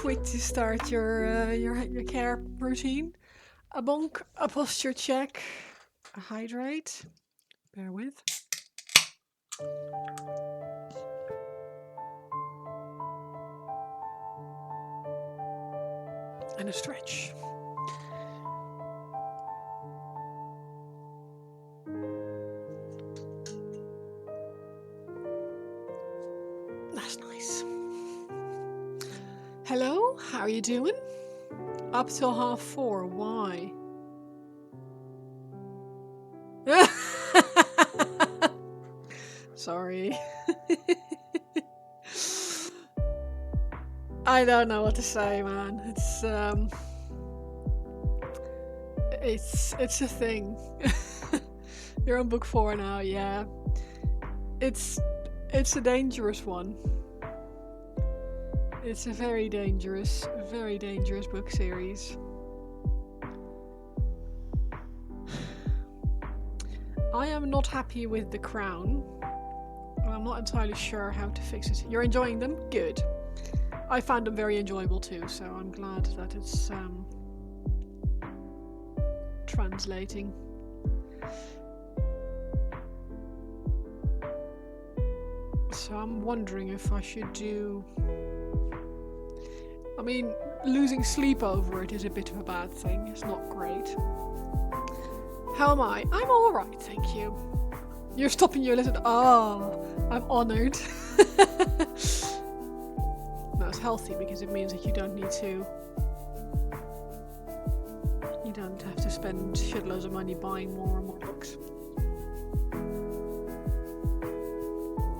quick to start your care routine. A bonk, a posture check, a hydrate. Bear with. And a stretch. That's nice. Hello, how are you doing? Up till 4:30. Why? Sorry. I don't know what to say, man. It's a thing. You're on book 4 now, yeah. It's a dangerous one. It's a very dangerous book series. I am not happy with The Crown. I'm not entirely sure how to fix it. You're enjoying them? Good. I found them very enjoyable too, so I'm glad that it's translating. So I'm wondering if I should do... I mean, losing sleep over it is a bit of a bad thing. It's not great. How am I? I'm alright, thank you. You're stopping your listen. Oh, I'm honoured. No, it's healthy because it means that you don't need to... You don't have to spend shitloads of money buying more and more books.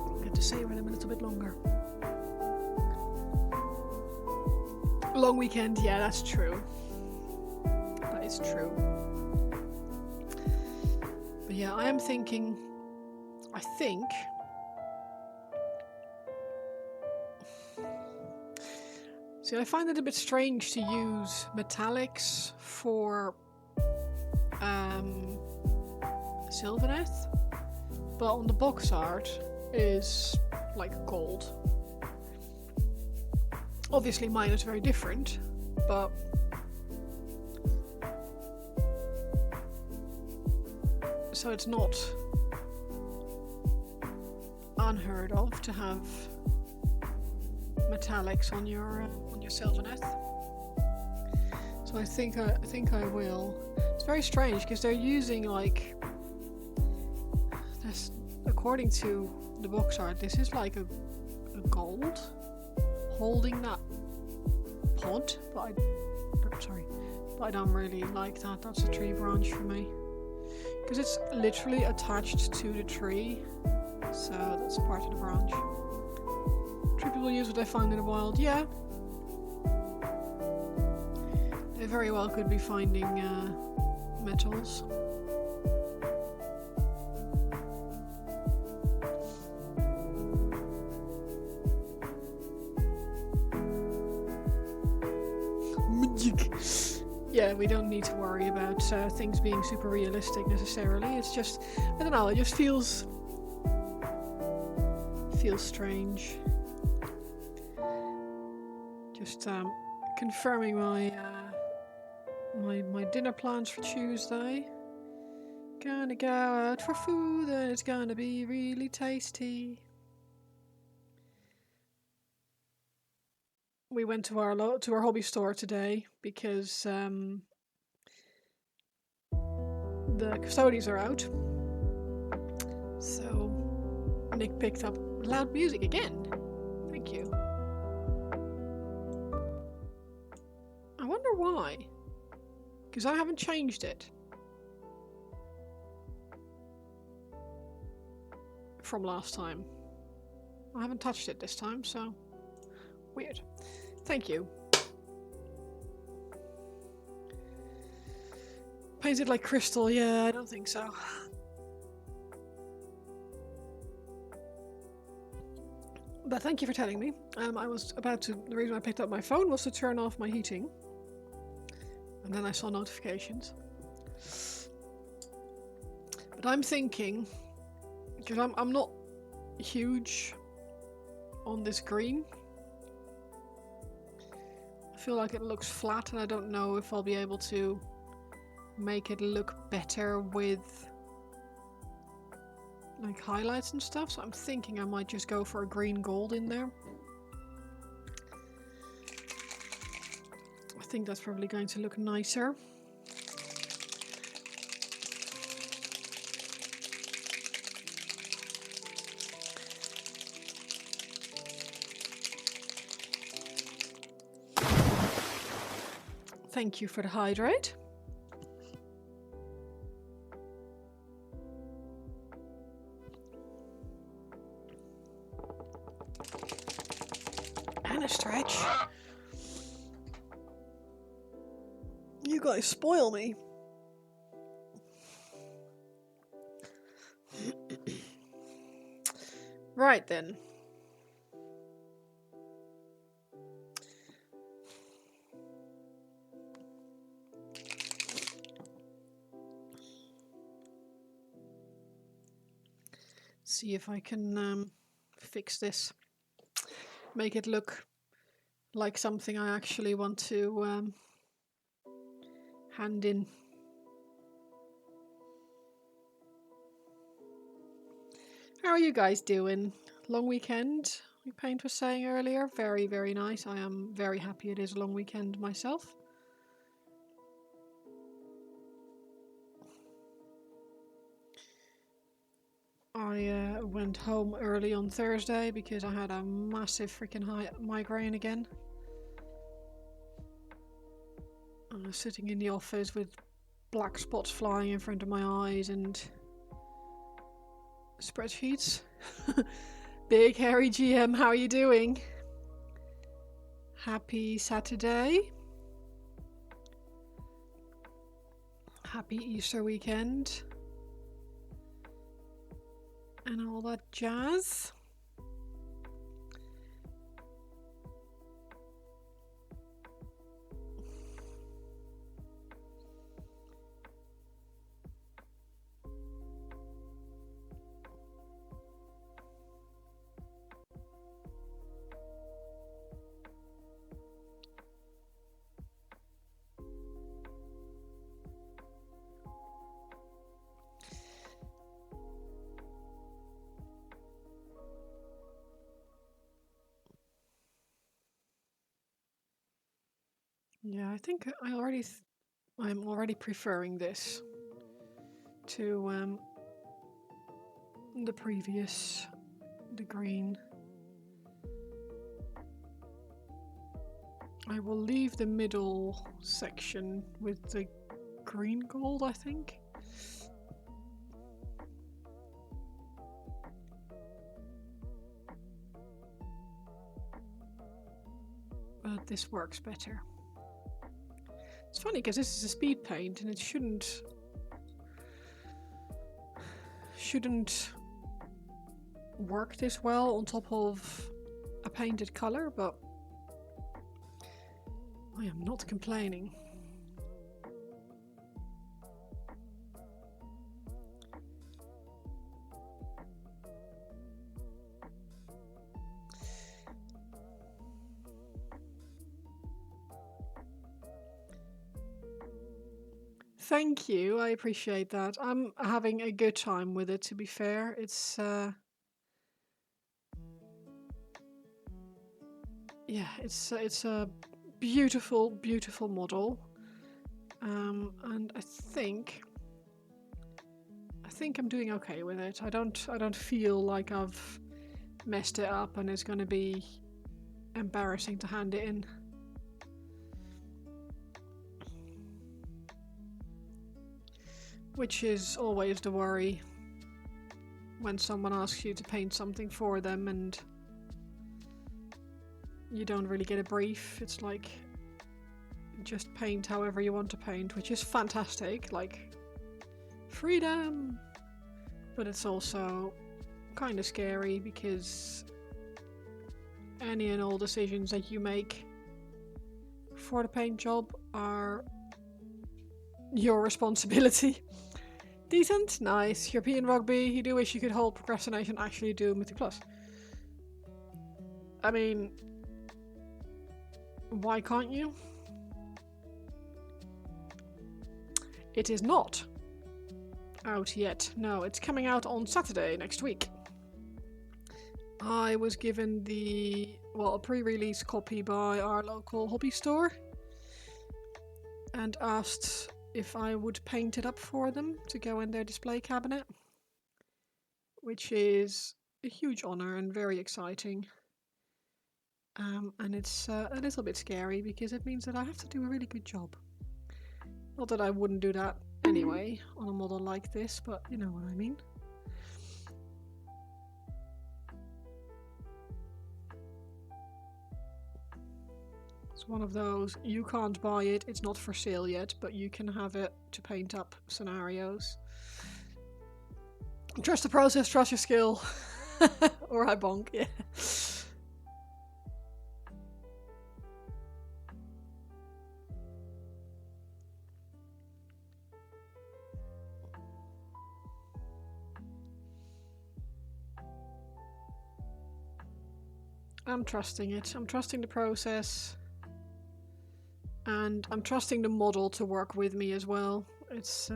I'll get to savor them a little bit longer. Long weekend, yeah, that's true. That is true. But yeah, I am thinking... I think... See, I find it a bit strange to use metallics for Sylvaneth, but on the box art is like gold. Obviously mine is very different, but so it's not unheard of to have metallics on your Sylvaneth. So I think I will. It's very strange because they're using like this. According to the box art, this is like a gold holding that pod, but I don't really like that. That's a tree branch for me because it's literally attached to the tree, so that's part of the branch. Tree people use what they find in the wild, yeah. They very well could be finding metals. Magic. Yeah, we don't need to worry about things being super realistic necessarily. It's just, I don't know, it just feels strange. Just confirming my my dinner plans for Tuesday. Gonna go out for food and it's gonna be really tasty. We went to our hobby store today because the custodians are out. So Nick picked up loud music again. Thank you. I wonder why. Because I haven't changed it from last time. I haven't touched it this time, so weird. Thank you. Painted like crystal, yeah, I don't think so. But thank you for telling me. I was about to, the reason I picked up my phone was to turn off my heating. And then I saw notifications. But I'm thinking, because I'm not huge on this green. feel like it looks flat, and I don't know if I'll be able to make it look better with like highlights and stuff, so I'm thinking I might just go for a green gold in there. I think that's probably going to look nicer. Thank you for the hydrate. And a stretch. You guys spoil me. Right then. See if I can fix this. Make it look like something I actually want to hand in. How are you guys doing? Long weekend, Paint was saying earlier. Very, very nice. I am very happy it is a long weekend myself. I went home early on Thursday because I had a massive freaking migraine again. I was sitting in the office with black spots flying in front of my eyes and spreadsheets. Big hairy GM, how are you doing? Happy Saturday. Happy Easter weekend. And all that jazz. Yeah, I think I'm already preferring this to the previous, the green. I will leave the middle section with the green gold, I think. But this works better. It's funny because this is a speed paint and it shouldn't work this well on top of a painted color, but I am not complaining. Thank you, I appreciate that. I'm having a good time with it, to be fair. It's yeah, it's a beautiful, beautiful model, and I think I'm doing okay with it. I don't feel like I've messed it up and it's going to be embarrassing to hand it in. Which is always the worry when someone asks you to paint something for them and you don't really get a brief. It's like, just paint however you want to paint, which is fantastic, like freedom, but it's also kind of scary because any and all decisions that you make for the paint job are your responsibility. Decent, nice. European rugby, you do wish you could hold procrastination, actually do Mythic Plus. I mean, Why can't you? It is not out yet. No, it's coming out on Saturday next week. I was given a pre-release copy by our local hobby store and asked if I would paint it up for them to go in their display cabinet, which is a huge honor and very exciting. And it's a little bit scary because it means that I have to do a really good job. Not that I wouldn't do that anyway on a model like this, but you know what I mean. It's one of those, you can't buy it, it's not for sale yet, but you can have it to paint up scenarios. Trust the process, trust your skill. Or I bonk, yeah. I'm trusting it. I'm trusting the process. And I'm trusting the model to work with me as well. It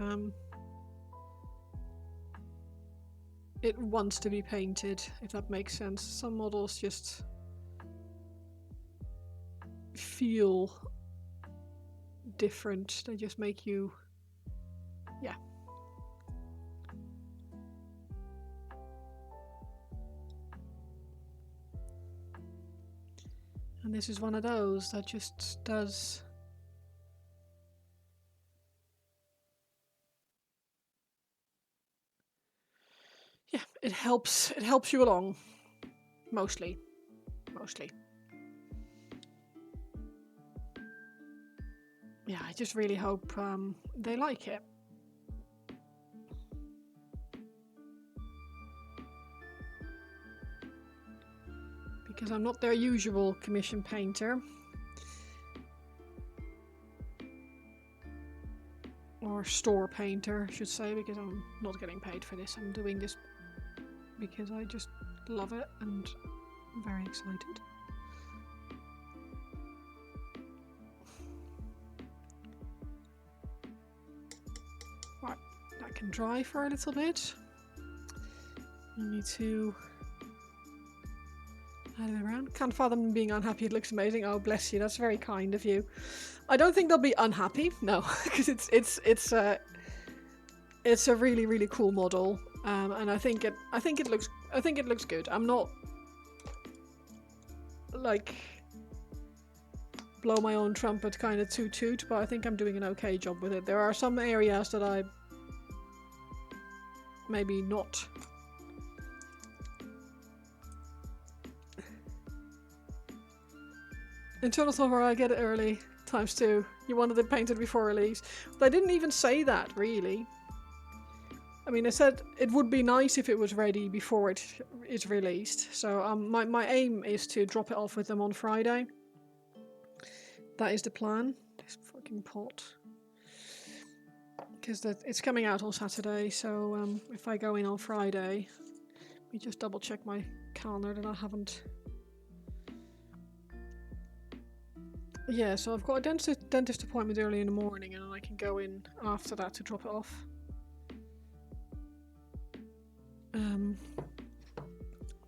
wants to be painted, if that makes sense. Some models just feel different. They just make you, yeah. And this is one of those that just does. Yeah, it helps you along. Mostly. Yeah, I just really hope they like it. Because I'm not their usual commission painter. Or store painter, I should say, because I'm not getting paid for this. I'm doing this because I just love it and I'm very excited. Right, that can dry for a little bit. I need to add it around. Can't fathom them being unhappy. It looks amazing. Oh, bless you. That's very kind of you. I don't think they'll be unhappy. No, because it's a really, really cool model. And I think it looks good. I'm not like blow my own trumpet kind of toot, but I think I'm doing an okay job with it. There are some areas that I maybe not. Internal software, I get it early ×2. You wanted it painted before release. But I didn't even say that really. I mean, I said it would be nice if it was ready before it is released. So my aim is to drop it off with them on Friday. That is the plan. This fucking pot. Because it's coming out on Saturday, so if I go in on Friday, let me just double check my calendar that I haven't. Yeah, so I've got a dentist appointment early in the morning, and I can go in after that to drop it off.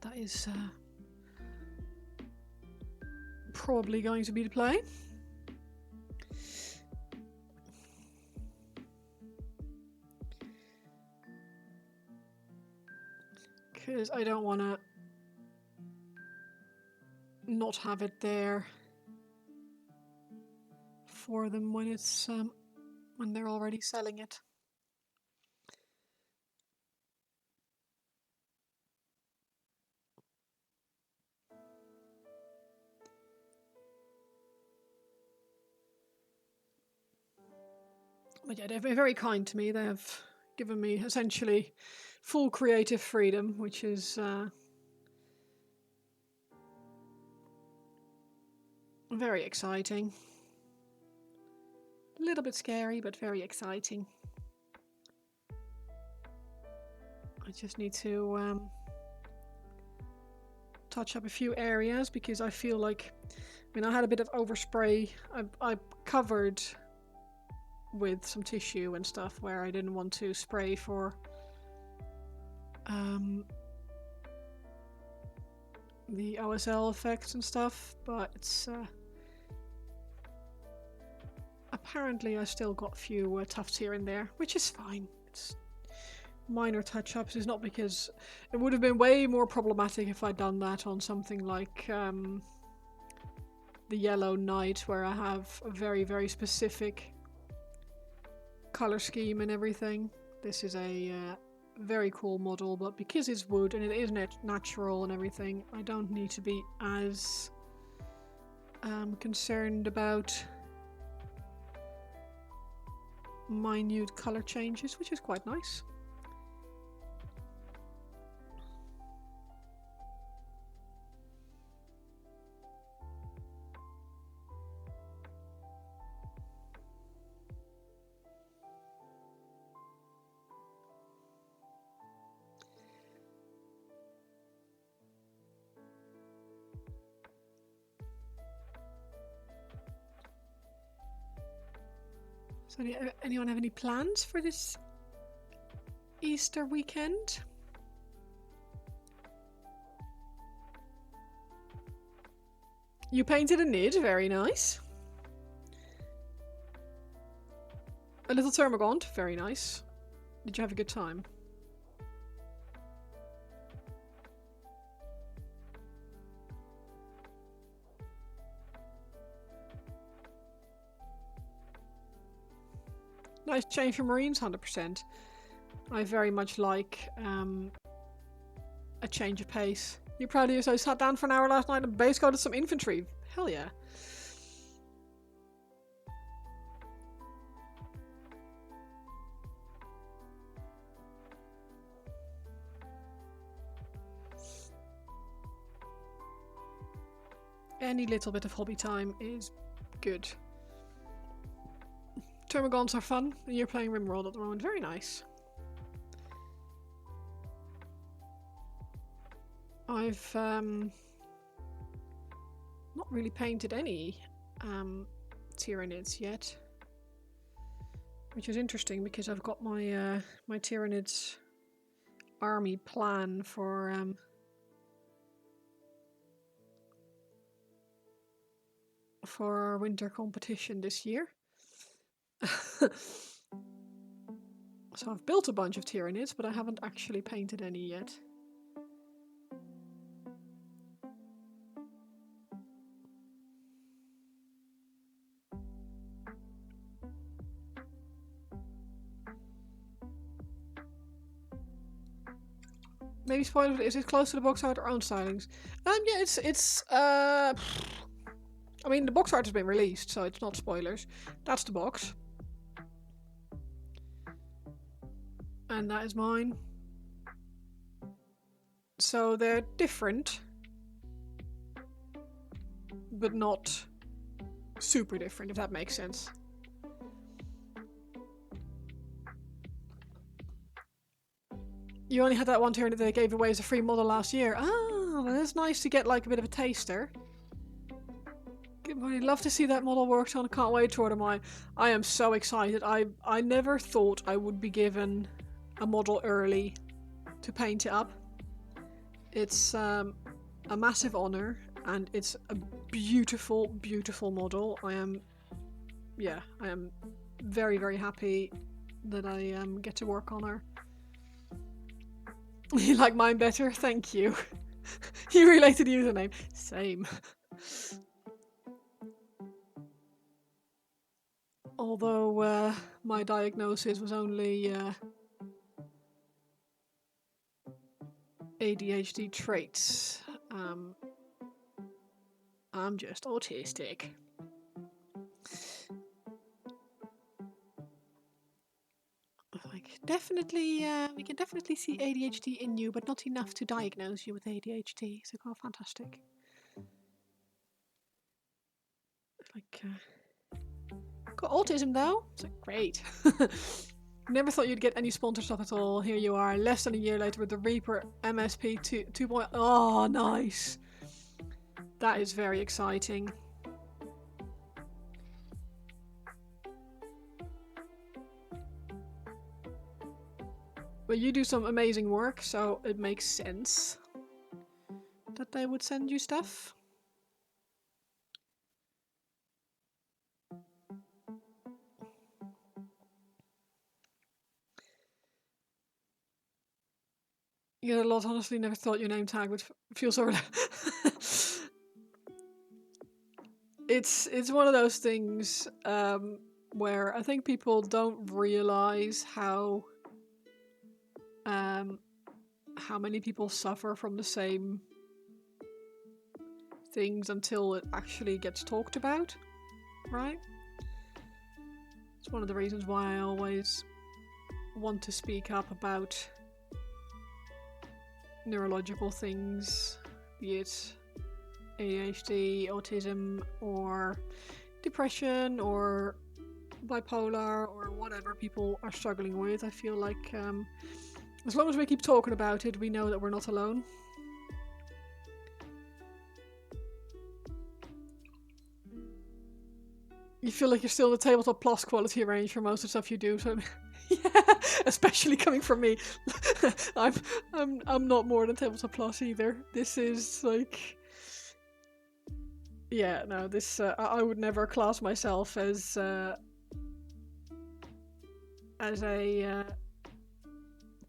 That is probably going to be the play. Because I don't want to not have it there for them when it's when they're already selling it. But yeah, they're very kind to me. They have given me essentially full creative freedom, which is very exciting. A little bit scary, but very exciting. I just need to touch up a few areas because I feel like, I mean, I had a bit of overspray. I covered with some tissue and stuff where I didn't want to spray for the OSL effects and stuff, but it's apparently I still got a few tufts here and there, which is fine. It's minor touch-ups. It's not because it would have been way more problematic if I'd done that on something like the Yellow Knight, where I have a very, very specific color scheme and everything. This is a very cool model, but because it's wood and it is natural and everything, I don't need to be as concerned about minute color changes, which is quite nice. So anyone have any plans for this Easter weekend? You painted a nid, very nice. A little termagant, very nice. Did you have a good time? Nice change for Marines, 100%. I very much like a change of pace. You proud of yourself? Sat down for an hour last night and base coded some infantry. Hell yeah. Any little bit of hobby time is good. Termagants are fun, and you're playing Rimworld at the moment. Very nice. I've not really painted any Tyranids yet, which is interesting because I've got my my Tyranids army plan for our winter competition this year. So I've built a bunch of Tyranids, but I haven't actually painted any yet. Maybe spoilers. Is it close to the box art or own stylings? Yeah, it's I mean, the box art has been released, so it's not spoilers. That's the box. And that is mine. So they're different, but not super different, if that makes sense. You only had that one turn that they gave away as a free model last year. Ah, well, that's nice to get like a bit of a taster. I'd love to see that model worked on. I can't wait to order mine. I am so excited. I never thought I would be given a model early to paint it up. It's a massive honor, and it's a beautiful, beautiful model. I am very, very happy that I get to work on her. You like mine better? Thank you. You related the username. Same. Although my diagnosis was only ADHD traits. I'm just autistic. Like, definitely, we can definitely see ADHD in you, but not enough to diagnose you with ADHD. So, oh, fantastic. Like, got autism though. It's like, great. Never thought you'd get any sponsor stuff at all. Here you are, less than a year later with the Reaper MSP 2.0. Oh, nice. That is very exciting. Well, you do some amazing work, so it makes sense that they would send you stuff. You get a lot, honestly, never thought your name tag would feel so It's one of those things where I think people don't realize how many people suffer from the same things until it actually gets talked about, right? It's one of the reasons why I always want to speak up about neurological things, be it ADHD, autism, or depression, or bipolar, or whatever people are struggling with. I feel like as long as we keep talking about it, we know that we're not alone. You feel like you're still in the Tabletop Plus quality range for most of the stuff you do, so yeah, especially coming from me. I'm not more than Tabletop Plus either. This is like, yeah, no, this I would never class myself as a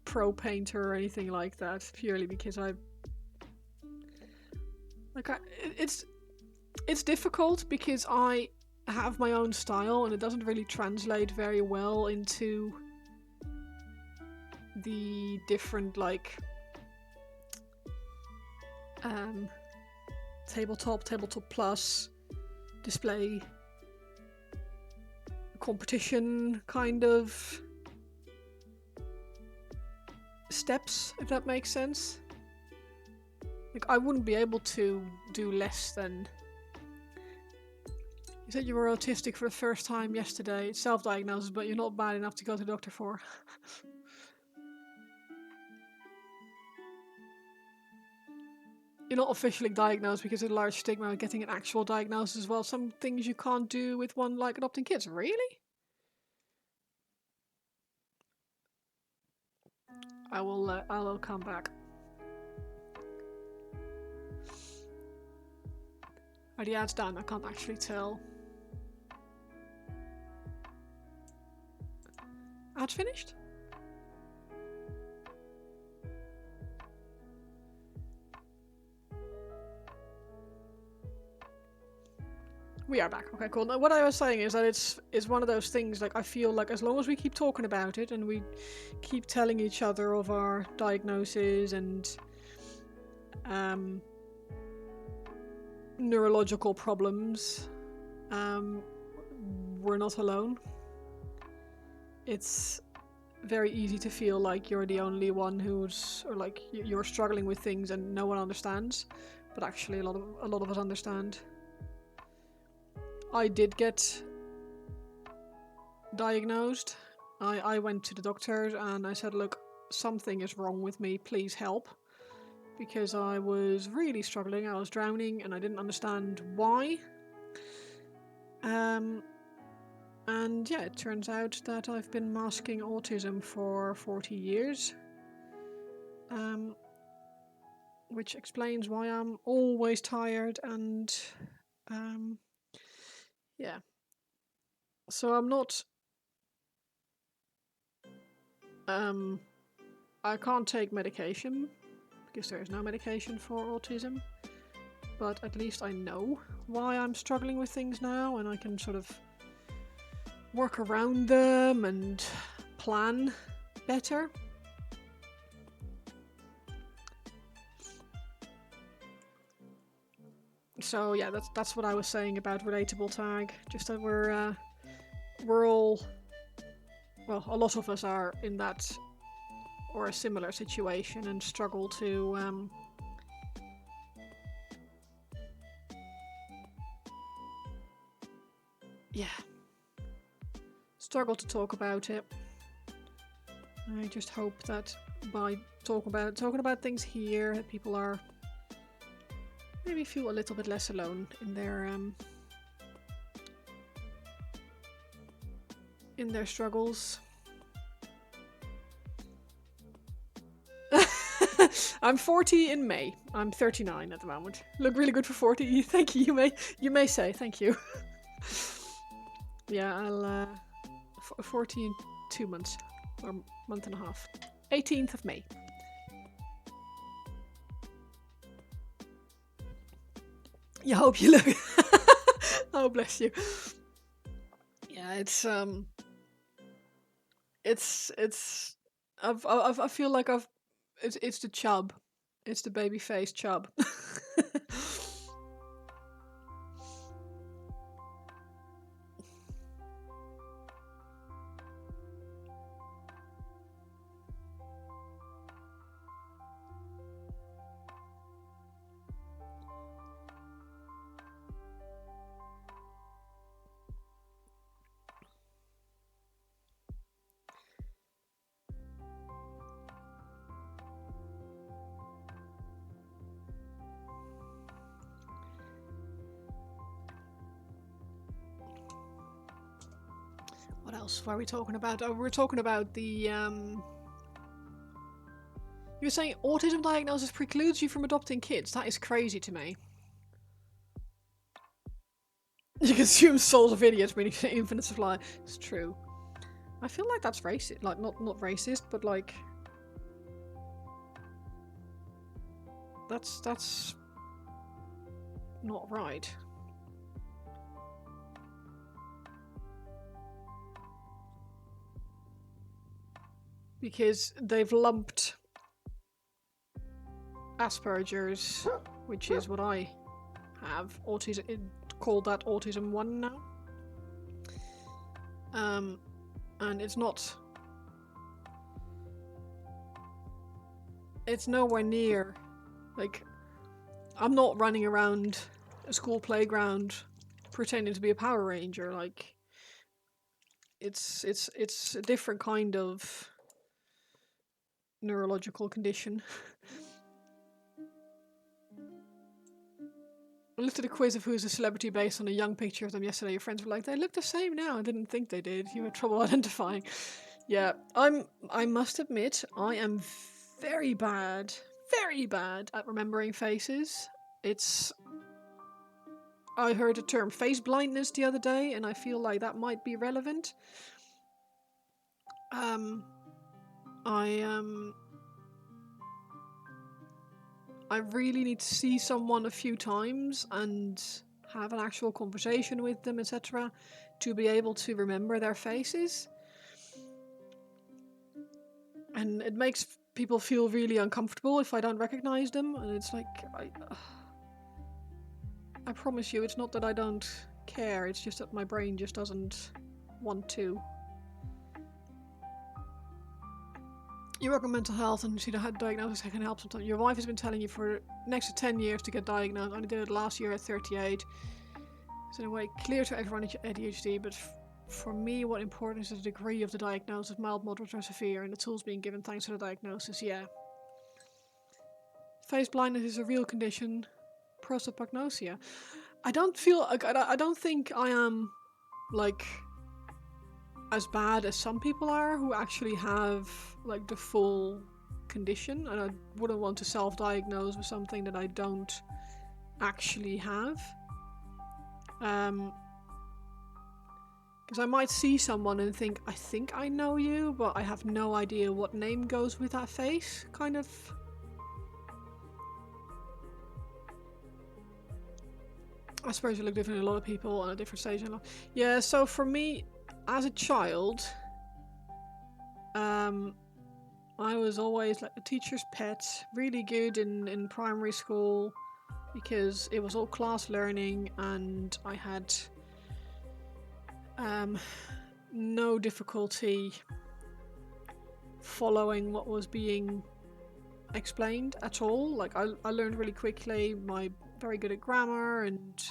pro painter or anything like that, purely because it's difficult because I have my own style and it doesn't really translate very well into the different like tabletop plus display competition kind of steps, if that makes sense. Like, I wouldn't be able to do less than... You said you were autistic for the first time yesterday. It's self-diagnosis, but you're not bad enough to go to the doctor for. You're not officially diagnosed because there's a large stigma of getting an actual diagnosis as well. Some things you can't do with one, like adopting kids. Really? I will come back. Are the ads done? I can't actually tell. Ads finished? We are back. Okay, cool. Now, what I was saying is that it's one of those things, like, I feel like as long as we keep talking about it and we keep telling each other of our diagnoses and neurological problems, we're not alone. It's very easy to feel like you're the only one who's, or like you're struggling with things and no one understands, but actually a lot of us understand. I did get diagnosed. I went to the doctor and I said, look, something is wrong with me, please help. Because I was really struggling, I was drowning and I didn't understand why. And yeah, it turns out that I've been masking autism for 40 years. Which explains why I'm always tired and yeah. So I'm not I can't take medication because there is no medication for autism, but at least I know why I'm struggling with things now and I can sort of work around them and plan better. So yeah, that's what I was saying about relatable tag. Just that we're all, well, a lot of us are in that or a similar situation and struggle to struggle to talk about it. I just hope that by talking about things here, that people are maybe feel a little bit less alone in their struggles. I'm 40 in May. I'm 39 at the moment. Look really good for 40. Thank you. You may say thank you. Yeah, I'll 40 in 2 months or month and a half. 18th of May. You hope you look. Oh, bless you. Yeah, I feel like it's the chub. It's the baby face chub. What else were we talking about? Oh, we're talking about the You're saying autism diagnosis precludes you from adopting kids. That is crazy to me. You consume souls of idiots, meaning infinite supply. It's true. I feel like that's racist. Like, not racist, but like... That's... not right. Because they've lumped Asperger's, which is what I have, autism, called that autism 1 now. And it's not... It's nowhere near... Like, I'm not running around a school playground pretending to be a Power Ranger, like... It's a different kind of neurological condition. I looked at a quiz of who's a celebrity based on a young picture of them yesterday. Your friends were like, they look the same now. I didn't think they did. You had trouble identifying. Yeah, I must admit, I am very bad at remembering faces. I heard the term face blindness the other day, and I feel like that might be relevant. I really need to see someone a few times and have an actual conversation with them, etc., to be able to remember their faces. And it makes people feel really uncomfortable if I don't recognize them, and it's like, I promise you, it's not that I don't care, it's just that my brain just doesn't want to. You work on mental health and you see the diagnosis that can help sometimes. Your wife has been telling you for next to 10 years to get diagnosed. I only did it last year at 38. It's in a way clear to everyone ADHD, but for me, what important is the degree of the diagnosis, mild, moderate, or severe, and the tools being given thanks to the diagnosis. Yeah. Face blindness is a real condition. Prosopagnosia. I don't think I am like as bad as some people are who actually have like the full condition, and I wouldn't want to self-diagnose with something that I don't actually have. Because I might see someone and think, I think I know you, but I have no idea what name goes with that face, kind of. I suppose you look different in a lot of people on a different stage in life. Yeah, so for me, as a child, I was always like a teacher's pet, really good in primary school, because it was all class learning and I had no difficulty following what was being explained at all. Like I learned really quickly, very good at grammar, and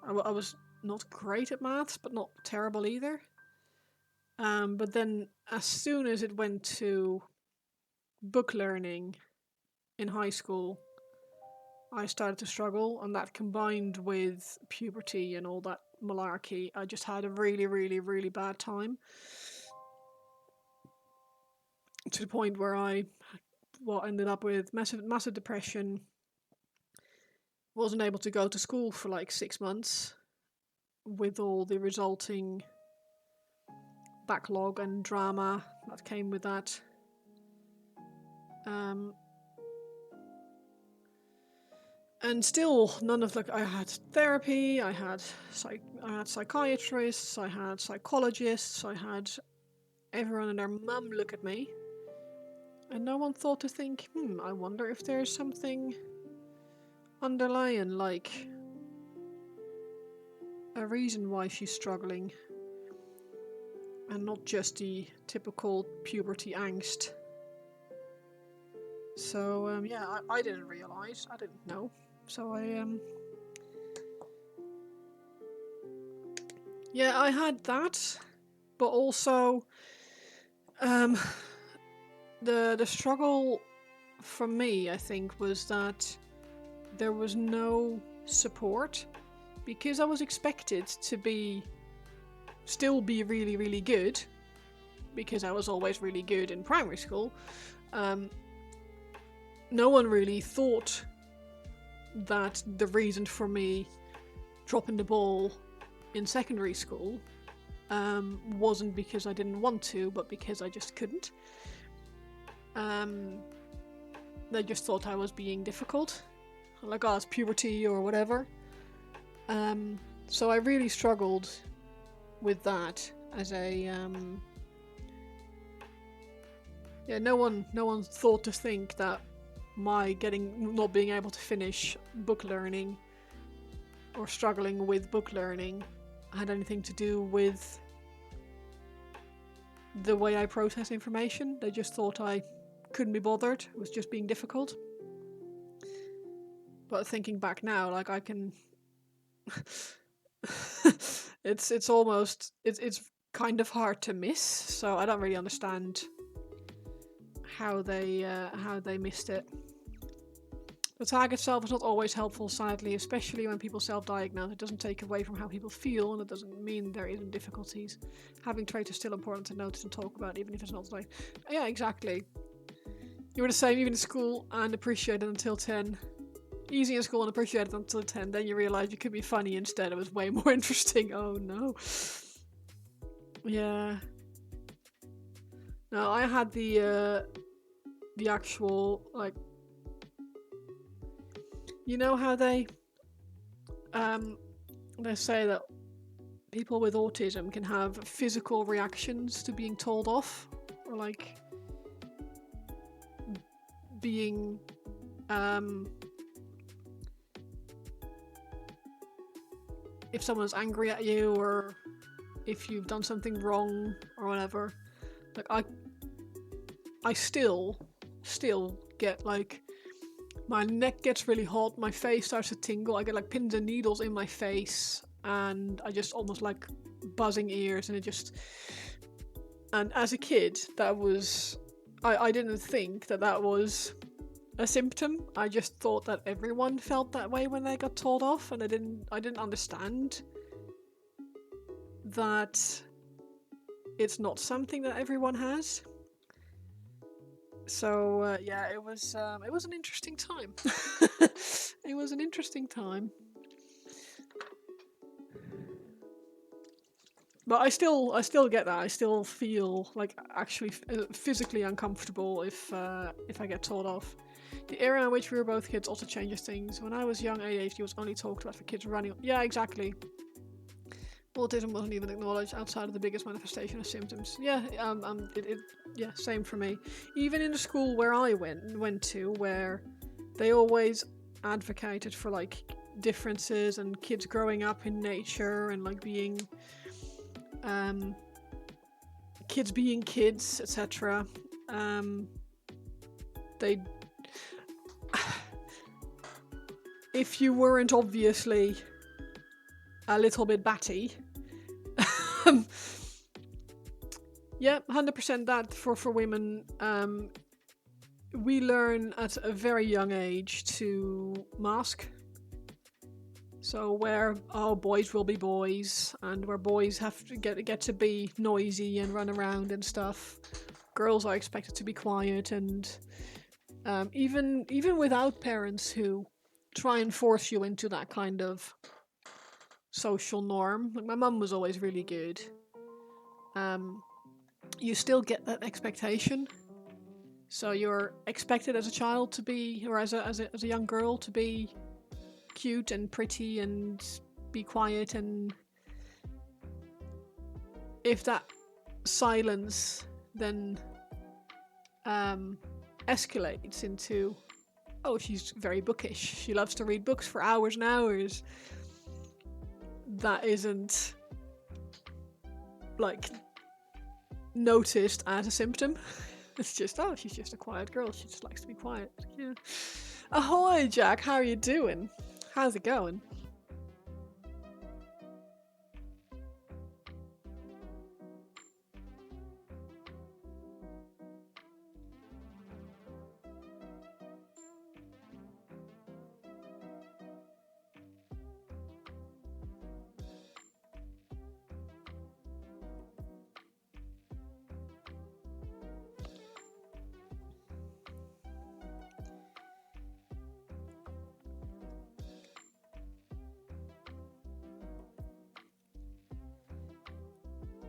I was not great at maths, but not terrible either. But then as soon as it went to book learning in high school, I started to struggle, and that combined with puberty and all that malarkey, I just had a really, really, really bad time. To the point where I ended up with massive depression, wasn't able to go to school for like 6 months, with all the resulting backlog and drama that came with that. And still, none of I had therapy, I had psychiatrists, I had psychologists, I had everyone and their mum look at me, and no one thought to think, I wonder if there's something underlying, like a reason why she's struggling, and not just the typical puberty angst. So I didn't realise, I didn't know. So I had that, but also the struggle for me, I think, was that there was no support, because I was expected to still be really, really good, because I was always really good in primary school. No one really thought that the reason for me dropping the ball in secondary school wasn't because I didn't want to, but because I just couldn't. They just thought I was being difficult, like, it's puberty or whatever. So I really struggled with that as a no one thought to think that my not being able to finish book learning or struggling with book learning had anything to do with the way I process information. They just thought I couldn't be bothered, was just being difficult. But thinking back now, like, I can it's almost kind of hard to miss, so I don't really understand how they missed it. The tag itself is not always helpful, sadly, especially when people self-diagnose. It doesn't take away from how people feel, and it doesn't mean there isn't difficulties. Having traits is still important to notice and talk about, even if it's not like... Yeah, exactly. You were the same even in school, and appreciated until 10. Easy in school and appreciated until 10. Then you realise you could be funny instead. It was way more interesting. Oh no. Yeah. No, I had the actual, like... You know how they say that people with autism can have physical reactions to being told off, or like being if someone's angry at you, or if you've done something wrong or whatever. Like I still get, like, my neck gets really hot, my face starts to tingle, I get like pins and needles in my face, and I just almost like buzzing ears, and as a kid, that was, I didn't think that was a symptom. I just thought that everyone felt that way when they got told off, and I didn't understand that it's not something that everyone has. So it was an interesting time. It was an interesting time. But I still get that. I still feel like actually physically uncomfortable if I get told off. The era in which we were both kids also changes things. When I was young, ADHD was only talked about for kids running. Yeah, exactly. Autism wasn't even acknowledged outside of the biggest manifestation of symptoms. Yeah, same for me. Even in the school where I went to, where they always advocated for like differences and kids growing up in nature and like being kids being kids, etc. They, if you weren't obviously a little bit batty, yeah, 100% that for women we learn at a very young age to mask. So where boys will be boys, and where boys have to get to be noisy and run around and stuff, girls are expected to be quiet. And even without parents who try and force you into that kind of social norm, like my mum was always really good. You still get that expectation. So you're expected as a child to be, or as a young girl to be cute and pretty and be quiet, and if that silence then escalates into, oh, she's very bookish, she loves to read books for hours and hours, that isn't like noticed as a symptom. It's just, oh, she's just a quiet girl, she just likes to be quiet. Yeah. Ahoy, Jack, how are you doing? How's it going?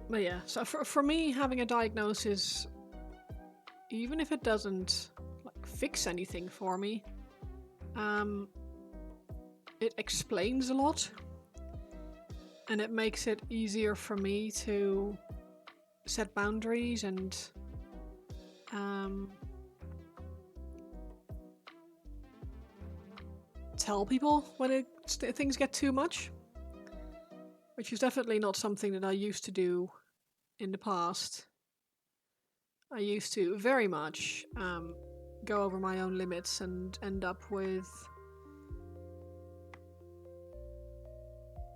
But yeah, so for me, having a diagnosis, even if it doesn't like fix anything for me, it explains a lot, and it makes it easier for me to set boundaries and tell people when things get too much, which is definitely not something that I used to do in the past. I used to very much go over my own limits and end up with,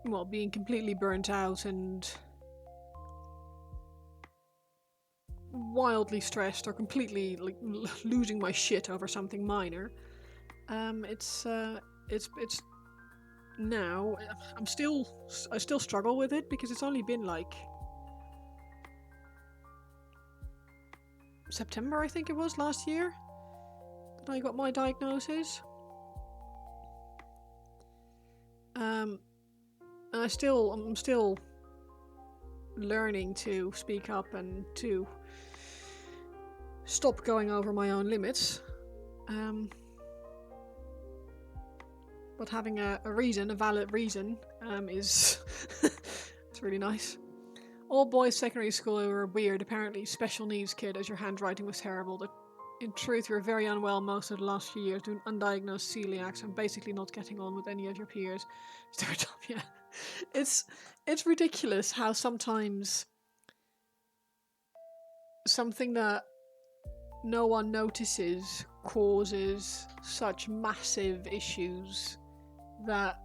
well, being completely burnt out and wildly stressed, or completely like losing my shit over something minor. It's now I still struggle with it, because it's only been like September, I think it was, last year that I got my diagnosis. And I'm still learning to speak up and to stop going over my own limits. But having a valid reason, is it's really nice. All boys secondary school were weird. Apparently, special needs kid, as your handwriting was terrible. That in truth, you were very unwell most of the last few years, doing undiagnosed celiacs and basically not getting on with any of your peers. Yeah, it's ridiculous how sometimes something that no one notices causes such massive issues that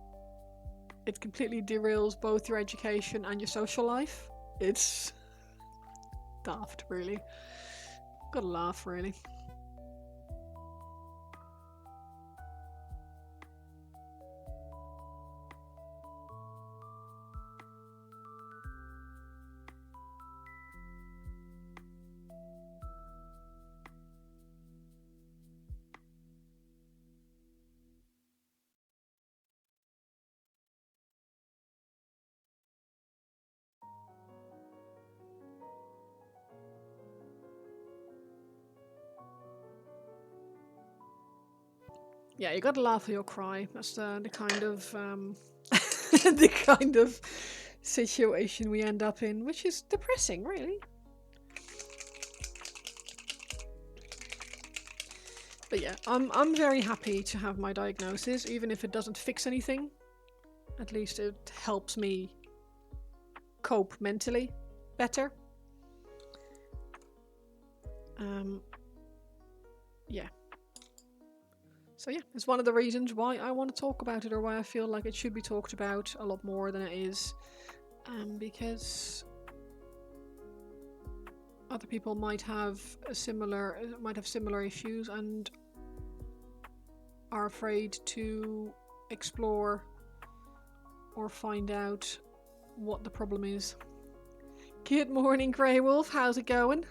it completely derails both your education and your social life. It's daft, really. Gotta laugh, really. Yeah, you gotta laugh or you'll cry. That's the kind of the kind of situation we end up in, which is depressing, really. But yeah, I'm very happy to have my diagnosis, even if it doesn't fix anything. At least it helps me cope mentally better. Yeah. So yeah, it's one of the reasons why I want to talk about it, or why I feel like it should be talked about a lot more than it is. Because other people might have similar issues and are afraid to explore or find out what the problem is. Good morning, Grey Wolf. How's it going?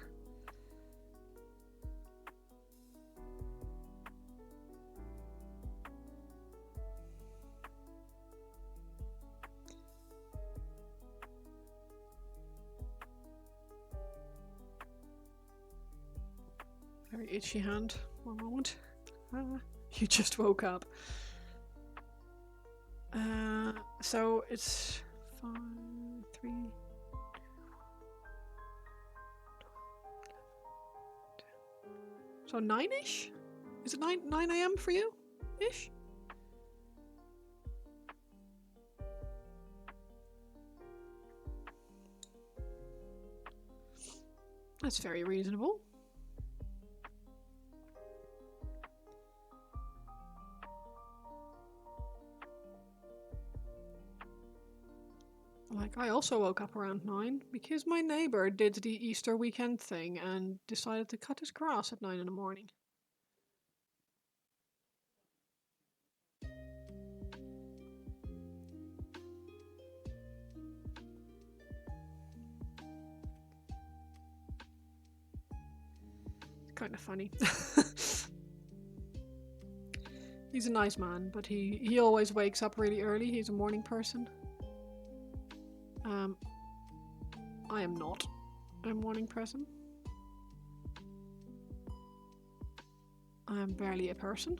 Very itchy hand. One moment. You just woke up. So it's 5, 3. So 9-ish? Is it 9 a.m. for you? Ish? That's very reasonable. Like, I also woke up around 9 because my neighbor did the Easter weekend thing and decided to cut his grass at 9 in the morning. It's kind of funny. He's a nice man, but he always wakes up really early. He's a morning person. I am not a morning person. I am barely a person.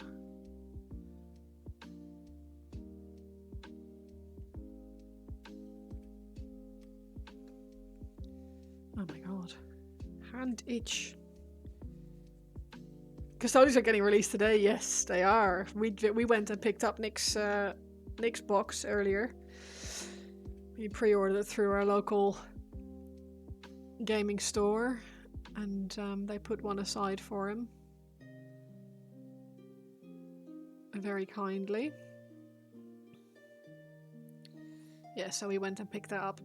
Oh my god. Hand itch. Custodians are getting released today. Yes, they are. We went and picked up Nick's box earlier. We pre-ordered it through our local gaming store, and they put one aside for him. Very kindly. Yeah, so we went and picked that up.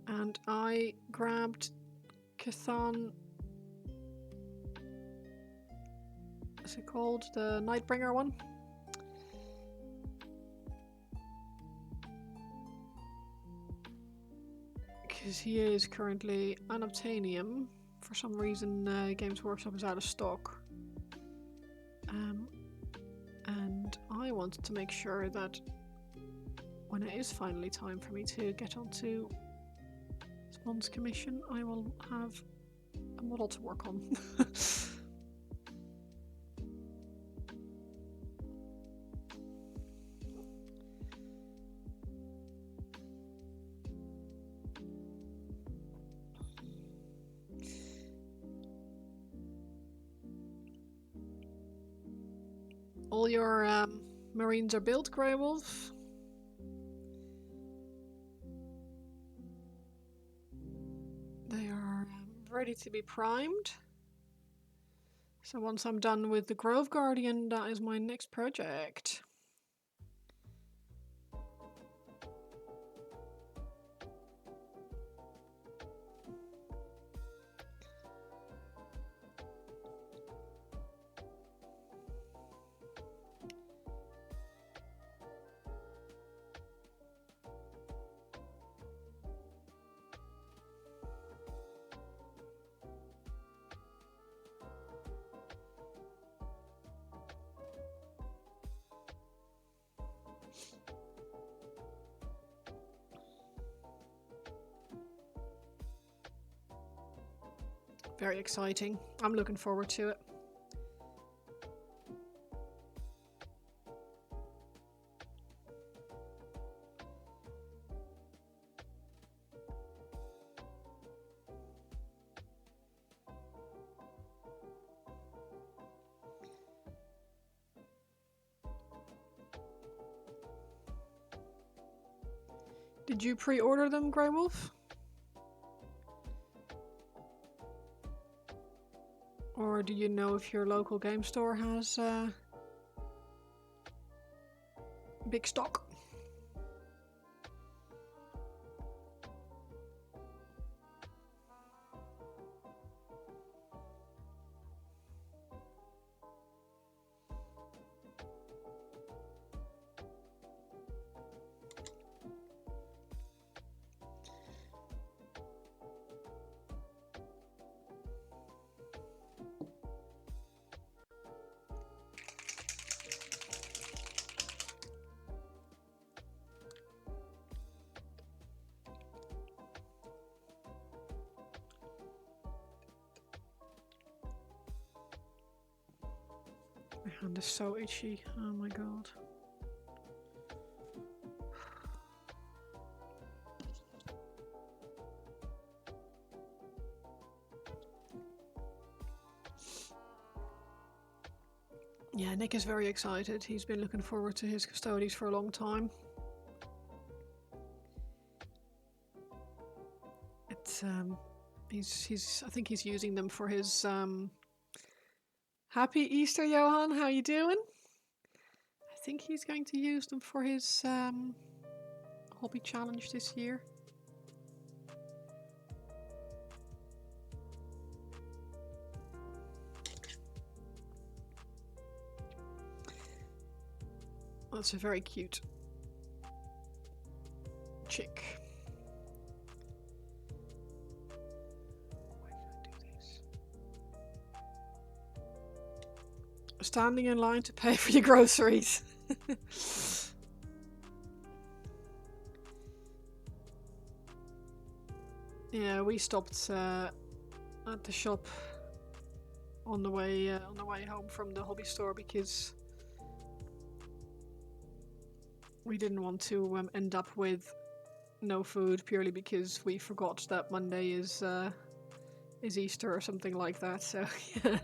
And I grabbed Cathan... What's it called? The Nightbringer one? Because he is currently unobtainium. For some reason, Games Workshop is out of stock. And I wanted to make sure that when it is finally time for me to get onto Spawn's commission, I will have a model to work on. All your marines are built, Grey Wolf? They are ready to be primed. So once I'm done with the Grove Guardian, that is my next project. Very exciting. I'm looking forward to it. Did you pre-order them, Grey Wolf? Or do you know if your local game store has big stock? My hand is so itchy. Oh my god. Yeah, Nick is very excited. He's been looking forward to his custodies for a long time. It's I think he's using them for his Happy Easter, Johan. How you doing? I think he's going to use them for his hobby challenge this year. That's a very cute chick. Why did I do this? Standing in line to pay for your groceries. Yeah, we stopped at the shop on the way home from the hobby store because we didn't want to end up with no food purely because we forgot that Monday is Easter or something like that. So yeah.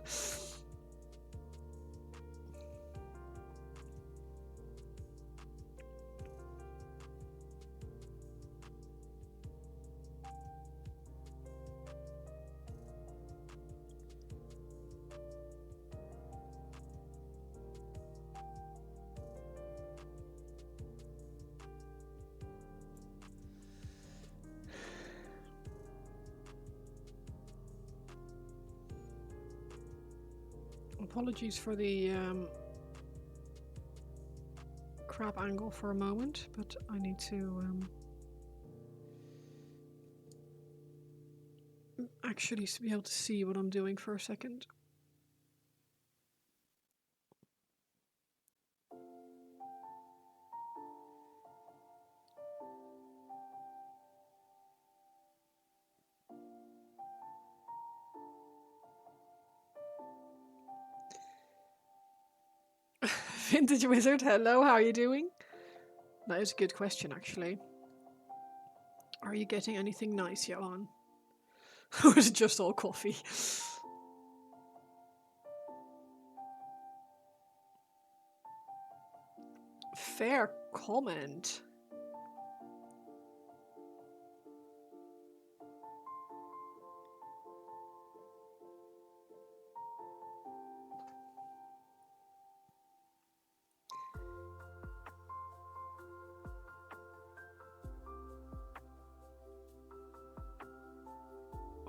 Apologies for the crap angle for a moment, but I need to actually be able to see what I'm doing for a second. Vintage Wizard, hello, how are you doing? That is a good question, actually. Are you getting anything nice, Johan? Or is it just all coffee? Fair comment.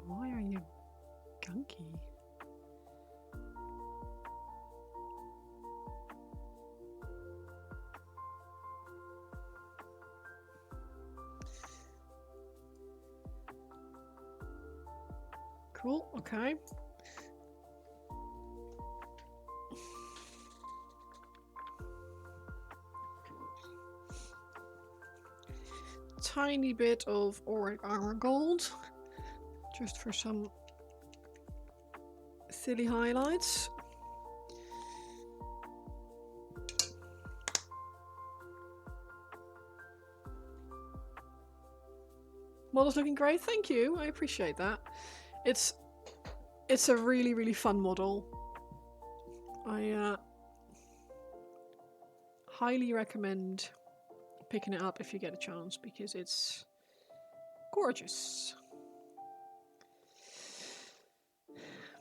Why are you gunky? Cool, okay. Tiny bit of auric armor gold, just for some silly highlights. Model's looking great, thank you. I appreciate that. It's a really, really fun model. I highly recommend picking it up if you get a chance because it's gorgeous.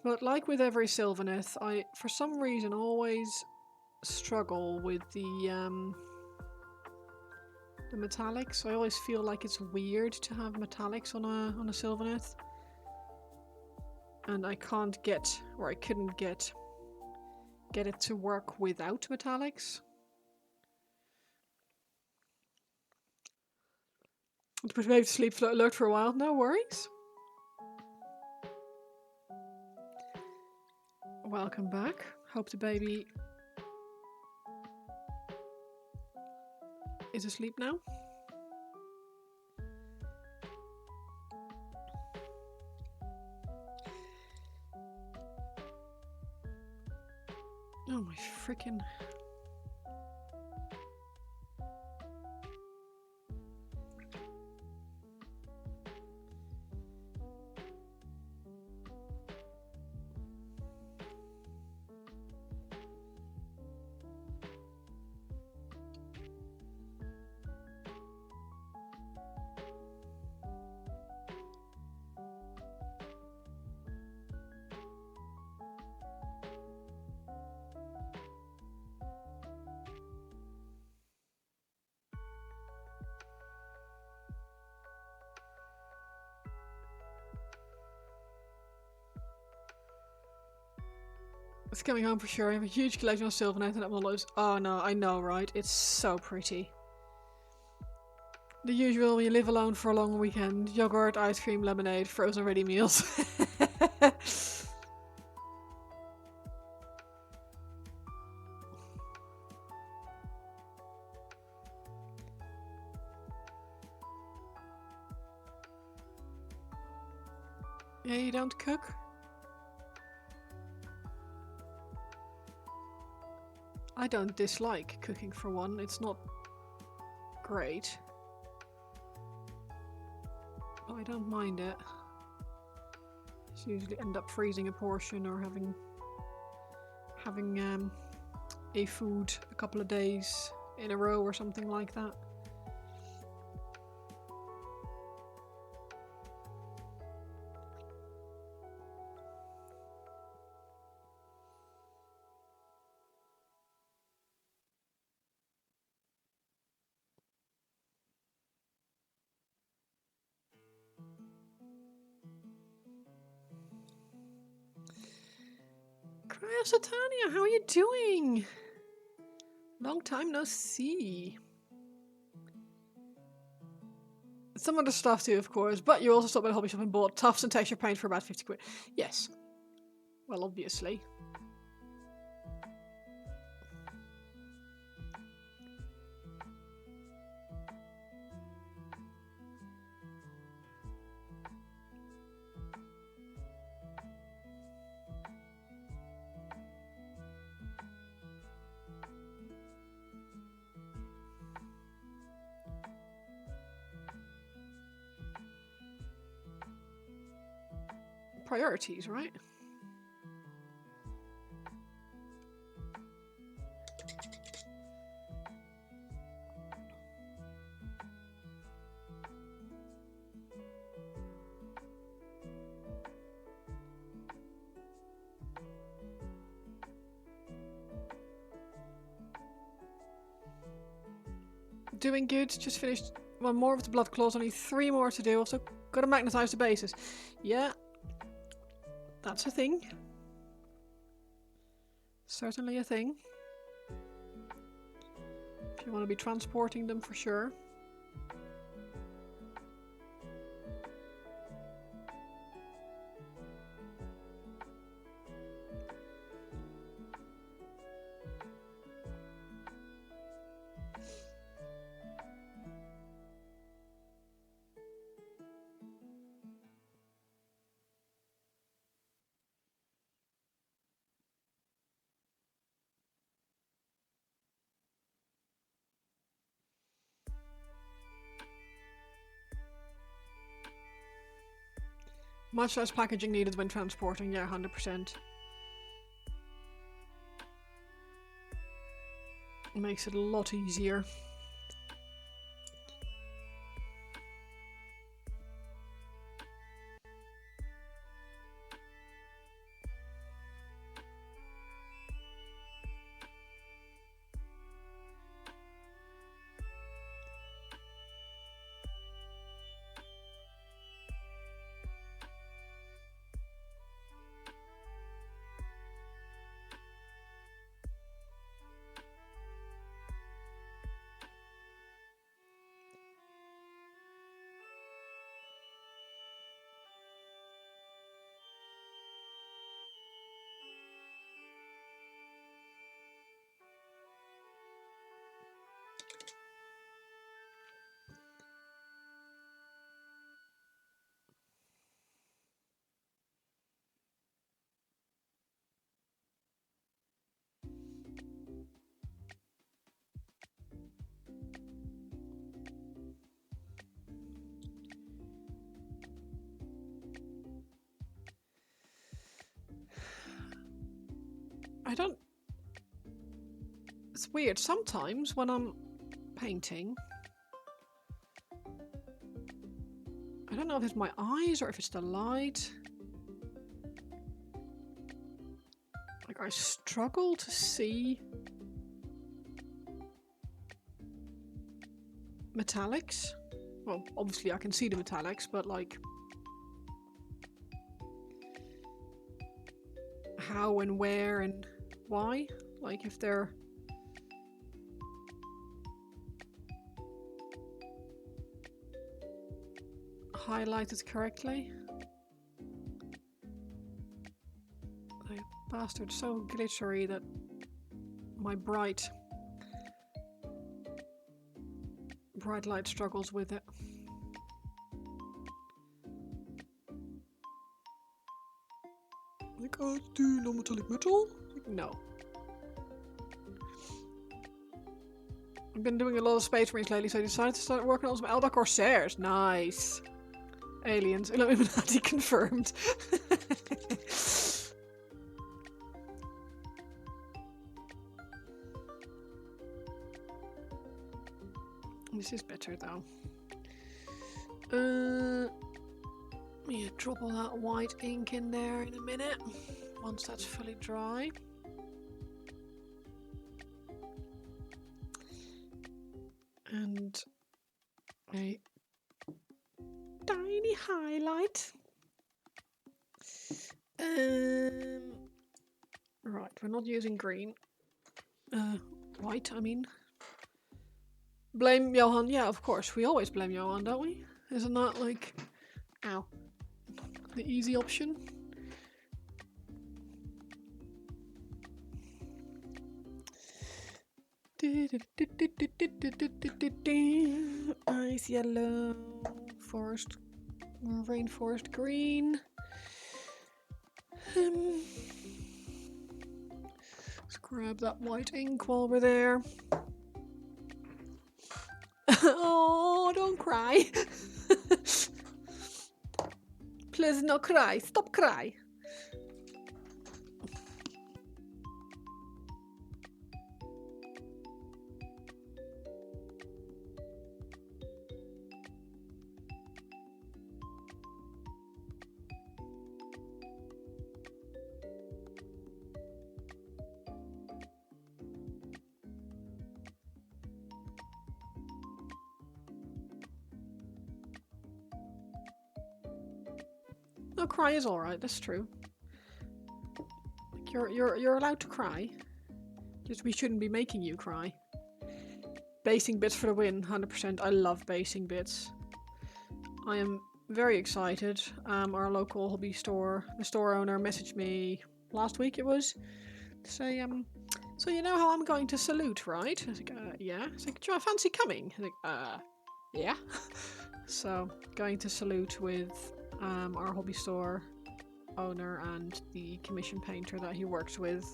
But like with every Sylvaneth, I for some reason always struggle with the metallics. I always feel like it's weird to have metallics on a Sylvaneth. And I can't get, or I couldn't get it to work without metallics. But maybe sleep alert for a while, no worries. Welcome back. Hope the baby is asleep now. Oh my freaking... It's coming home for sure. I have a huge collection of Sylvaneth and Emeralds. Oh no, I know, right? It's so pretty. The usual when you live alone for a long weekend. Yogurt, ice cream, lemonade, frozen ready meals. Yeah, you don't cook? I don't dislike cooking for one. It's not great. But I don't mind it. Just usually end up freezing a portion or having a food a couple of days in a row or something like that. Satania, how are you doing? Long time no see. Some other stuff too, of course, but you also stopped by the hobby shop and bought tufts and texture paint for about 50 quid. Yes. Well, obviously. Priorities, right? Doing good, just finished one more of the blood claws, only 3 more to do. Also gotta magnetize the bases. Yeah. That's a thing. Certainly a thing. If you want to be transporting them for sure. Much less packaging needed when transporting, yeah, 100%. Makes it a lot easier. don't... It's weird. Sometimes when I'm painting, I don't know if it's my eyes or if it's the light. Like, I struggle to see metallics. Well, obviously I can see the metallics, but like how and where and why? Like if they're highlighted correctly. The bastard's so glittery that my bright light struggles with it. Like, oh, do non-metallic metal? Like, no. I've been doing a lot of Space Marines lately, so I decided to start working on some Eldar Corsairs. Nice. Aliens. Illuminati confirmed. This is better though. Yeah, drop all that white ink in there in a minute, once that's fully dry. And a tiny highlight. Right, we're not using green. White, I mean. Blame Johan. Yeah, of course. We always blame Johan, don't we? Isn't that like... Ow. The easy option? Ice yellow. Forest... Rainforest green. Let's grab that white ink while we're there. Oh, don't cry. Please no cry. Stop cry. No, cry is alright, that's true. Like you're allowed to cry. Just we shouldn't be making you cry. Basing bits for the win, 100%. I love basing bits. I am very excited. Our local hobby store, the store owner messaged me last week it was, to say, so you know how I'm going to salute, right? I was like, yeah. He's like, do you fancy coming? I was like, yeah. So, going to salute with our hobby store owner and the commission painter that he works with.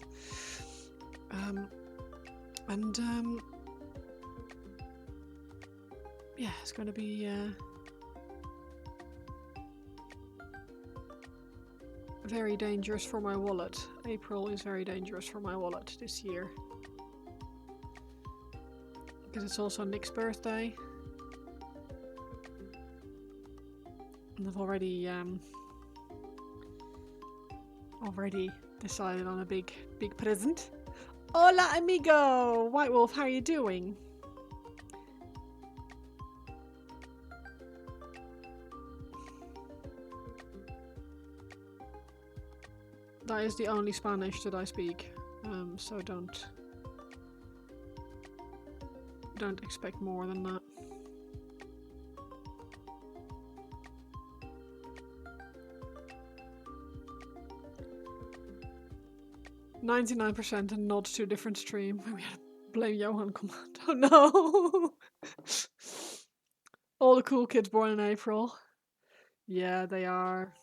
Yeah, it's going to be very dangerous for my wallet. April is very dangerous for my wallet this year. Because it's also Nick's birthday. And I've already decided on a big present. Hola amigo! White Wolf, how are you doing? That is the only Spanish that I speak, so don't expect more than that. %, and nod to a different stream. We had to blame Johan command. Oh no! All the cool kids born in April. Yeah, they are.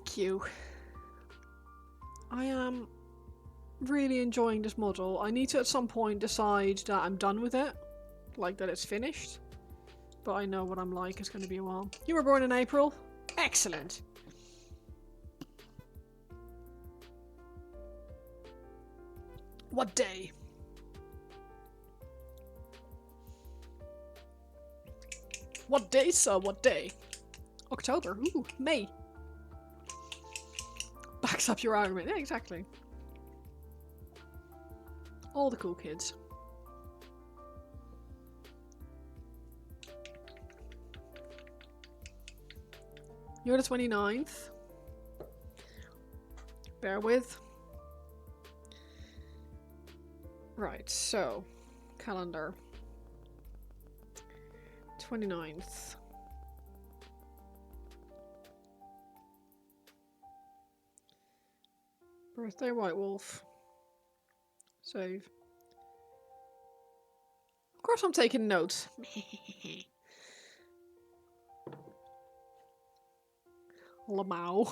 Thank you. I am really enjoying this model. I need to at some point decide that I'm done with it. Like that it's finished. But I know what I'm like. It's going to be a while. You were born in April? Excellent. What day? What day, sir? What day? October. Ooh, May. Backs up your argument. Yeah, exactly. All the cool kids. You're the 29th. Bear with. Right, so calendar. 29th. Birthday White Wolf. Save. Of course I'm taking notes. Lamau.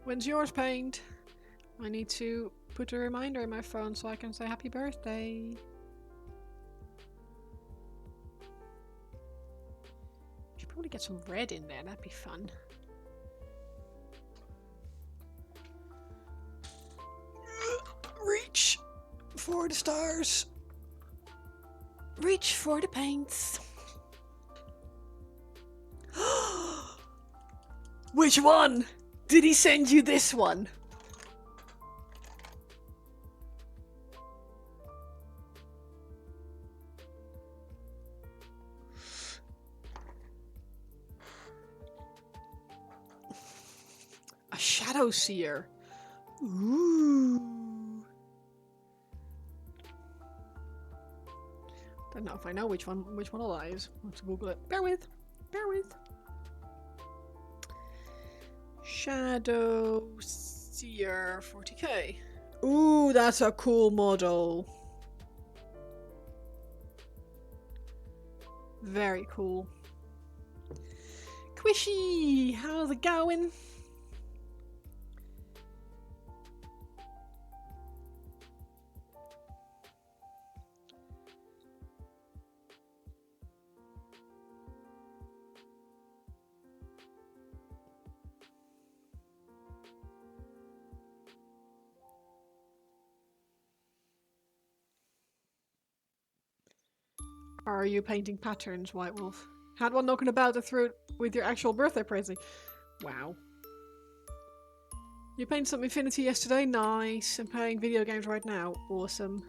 When's yours, Paint? I need to put a reminder in my phone so I can say happy birthday. Should probably get some red in there, that'd be fun. Reach for the stars. Reach for the paints. Which one? Did he send you this one? A Shadow Seer. Ooh. Don't know if I know which one of that is. Let's Google it. Bear with. Bear with. Shadow Seer 40k. Ooh, that's a cool model. Very cool. Quishy, how's it going? Are you painting patterns, White Wolf? Had one knocking about the throat with your actual birthday present. Wow. You painted some Infinity yesterday? Nice. I'm playing video games right now. Awesome.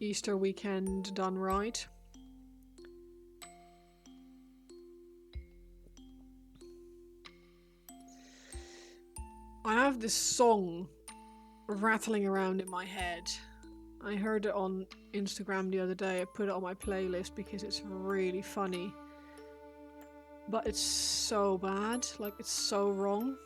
Easter weekend done right. I have this song rattling around in my head. I heard it on Instagram the other day. I put it on my playlist because it's really funny. But it's so bad. Like, it's so wrong.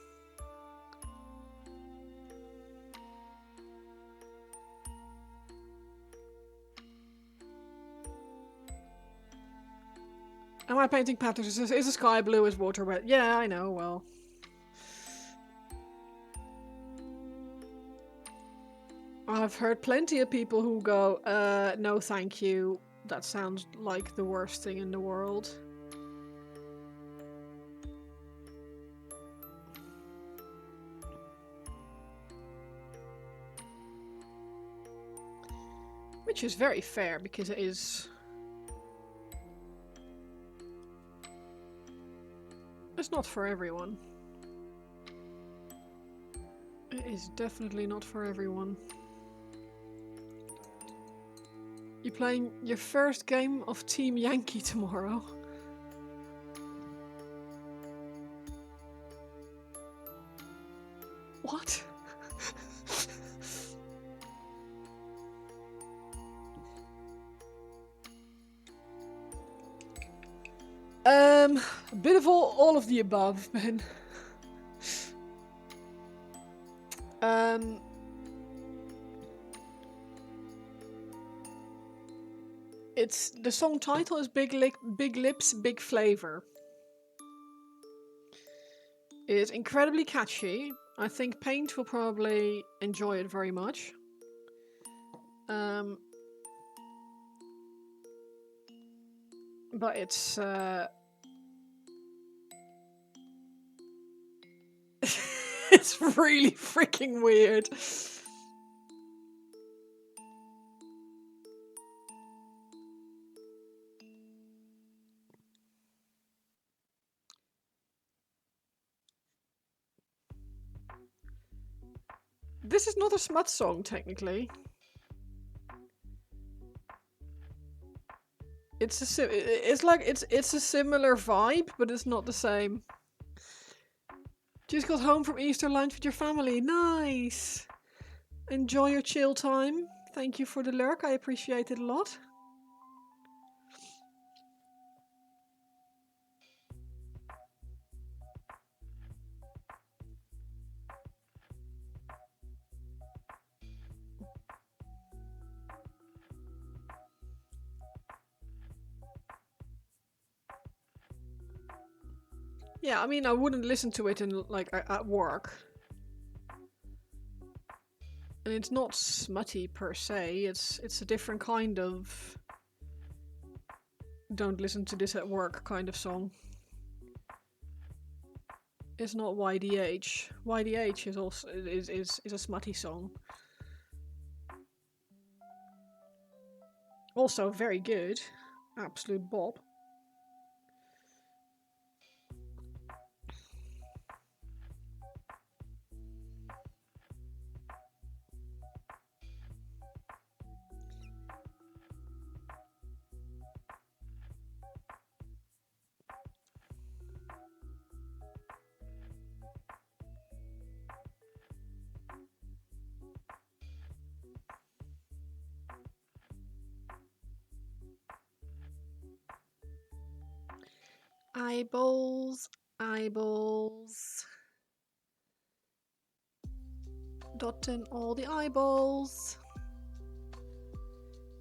Am I painting patterns? Is the sky blue? Is water wet? Yeah, I know, well. I've heard plenty of people who go, no thank you. That sounds like the worst thing in the world. Which is very fair, because it is... It's not for everyone. It is definitely not for everyone. You're playing your first game of Team Yankee tomorrow. What? A bit of all of the above, man. It's the song title is Big Lips, Big Flavor. It's incredibly catchy. I think Paint will probably enjoy it very much. But it's it's really freaking weird. This is not a smut song, technically. It's a similar vibe, but it's not the same. Just got home from Easter lunch with your family. Nice. Enjoy your chill time. Thank you for the lurk. I appreciate it a lot. Yeah, I mean, I wouldn't listen to it in like at work. And it's not smutty per se. It's a different kind of don't listen to this at work kind of song. It's not YDH. YDH is also is a smutty song. Also very good. Absolute bop. Eyeballs, eyeballs. Dotting all the eyeballs.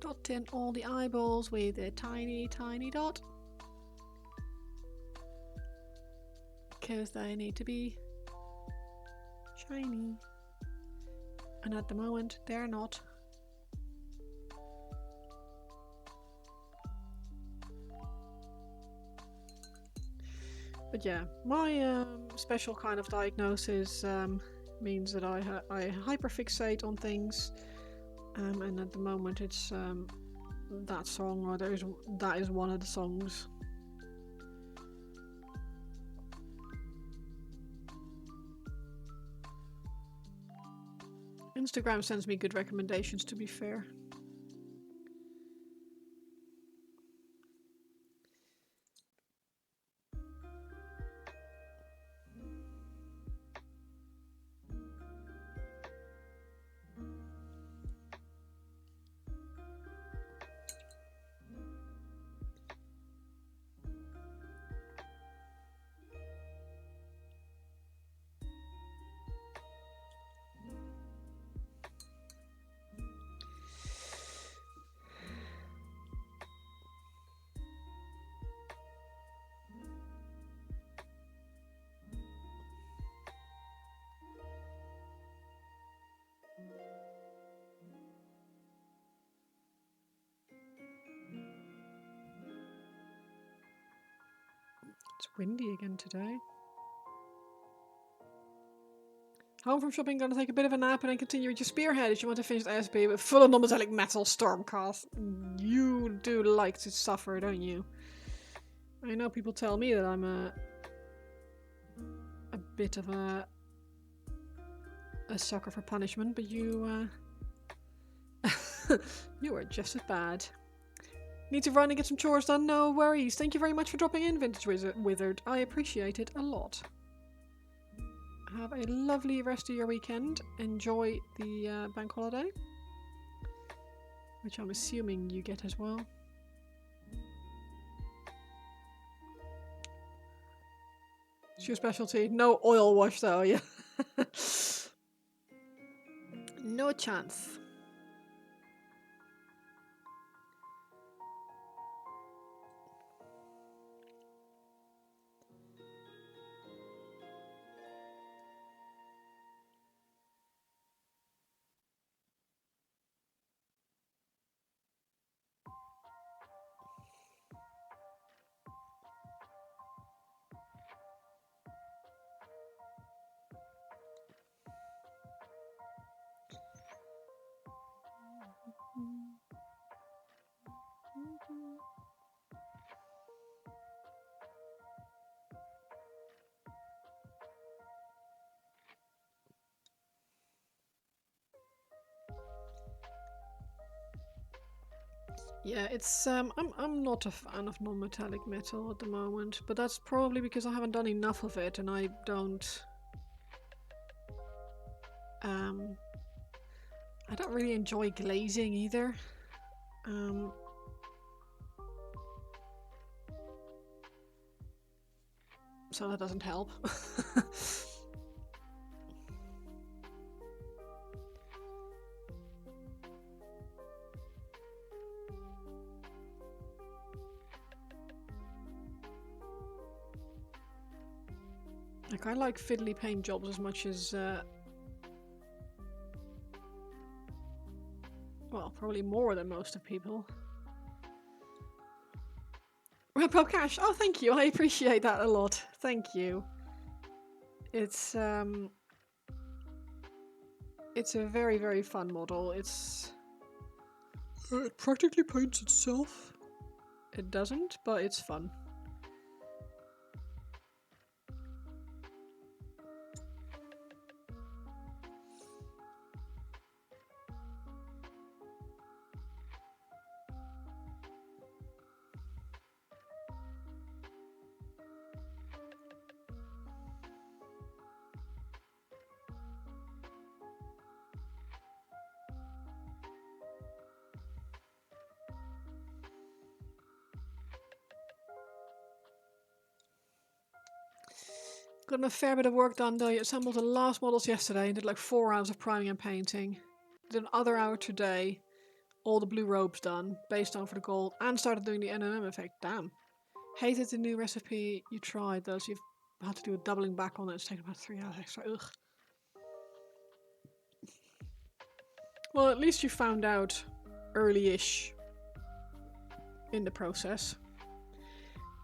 Dotting all the eyeballs with a tiny, tiny dot. Because they need to be shiny. And at the moment, they're not. But yeah, my special kind of diagnosis means that I hyperfixate on things, and at the moment it's that song, or that is one of the songs. Instagram sends me good recommendations, to be fair. It's windy again today. Home from shopping, gonna take a bit of a nap and then continue with your spearhead if you want to finish ASB with full on non-metallic metal Stormcast. You do like to suffer, don't you? I know people tell me that I'm a bit of a sucker for punishment, but you you are just as bad. Need to run and get some chores done? No worries. Thank you very much for dropping in, Vintage Wizard. I appreciate it a lot. Have a lovely rest of your weekend. Enjoy the bank holiday, which I'm assuming you get as well. It's your specialty. No oil wash though, yeah. No chance. Yeah, it's I'm not a fan of non-metallic metal at the moment, but that's probably because I haven't done enough of it and I don't really enjoy glazing either. So that doesn't help. Like, I like fiddly paint jobs as much as well, probably more than most of people. Wrap up cash. Oh, thank you. I appreciate that a lot. Thank you. It's a very, very fun model. It practically paints itself. It doesn't, but it's fun. Got a fair bit of work done though. I assembled the last models yesterday and did like 4 hours of priming and painting. Did another hour today. All the blue robes done, based on for the gold, and started doing the NMM effect. Damn. Hated the new recipe you tried though, so you've had to do a doubling back on it. It's taken about 3 hours extra. Ugh. Well, at least you found out early-ish in the process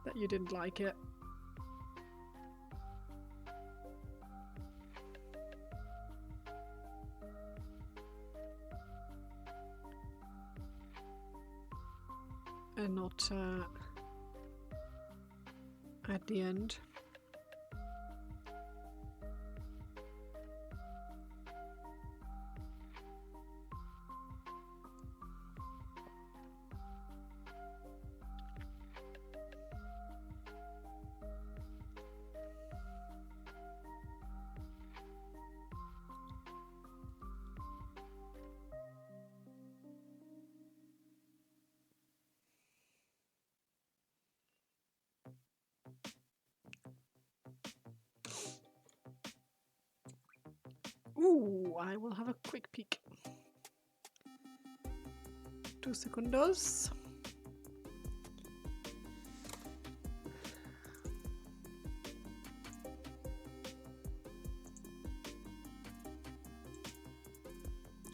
that you didn't like it. And not at the end. Ooh, I will have a quick peek. 2 secondos.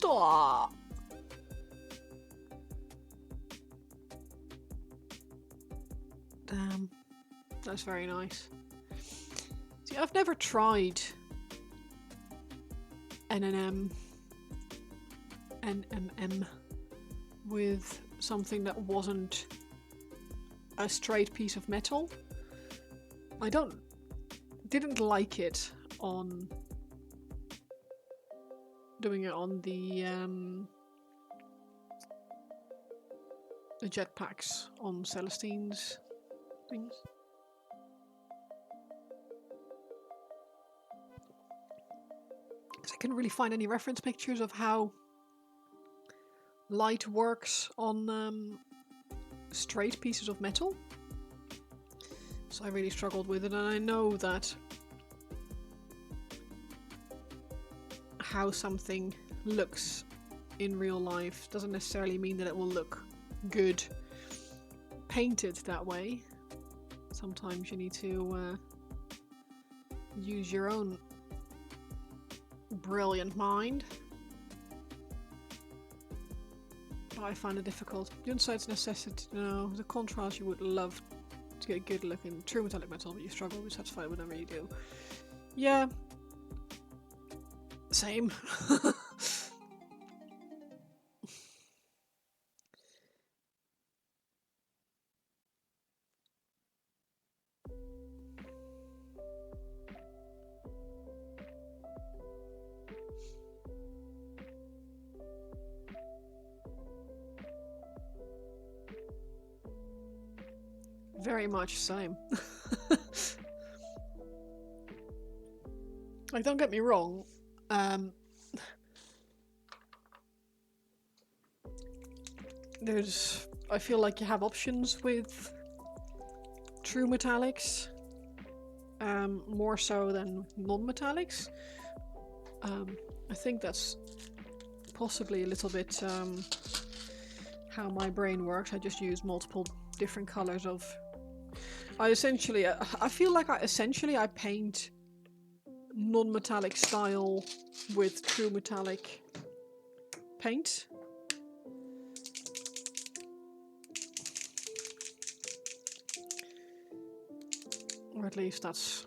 Oh. Damn, that's very nice. See, I've never tried NMM with something that wasn't a straight piece of metal. I didn't like it on doing it on the jetpacks on Celestine's things. Because I couldn't really find any reference pictures of how light works on straight pieces of metal. So I really struggled with it, and I know that how something looks in real life doesn't necessarily mean that it will look good painted that way. Sometimes you need to use your own brilliant mind. But I find it difficult. The insight's necessity. No, the contrast you would love to get good looking true metallic metal, but you struggle with satisfied whenever you do. Yeah. Same. Very much same. Like, don't get me wrong. I feel like you have options with true metallics, more so than non-metallics. I think that's possibly a little bit how my brain works. I just use multiple different colors of. I feel like I paint non-metallic style with true metallic paint. Or at least that's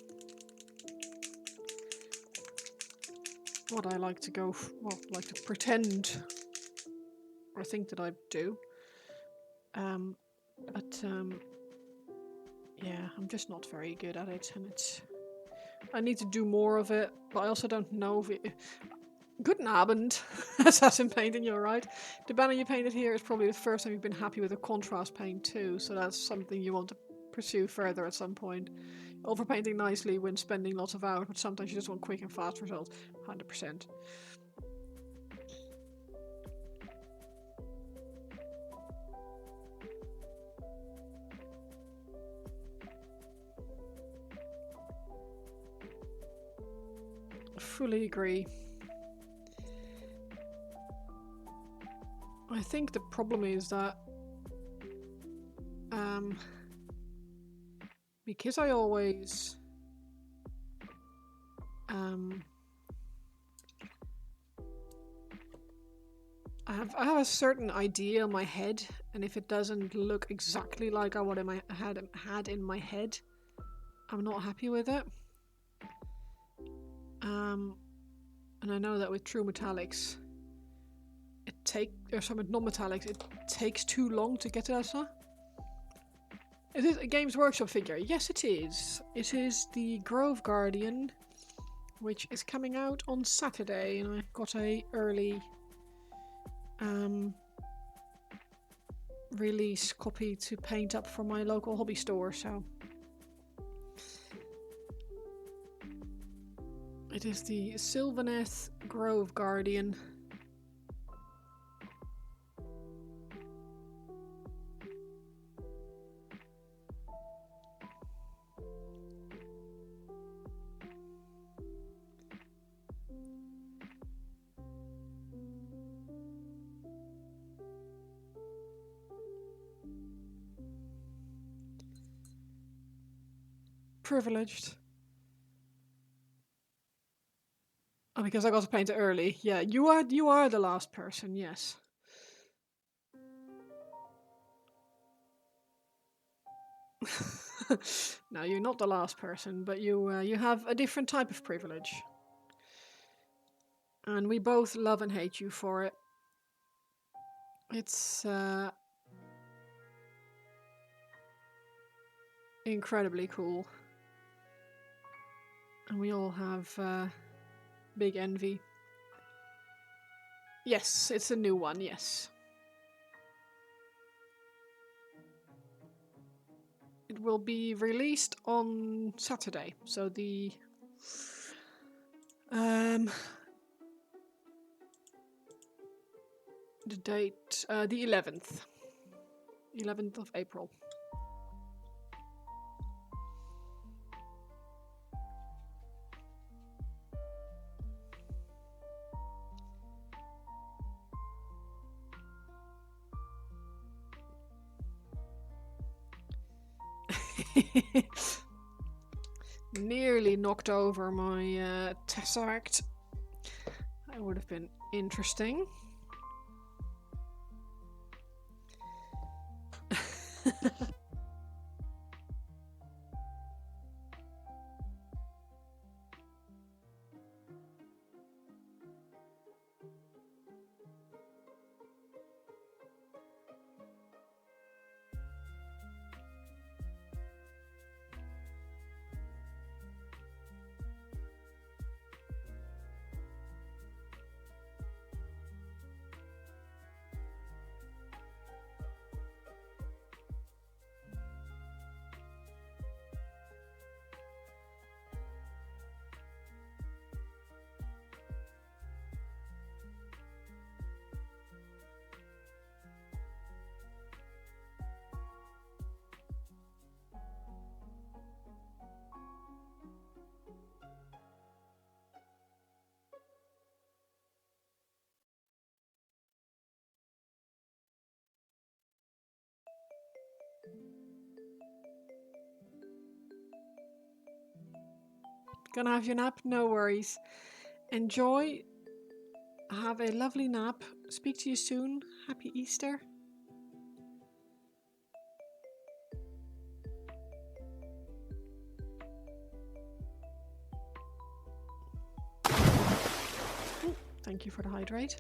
what I like to go for, well, like to pretend or think that I do. Yeah, I'm just not very good at it, and I need to do more of it, but I also don't know if it. Guten Abend, Assassin Painting, you're right. The banner you painted here is probably the first time you've been happy with a contrast paint too, so that's something you want to pursue further at some point. Overpainting nicely when spending lots of hours, but sometimes you just want quick and fast results. 100%. Fully agree. I think the problem is that because I always I have a certain idea in my head, and if it doesn't look exactly like what I had in my head, I'm not happy with it. And I know that with true metallics, with non-metallics, it takes too long to get to that stuff. Is it a Games Workshop figure? Yes, it is. It is the Grove Guardian, which is coming out on Saturday, and I got a early release copy to paint up for my local hobby store, so it is the Sylvaneth Grove Guardian. Privileged. Oh, because I got to paint it early. Yeah, you are the last person, yes. No, you're not the last person, but you have a different type of privilege. And we both love and hate you for it. It's incredibly cool. And we all have big envy. Yes, it's a new one, yes. It will be released on Saturday, so the date, the 11th of April. Nearly knocked over my tesseract. That would have been interesting. Gonna have your nap? No worries. Enjoy. Have a lovely nap. Speak to you soon. Happy Easter. Ooh, thank you for the hydrate.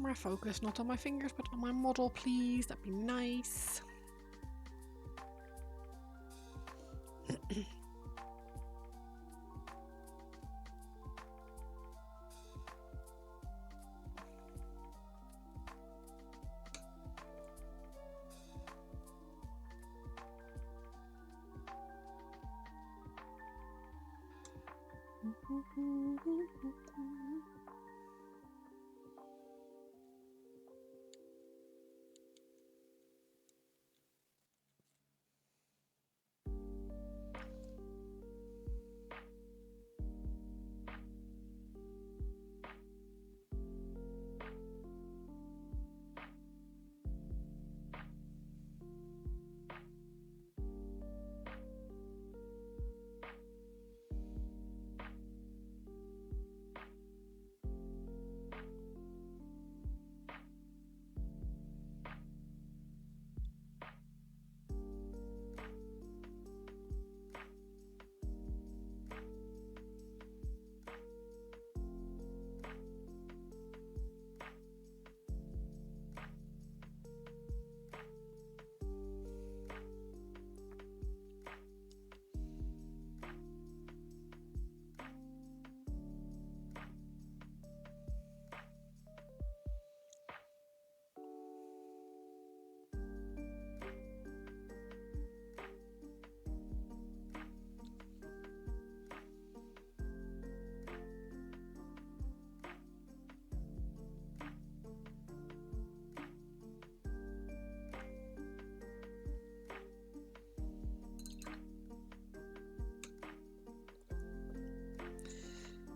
camera focus, not on my fingers, but on my model, please. That'd be nice.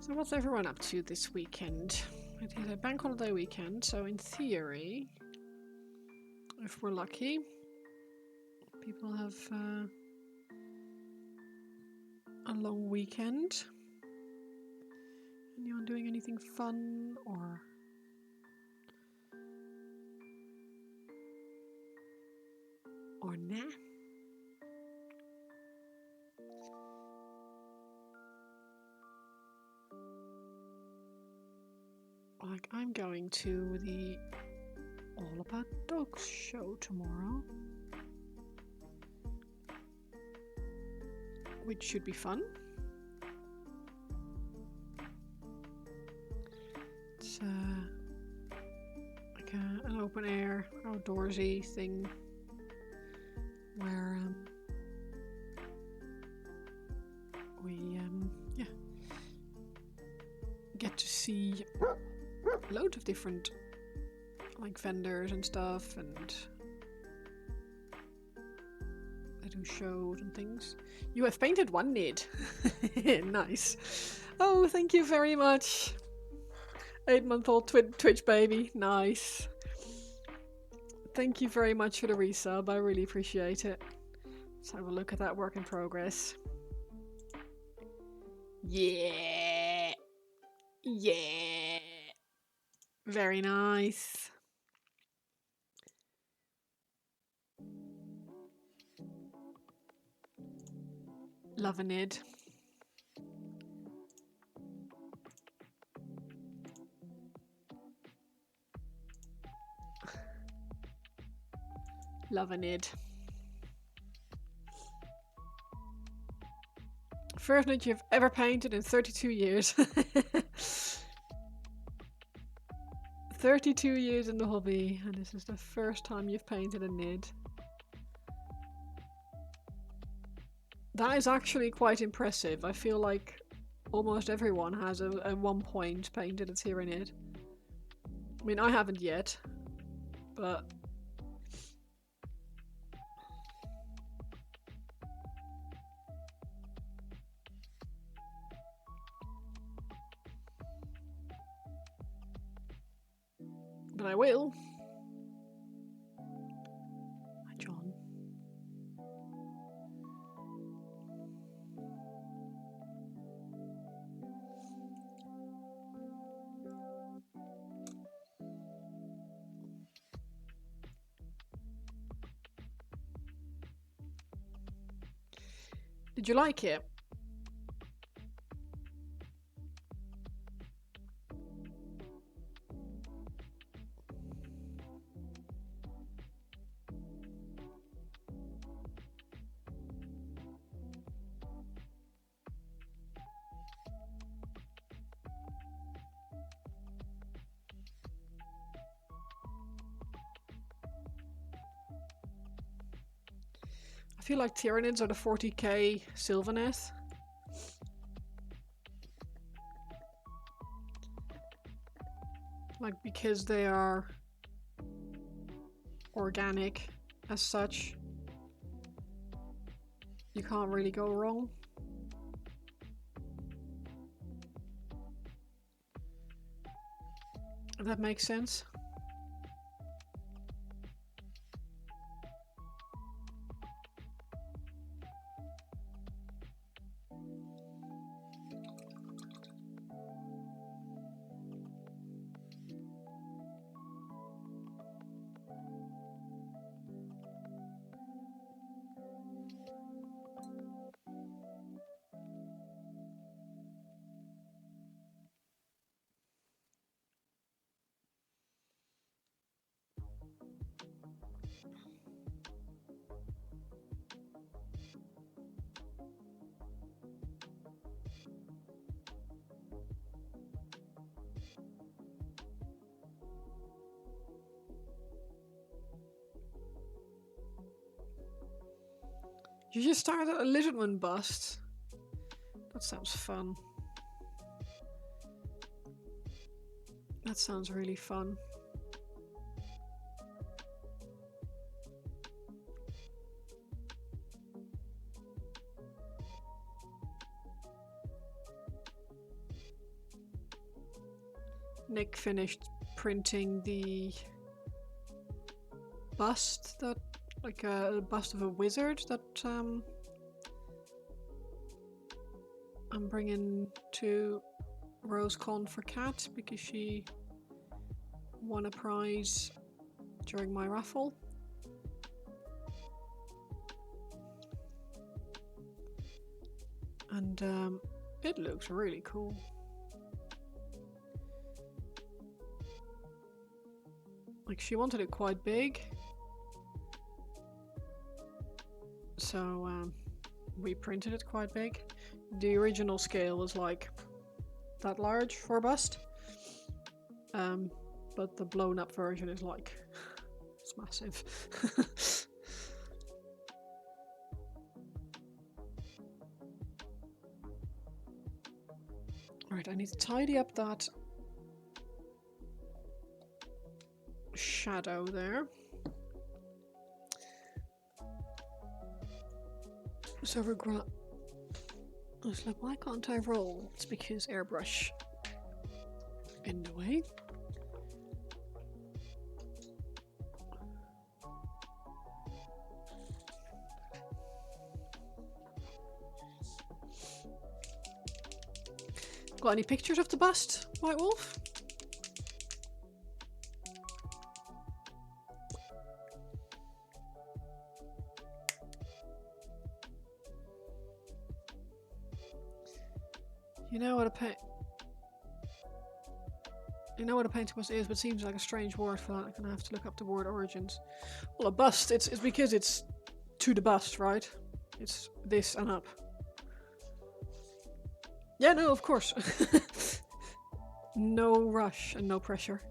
So what's everyone up to this weekend? It is a bank holiday weekend, so in theory, if we're lucky, people have a long weekend. Anyone doing anything fun or nah? Like, I'm going to the All About Dogs show tomorrow, which should be fun. It's like an open air, outdoorsy thing where we get to see loads of different like vendors and stuff, and they do shows and things. You have painted one nid. Nice. Oh, thank you very much. 8-month-old Twitch baby. Nice. Thank you very much for the resub. I really appreciate it. Let's have a look at that work in progress. Yeah. Yeah. Very nice. Loving it. Loving it. First night you've ever painted in 32 years. 32 years in the hobby, and this is the first time you've painted a nid. That is actually quite impressive. I feel like almost everyone has at one point painted a Tyranid. I mean, I haven't yet, but I will. Hi, John. Did you like it? I feel like Tyranids are the 40k Sylvaneth. Like, because they are organic as such, you can't really go wrong. If that makes sense. You just started a lizardman bust. That sounds fun. That sounds really fun. Nick finished printing the bust that, like a bust of a wizard that I'm bringing to RoseCon for Kat because she won a prize during my raffle. And it looks really cool. Like, she wanted it quite big, so we printed it quite big. The original scale was like that large for a bust, but the blown up version is like it's massive. Right, I need to tidy up that shadow there. So regret. I was like, why can't I roll? It's because airbrush in the way. Got any pictures of the bust, White Wolf? You know what a painting bust is, but it seems like a strange word for that. I'm gonna have to look up the word origins. Well, a bust, it's because it's to the bust, right? It's this and up. Yeah, no, of course. No rush and no pressure.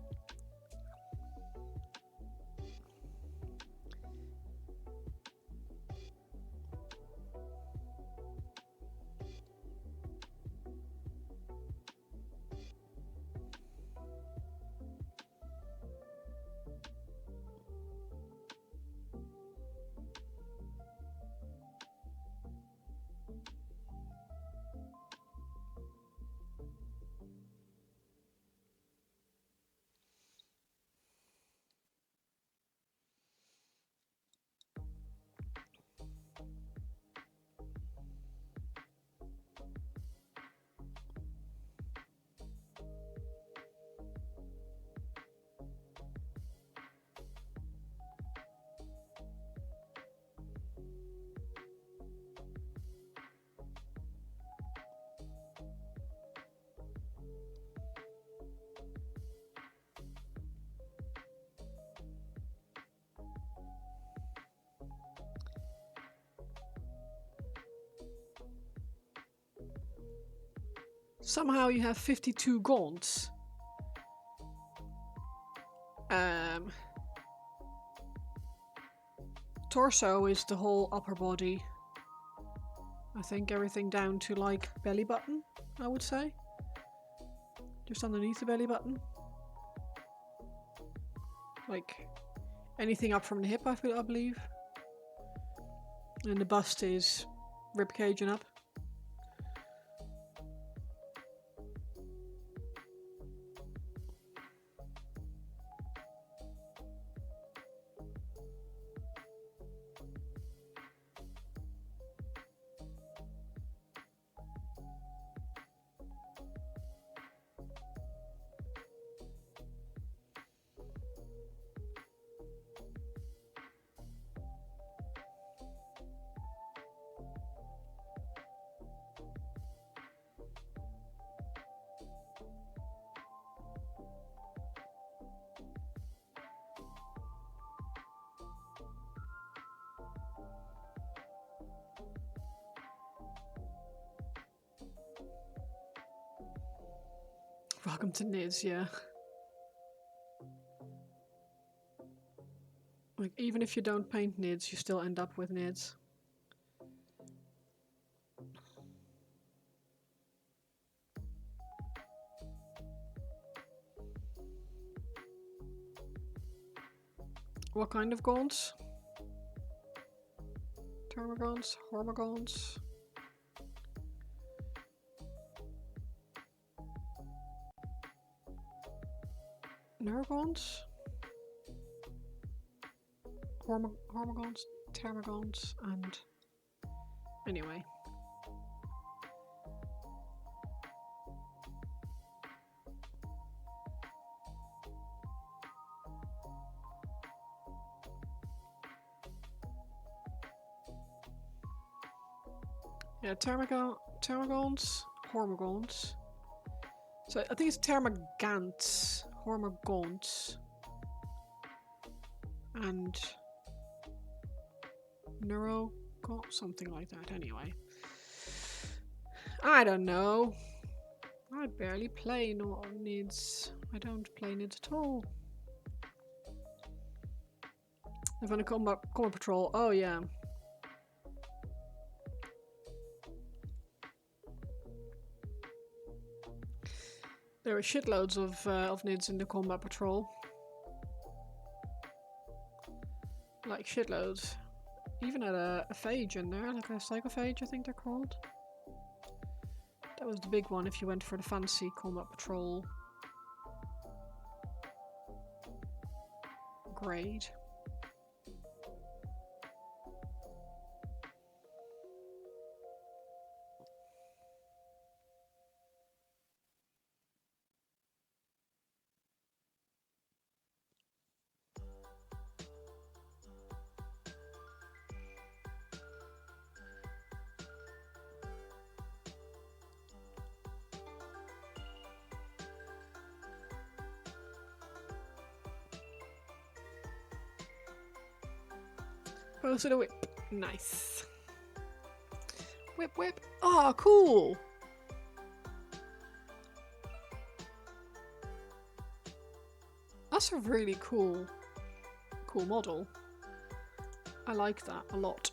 Somehow you have 52 gaunts. Torso is the whole upper body. I think everything down to like belly button, I would say. Just underneath the belly button. Like anything up from the hip, I believe. And the bust is ribcage and up. Welcome to NIDS, yeah. Like, even if you don't paint NIDS, you still end up with NIDS. What kind of gaunts? Termagaunts? Hormogaunts? Neuragaunts? Hormogaunts? Termagaunts? And... anyway. Yeah, termagaunts, hormogaunts. So I think it's termagants, hormogaunts, and neurogaunt, something like that. Anyway, I don't know. I barely play NIDS. I don't play NIDS at all. They're gonna combat patrol. Oh yeah. There are shitloads of NIDS in the combat patrol. Like shitloads. Even at a phage in there, like a psychophage I think they're called. That was the big one if you went for the fancy combat patrol grade. Posted a whip. Nice. Whip, whip. Oh, cool. That's a really cool model. I like that a lot.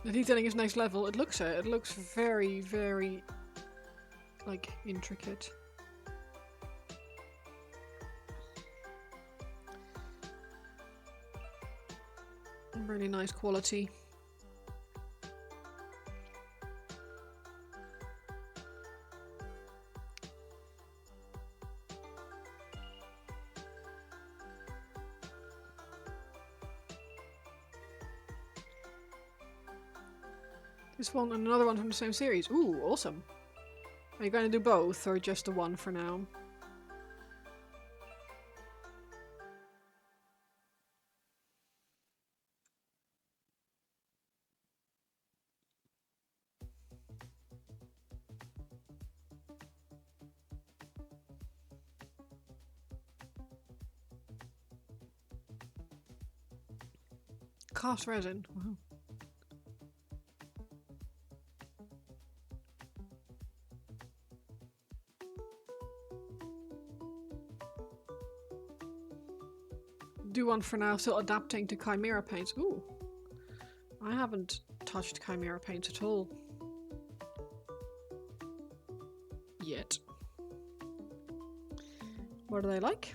The detailing is next level. It looks it. It looks very, very, like, intricate. Really nice quality. This one and another one from the same series. Ooh, awesome. Are you going to do both or just the one for now? Cost resin. Wow. Do one for now, still adapting to Chimera paints. Ooh. I haven't touched Chimera paints at all. Yet. What are they like?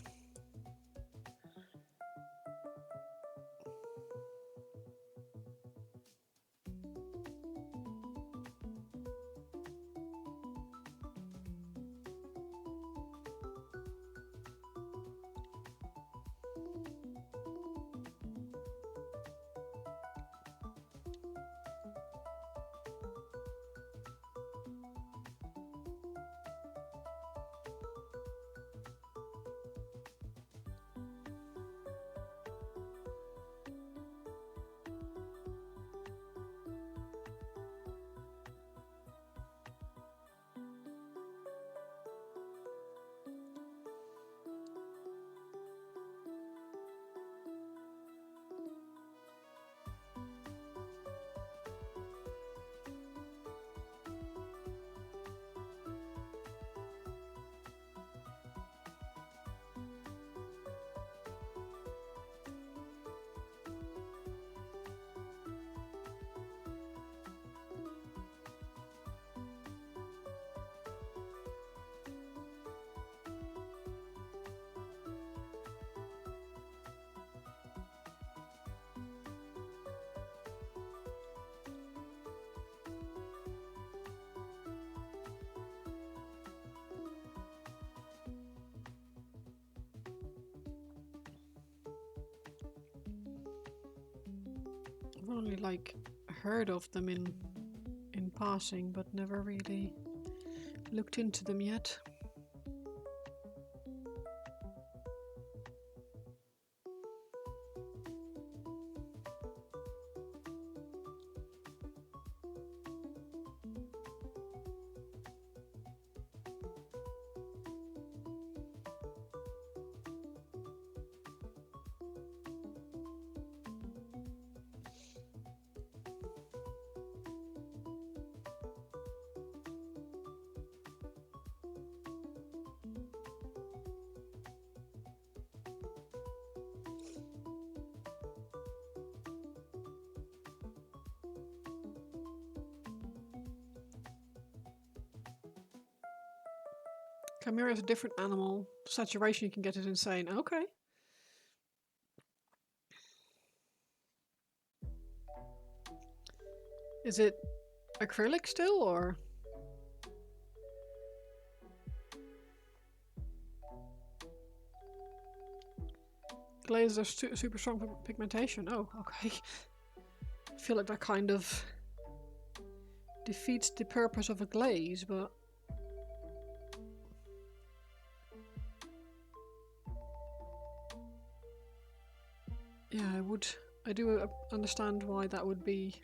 I've only like heard of them in passing, but never really looked into them yet. Chimera is a different animal. Saturation you can get is insane. Okay. Is it acrylic still, or? Glaze are super strong pigmentation. Oh, okay. I feel like that kind of defeats the purpose of a glaze, but... yeah, I do understand why that would be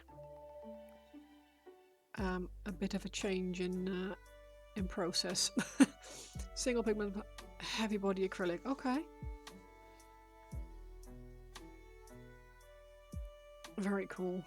a bit of a change in process. Single pigment, heavy body acrylic. Okay. Very cool.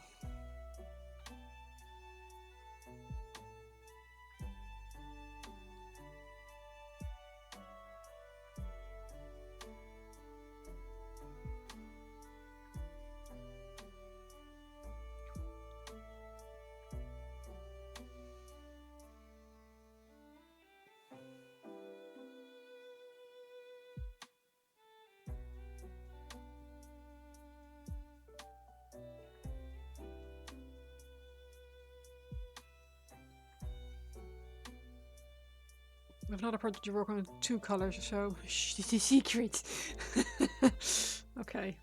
I've not a project you work on 2 colors, so shh, this is a secret. Okay.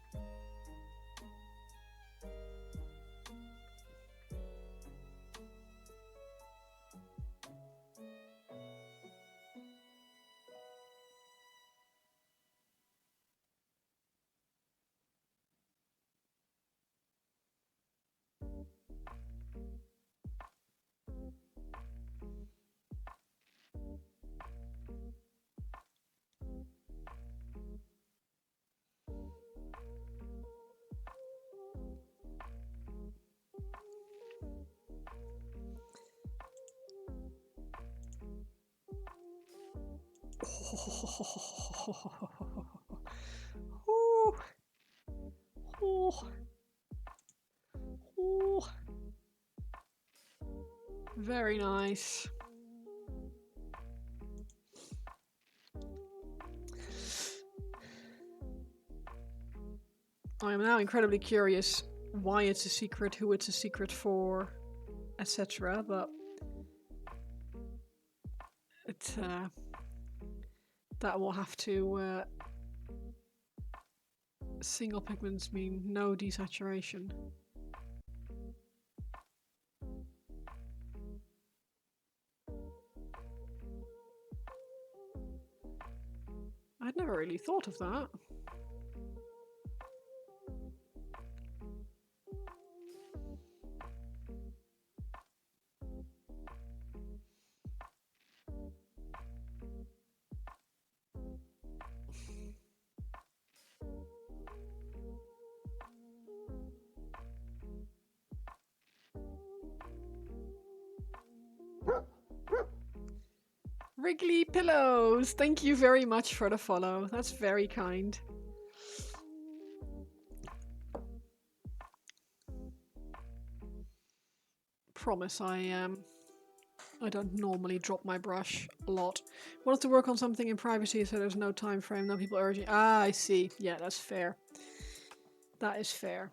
Oh. Oh. Very nice. I am now incredibly curious why it's a secret, who it's a secret for, etc. But it that will have to single pigments mean no desaturation. I'd never really thought of that. Wrigley Pillows, thank you very much for the follow. That's very kind. Promise I don't normally drop my brush a lot. Wanted to work on something in privacy, so there's no time frame. No people urging. Ah, I see. Yeah, that's fair. That is fair.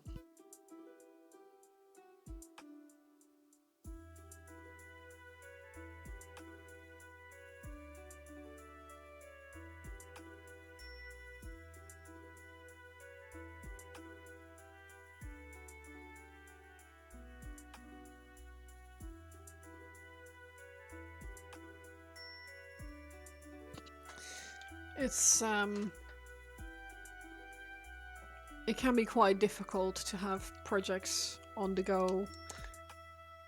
It's it can be quite difficult to have projects on the go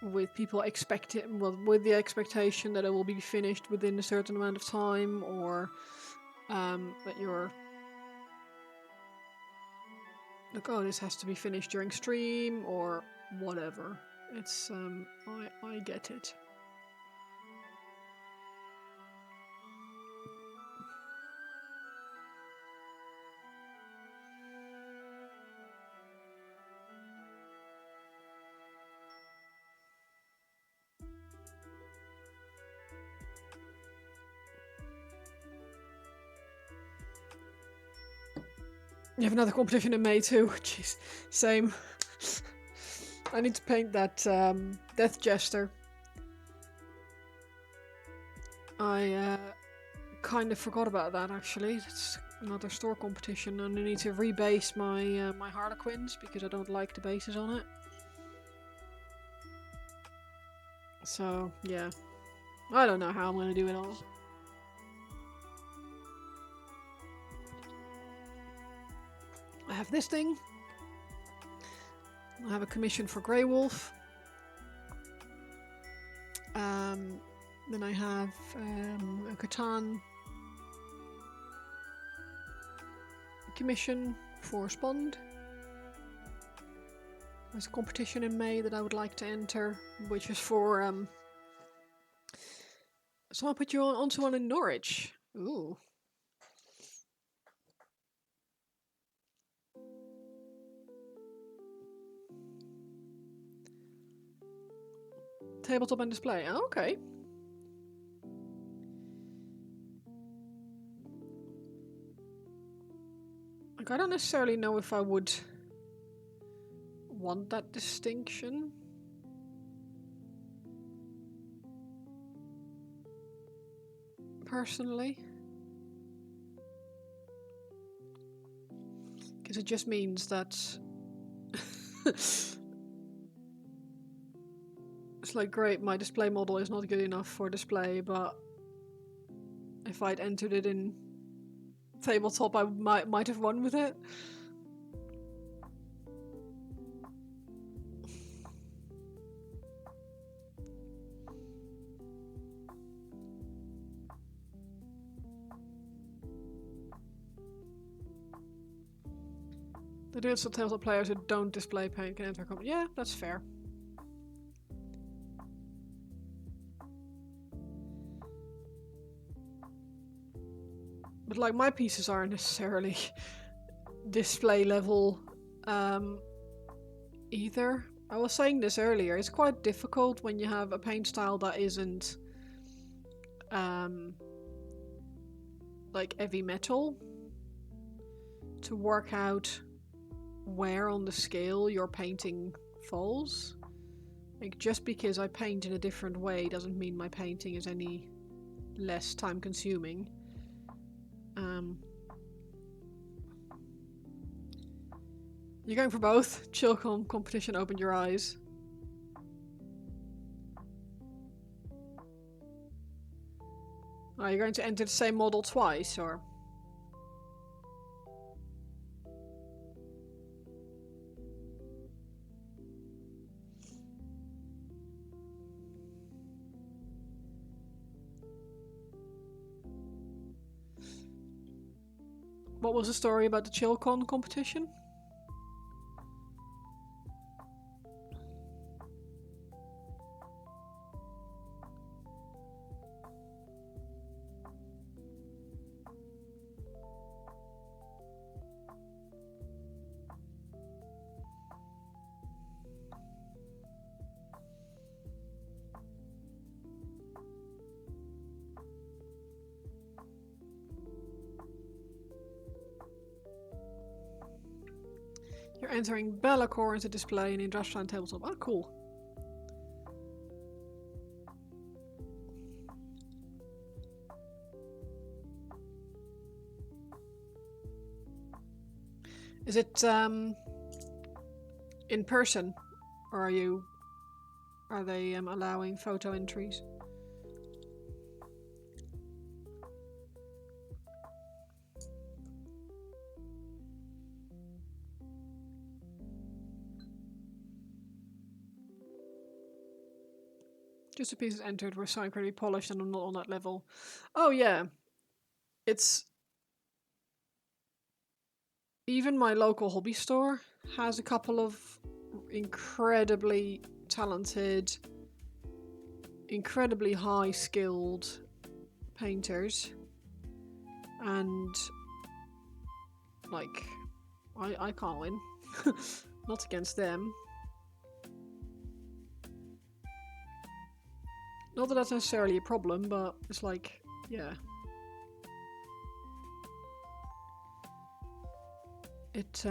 with people expecting, well, with the expectation that it will be finished within a certain amount of time, or that you're like, oh, this has to be finished during stream or whatever. It's I get it. You have another competition in May too. Jeez, same. I need to paint that Death Jester. I kind of forgot about that actually. It's another store competition, and I need to rebase my my Harlequins because I don't like the bases on it. So yeah, I don't know how I'm gonna do it all. I have this thing. I have a commission for Grey Wolf. Then I have a Catan commission for Spond. There's a competition in May that I would like to enter, which is for so I'll put you onto one in Norwich. Ooh. Tabletop and display. Oh, okay. Like, I don't necessarily know if I would want that distinction. Personally. Because it just means that it's like, great, my display model is not good enough for display, but if I'd entered it in tabletop, I might have won with it. The deal so tabletop players who don't display paint can enter combat. Yeah, that's fair. But like, my pieces aren't necessarily display level either. I was saying this earlier, it's quite difficult when you have a paint style that isn't like heavy metal to work out where on the scale your painting falls. Like, just because I paint in a different way doesn't mean my painting is any less time consuming. You're going for both? Chill competition, open your eyes. Are you going to enter the same model twice, or? What was the story about the ChillCon competition? You're entering Bellacore into display in industrial and tabletop. Oh, cool. Is it in person, or are they allowing photo entries? Just the pieces entered were so incredibly polished and I'm not on that level. Oh yeah. It's... Even my local hobby store has a couple of incredibly talented, incredibly high-skilled painters. And... like... I can't win. Not against them. Not that that's necessarily a problem, but it's like, yeah. It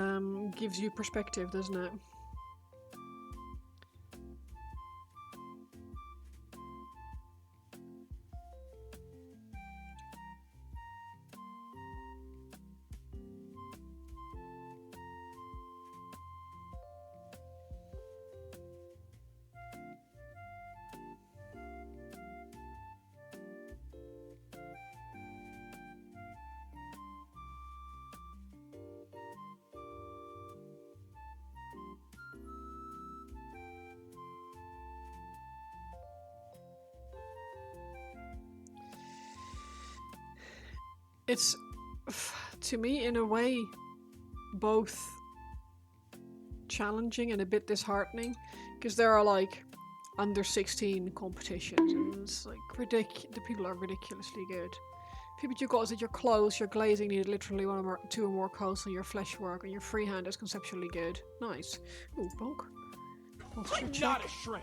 gives you perspective, doesn't it? It's, to me, in a way, both challenging and a bit disheartening, because there are like under 16 competitions, and it's like the people are ridiculously good. People you got is that your clothes, your glazing needed literally two or more coats, and your flesh work, and your freehand is conceptually good. Nice. Ooh, bonk. I'm not a shrimp.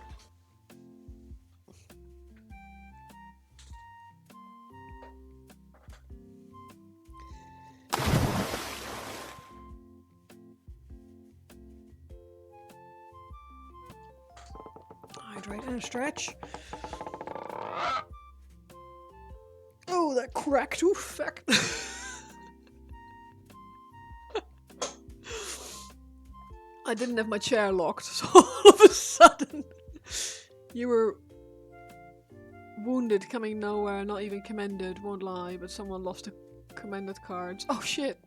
Hydrate and stretch. Oh, that cracked. Ooh, fuck. I didn't have my chair locked, so all of a sudden you were wounded, coming nowhere, not even commended, won't lie, but someone lost the commended cards. Oh shit.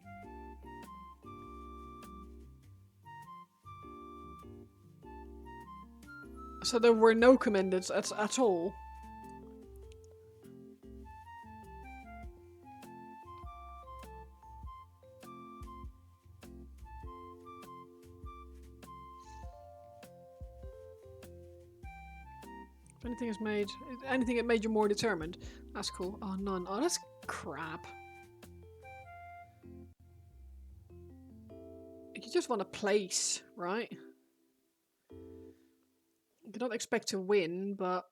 So there were no commendeds at all. Anything that made you more determined. That's cool. Oh, none. Oh, that's crap. You just want a place, right? You don't expect to win, but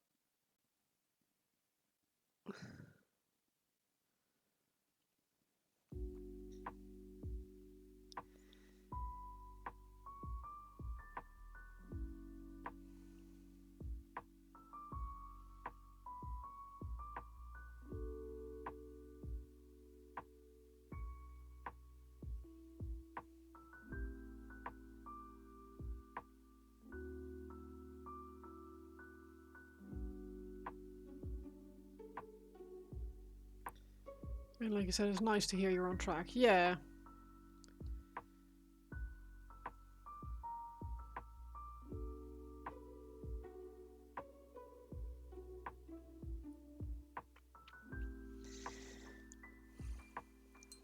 and like I said, it's nice to hear you're on track. Yeah.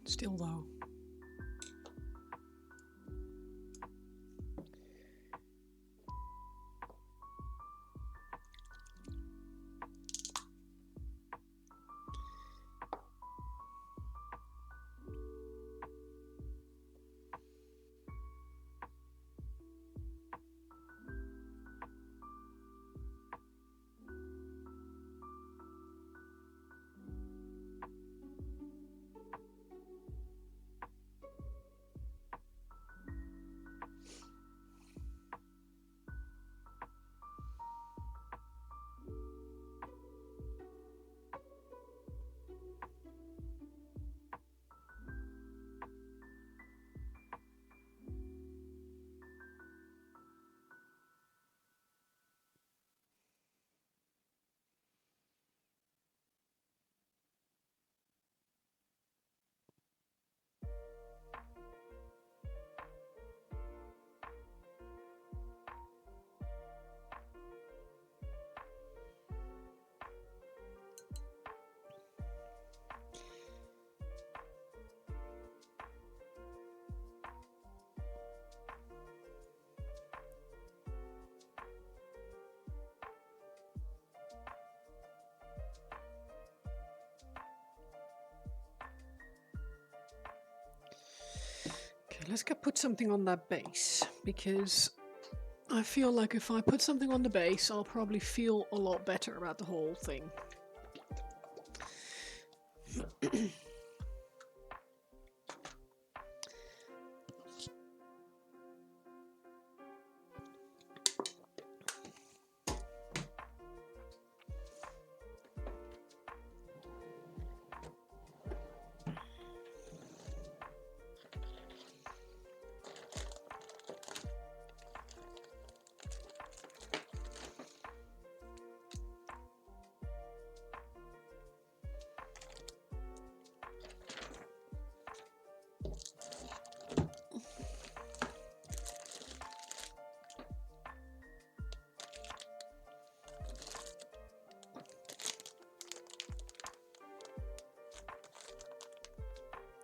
Still though. Let's go put something on that base, because I feel like if I put something on the base, I'll probably feel a lot better about the whole thing.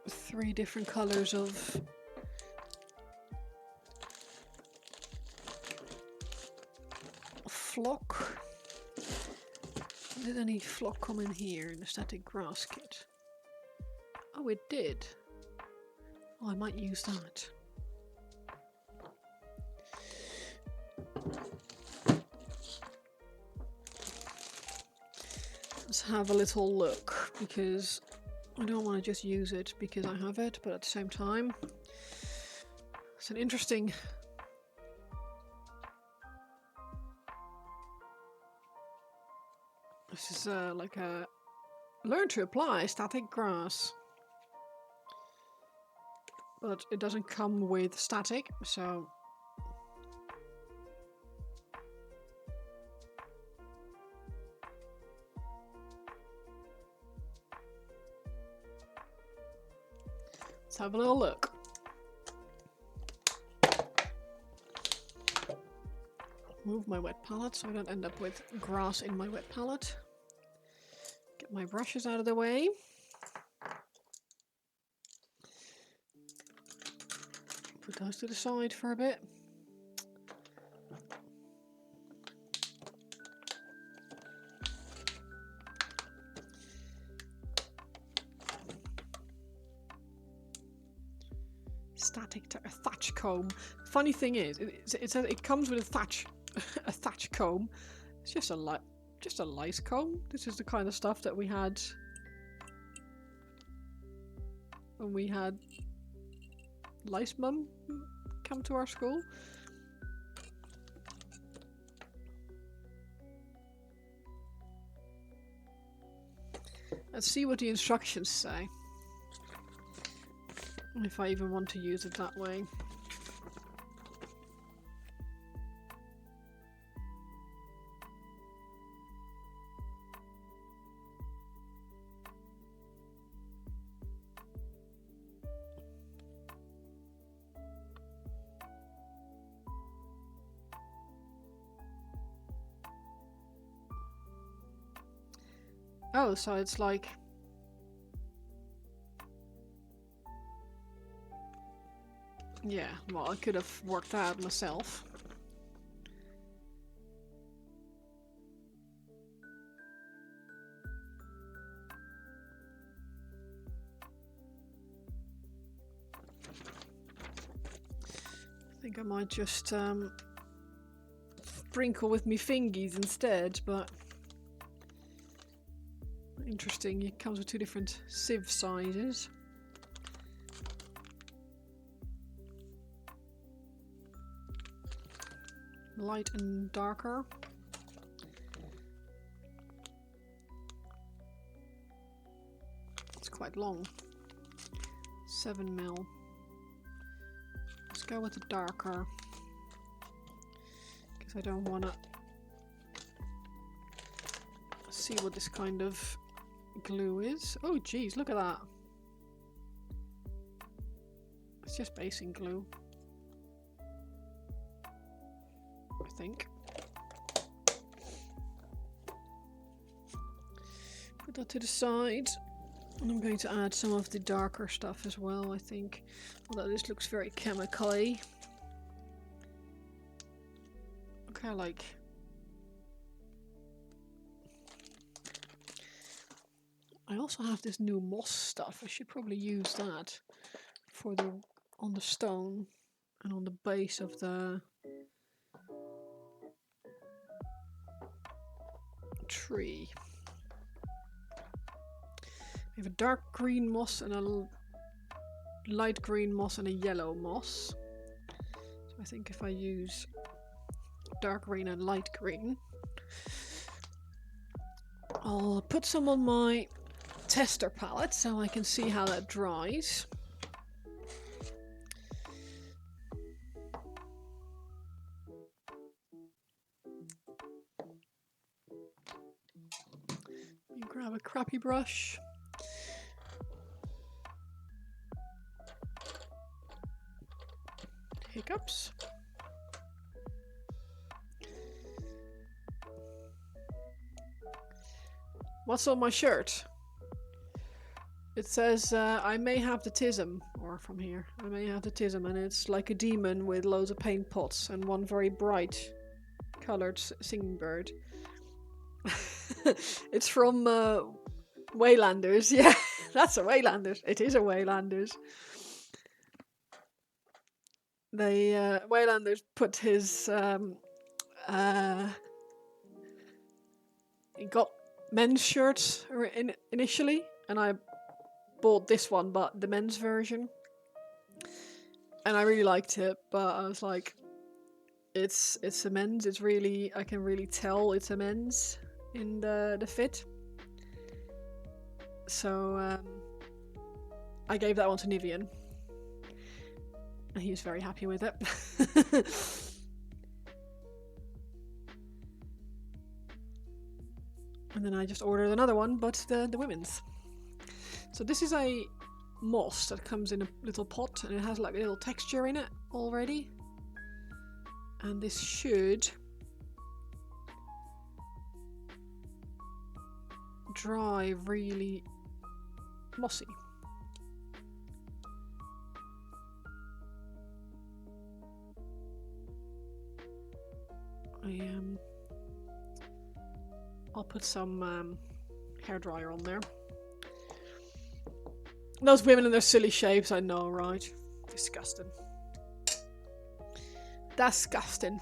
Three different colors of flock. Did any flock come in here in the static grass kit? Oh, it did. Oh, I might use that. Let's have a little look, because I don't want to just use it because I have it, but at the same time, it's an interesting... This is like a... Learn to apply static grass. But it doesn't come with static, so... Let's have a little look. Move my wet palette so I don't end up with grass in my wet palette. Get my brushes out of the way. Put those to the side for a bit. thatch comb. Funny thing is, it comes with a thatch a thatch comb. It's just a lice comb. This is the kind of stuff that we had when we had Lice Mum come to our school. Let's see what the instructions say. If I even want to use it that way. Oh, so it's like... Yeah, well, I could have worked that out myself. I think I might just sprinkle with me fingies instead, but... Interesting, it comes with two different sieve sizes. Light and darker. It's quite long. 7mm. Let's go with the darker. Because I don't want to see what this kind of glue is. Oh geez, look at that. It's just basing glue, I think. Put that to the side. And I'm going to add some of the darker stuff as well, I think. Although this looks very chemical-y. Okay, like... I also have this new moss stuff. I should probably use that for the on the stone and on the base of the tree. We have a dark green moss and a light green moss and a yellow moss. So I think if I use dark green and light green, I'll put some on my tester palette so I can see how that dries. You grab a crappy brush. Hiccups. What's on my shirt? It says, I may have the tism, or from here, I may have the tism, and it's like a demon with loads of paint pots and one very bright coloured singing bird. It's from Waylanders, yeah, that's a Waylanders, it is a Waylanders. They, Waylanders put his, he got men's shirts initially, and I bought this one, but the men's version, and I really liked it. But I was like, it's a men's. It's really, I can really tell it's a men's in the fit. So I gave that one to Nivian, and he was very happy with it. And then I just ordered another one, but the women's. So this is a moss that comes in a little pot, and it has like a little texture in it already. And this should dry really mossy. I'll put some hairdryer on there. Those women and their silly shapes, I know, right? Disgusting. Disgusting.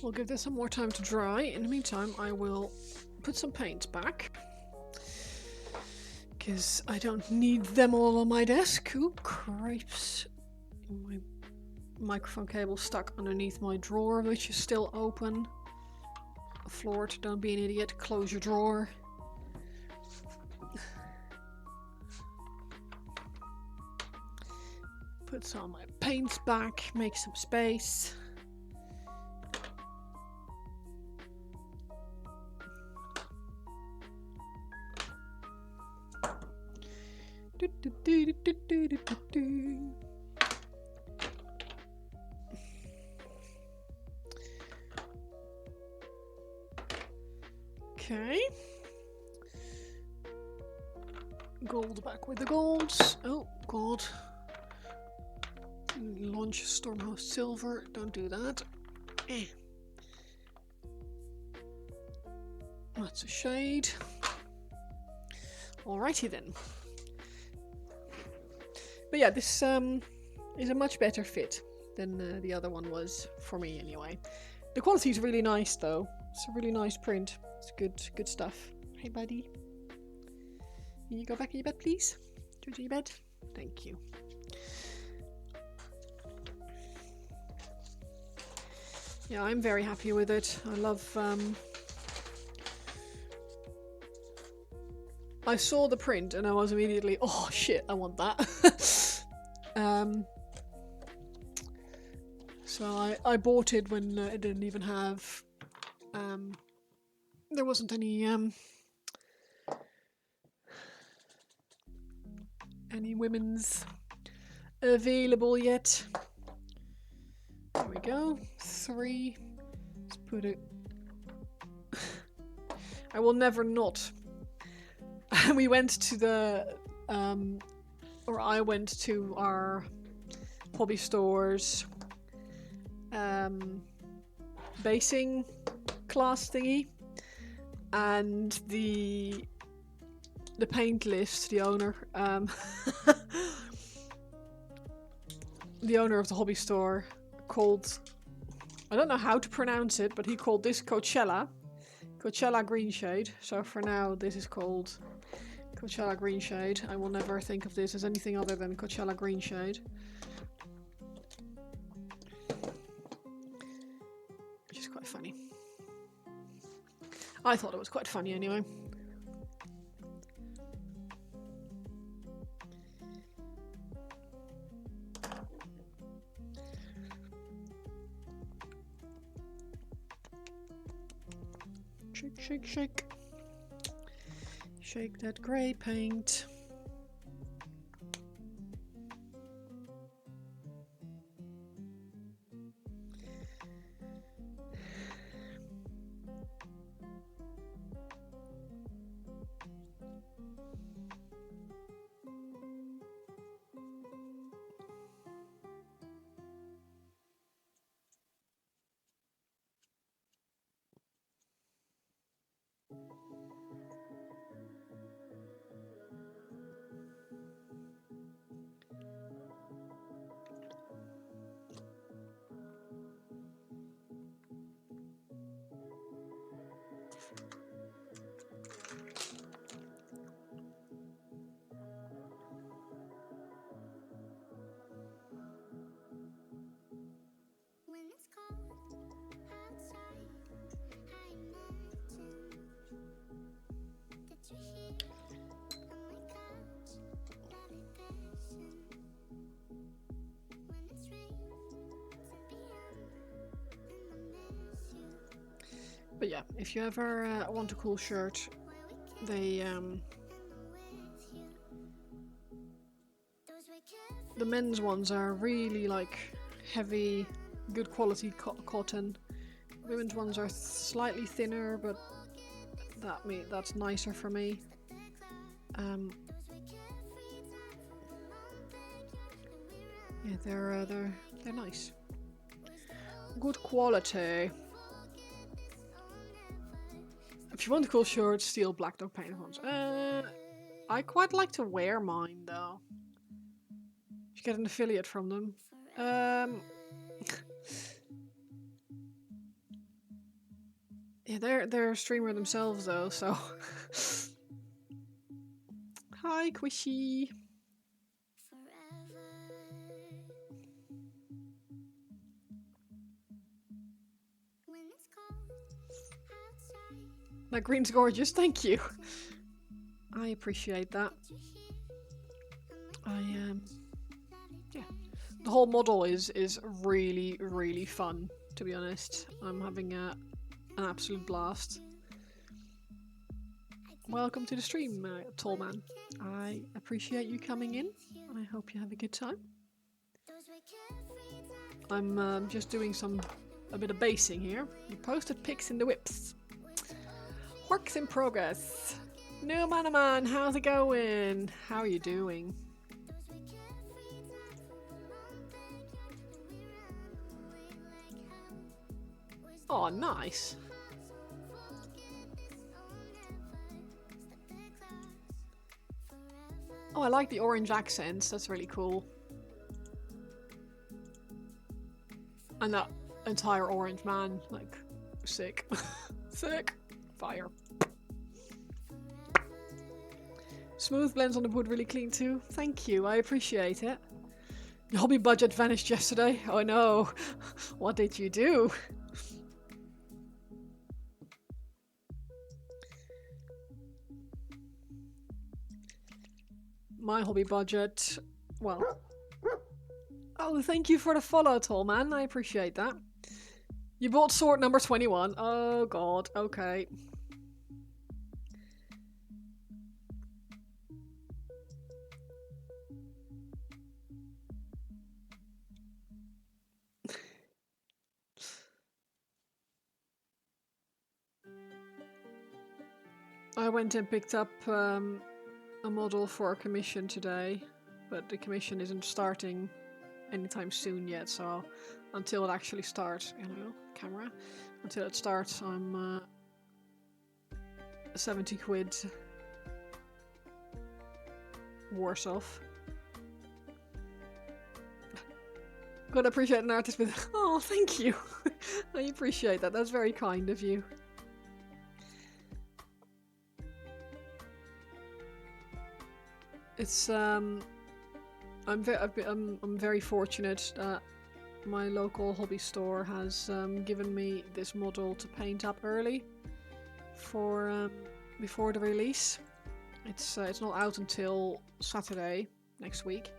We'll give this some more time to dry. In the meantime, I will put some paint back, because I don't need them all on my desk. Ooh, cripes. My microphone cable stuck underneath my drawer, which is still open. Floor, don't be an idiot. Close your drawer. Put some of my paints back, make some space. Okay. Gold back with the golds. Oh, God. Launch Stormhouse Silver. Don't do that. That's a shade. Alrighty then. But yeah, this is a much better fit than the other one was, for me anyway. The quality is really nice though. It's a really nice print. It's good stuff. Hey buddy. Can you go back in your bed please? Go to your bed? Thank you. Yeah, I'm very happy with it. I love I saw the print and I was immediately, oh shit, I want that. So I bought it when it didn't even have, there wasn't any women's available yet. There we go. 3. Let's put it. I will never not. We went to the, or I went to our hobby store's basing class thingy, and the paint list, the owner, the owner of the hobby store called, I don't know how to pronounce it, but he called this Coachella green shade. So for now this is called Coachella green shade. I will never think of this as anything other than Coachella green shade. Which is quite funny. I thought it was quite funny anyway. Shake, shake, shake. Shake that grey paint. But yeah, if you ever want a cool shirt, they the men's ones are really like heavy, good quality cotton. Women's ones are slightly thinner, but that's nicer for me. Yeah, they're nice. Good quality. If you want a cool shirt, steal black dog painted ones. I quite like to wear mine though. You get an affiliate from them. Yeah, they're a streamer themselves though, so. Hi, Quishy. That green's gorgeous, thank you. I appreciate that. Yeah. The whole model is really, really fun, to be honest. I'm having an absolute blast. Welcome to the stream, tall man. I appreciate you coming in. I hope you have a good time. I'm just doing a bit of basing here. You posted pics in the whips. Works in progress. No man, how's it going? How are you doing? Oh, nice. Oh, I like the orange accents. That's really cool. And that entire orange man, like, sick. Sick. Fire. Smooth blends on the wood, really clean too. Thank you, I appreciate it. Your hobby budget vanished yesterday. Oh no. What did you do? My hobby budget, well. Oh, thank you for the follow, tall man. I appreciate that. You bought sword number 21. Oh god, okay. I went and picked up a model for a commission today, but the commission isn't starting anytime soon yet, so until it actually starts, camera, until it starts, I'm 70 quid worse off. Gotta appreciate an artist with. Oh, thank you. I appreciate that. That's very kind of you. It's I'm very fortunate that my local hobby store has given me this model to paint up early for before the release. It's not out until Saturday next week.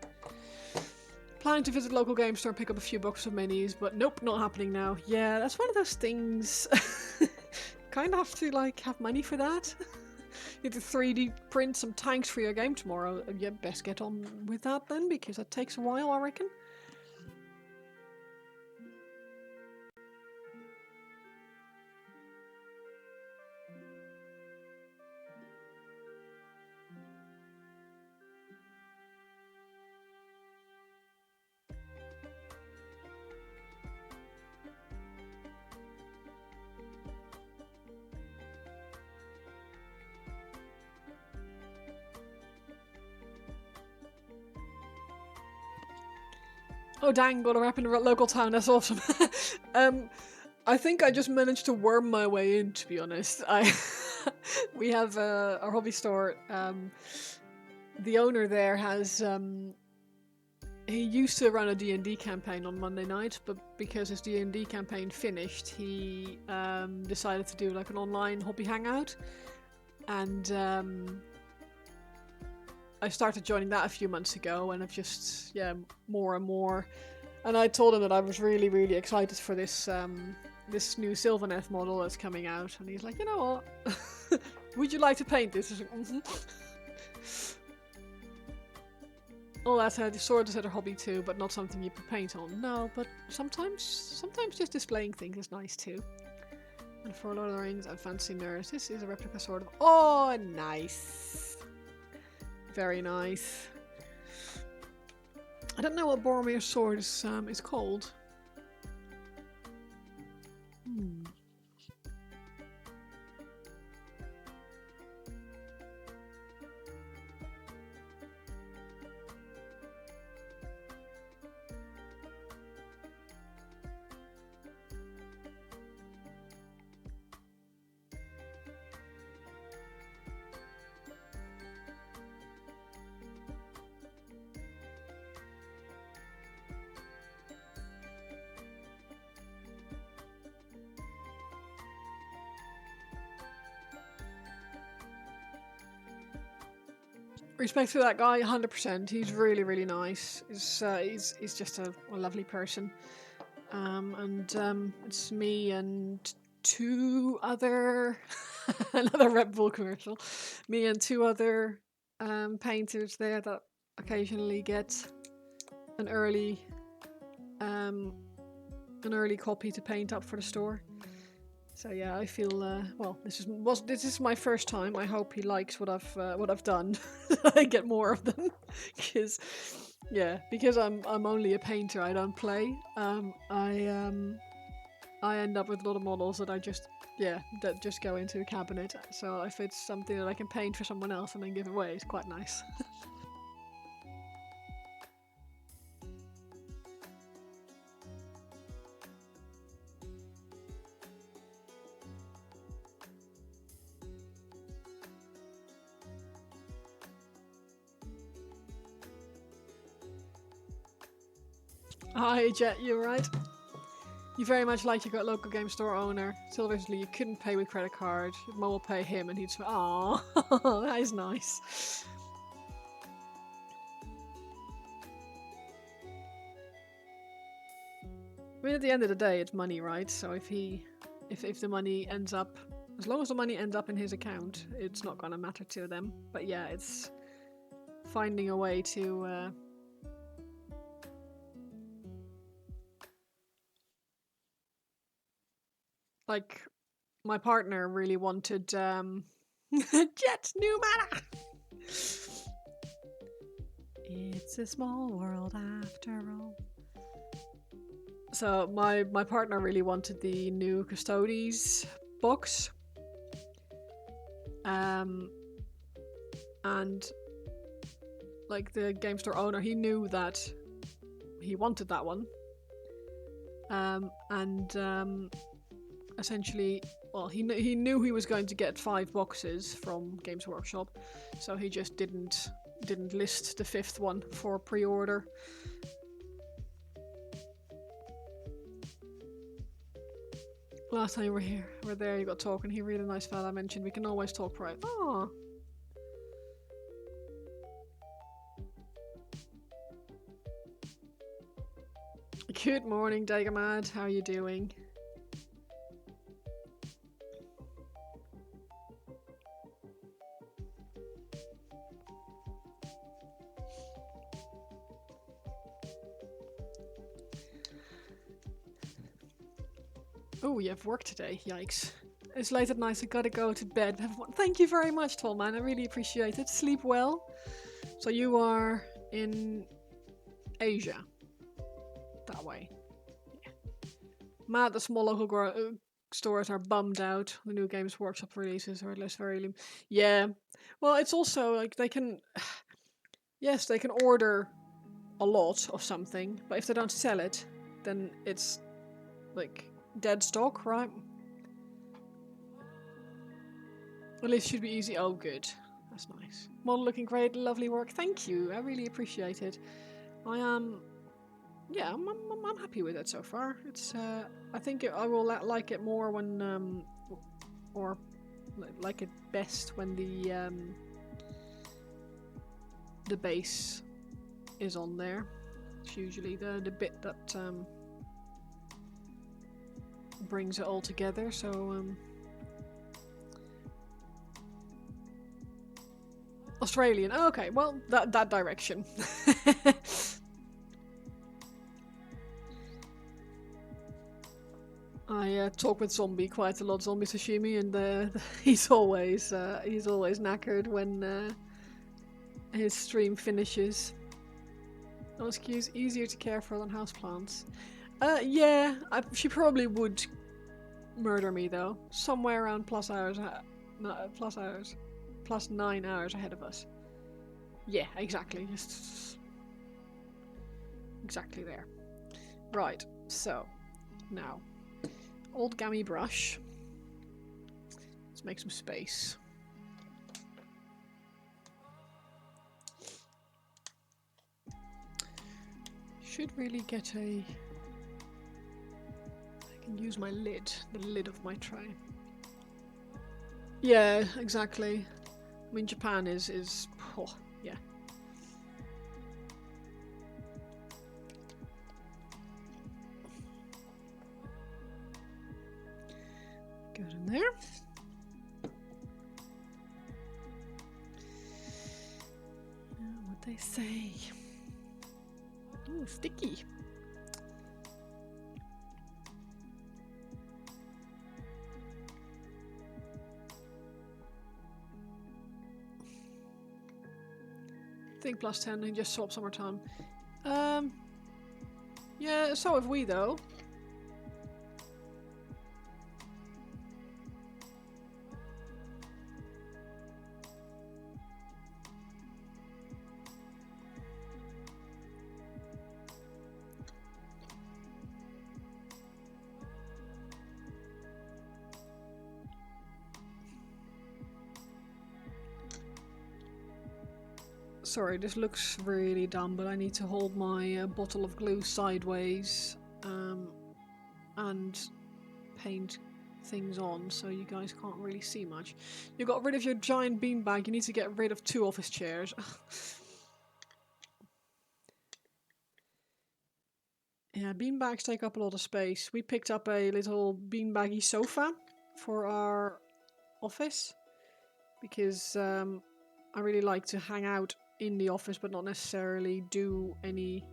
Planning to visit the local game store and pick up a few boxes of minis, but nope, not happening now. Yeah, that's one of those things. Kind of have to like have money for that. You have to 3D print some tanks for your game tomorrow. Yeah, best get on with that then, because that takes a while, I reckon. Oh dang, got a rep in the local town, that's awesome. I think I just managed to worm my way in, to be honest. We have our hobby store. The owner there has... he used to run a D&D campaign on Monday night, but because his D&D campaign finished, he decided to do like an online hobby hangout. And I started joining that a few months ago, and I've just, more and more. And I told him that I was really, really excited for this this new Sylvaneth model that's coming out. And he's like, you know what? Would you like to paint this? I was like, Oh, that's a sword is a hobby too, but not something you put paint on. No, but sometimes just displaying things is nice too. And for Lord of the Rings and Fantasy Nerds, this is a replica sword of. Oh, nice. Very nice. I don't know what Boromir's sword is called. Hmm. Respect to that guy, 100%. He's really, really nice. He's just a lovely person. It's me and two other another Red Bull commercial. Me and two other painters there that occasionally get an early copy to paint up for the store. So yeah, I feel well. This is my first time. I hope he likes what I've done. I get more of them, because I'm only a painter. I don't play. I end up with a lot of models that that just go into a cabinet. So if it's something that I can paint for someone else and then give away, it's quite nice. Hi Jet, you right? You very much like your local game store owner. Silversly, you couldn't pay with credit card. Your mum will pay him and he'd say, "Aww, that is nice." I mean, at the end of the day, it's money, right? So if the money ends up, as long as the money ends up in his account, it's not gonna matter to them. But yeah, it's finding a way to like, my partner really wanted Jet new mana. It's a small world after all. So my partner really wanted the new Custodes box. And like the game store owner, he knew that he wanted that one. Essentially, well, he knew he was going to get 5 boxes from Games Workshop, so he just didn't list the 5th one for pre-order. Last time we were there, you got talking. He really nice fella. I mentioned we can always talk private. Oh. Good morning, Dagamad. How are you doing? Oh, you have work today. Yikes. It's late at night, so I gotta go to bed. Thank you very much, Tallman. I really appreciate it. Sleep well. So you are in Asia. That way. Yeah. Mad, the small local stores are bummed out. The new Games Workshop releases are at least very... Yeah. Well, it's also like they can... Yes, they can order a lot of something, but if they don't sell it, then it's like dead stock, right? At least it should be easy. Oh, good. That's nice. Model looking great. Lovely work. Thank you. I really appreciate it. I am... yeah, I'm happy with it so far. It's I think I will like it more when or like it best when the base is on there. It's usually the bit that brings it all together. So Australian. Oh, okay, well, that direction. I talk with Zombie quite a lot, Zombie Sashimi, and he's always knackered when his stream finishes. Those cues easier to care for than houseplants. Yeah, she probably would murder me though. Somewhere around plus 9 hours ahead of us. Yeah, exactly. Just exactly there. Right. So now, old gammy brush. Let's make some space. Should really get a... I can use my lid, the lid of my tray. Yeah, exactly. I mean, Japan is oh, yeah. Go in there. What they say? Ooh, sticky. I think plus 10 and just swap summertime. Yeah, so have we though. Sorry, this looks really dumb, but I need to hold my bottle of glue sideways and paint things on so you guys can't really see much. You got rid of your giant beanbag, you need to get rid of 2 office chairs. Yeah, beanbags take up a lot of space. We picked up a little beanbaggy sofa for our office because I really like to hang out in the office but not necessarily do any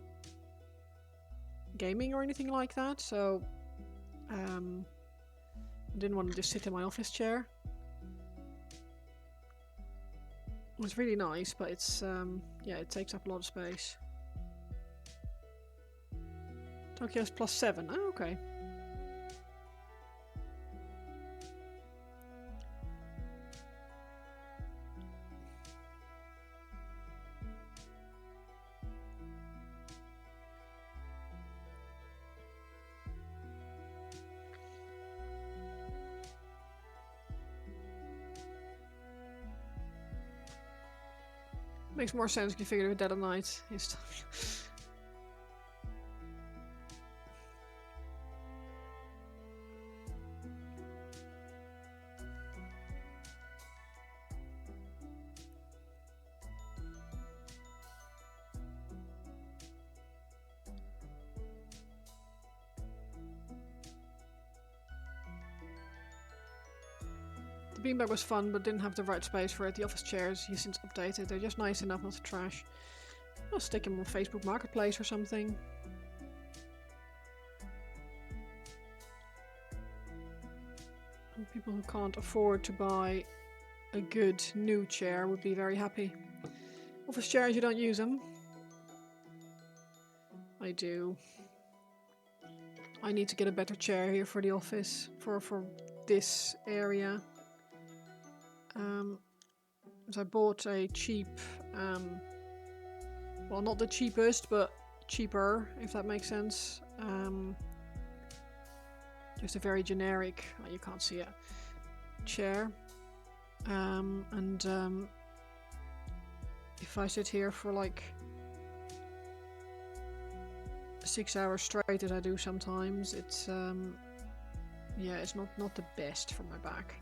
gaming or anything like that, so I didn't want to just sit in my office chair. It was really nice, but it's yeah, it takes up a lot of space. Tokyo's plus 7. Oh, okay. Makes more sense if you figure it Dead of Night is stuff. The beanbag was fun, but didn't have the right space for it. The office chairs, you since updated. They're just nice enough not to trash. I'll stick them on Facebook Marketplace or something. And people who can't afford to buy a good new chair would be very happy. Office chairs, you don't use them. I do. I need to get a better chair here for the office, for this area. So I bought a cheap, well, not the cheapest, but cheaper, if that makes sense. Just a very generic, oh, you can't see it, chair. If I sit here for like 6 hours straight, as I do sometimes, it's yeah, it's not the best for my back.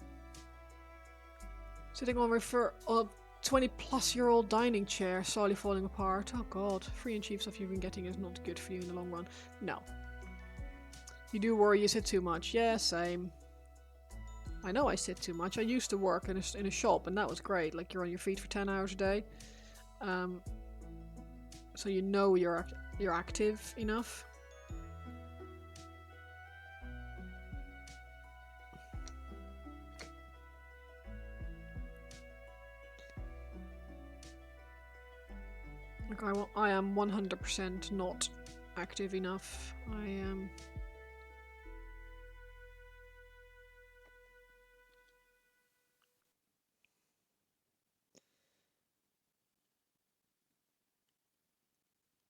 Sitting on a 20-plus-year-old dining chair, slowly falling apart. Oh god, free and cheap stuff you've been getting is not good for you in the long run. No. You do worry you sit too much. Yeah, same. I know I sit too much. I used to work in a shop, and that was great. Like, you're on your feet for 10 hours a day. So you know you're active enough. Like, I am 100% not active enough. I am.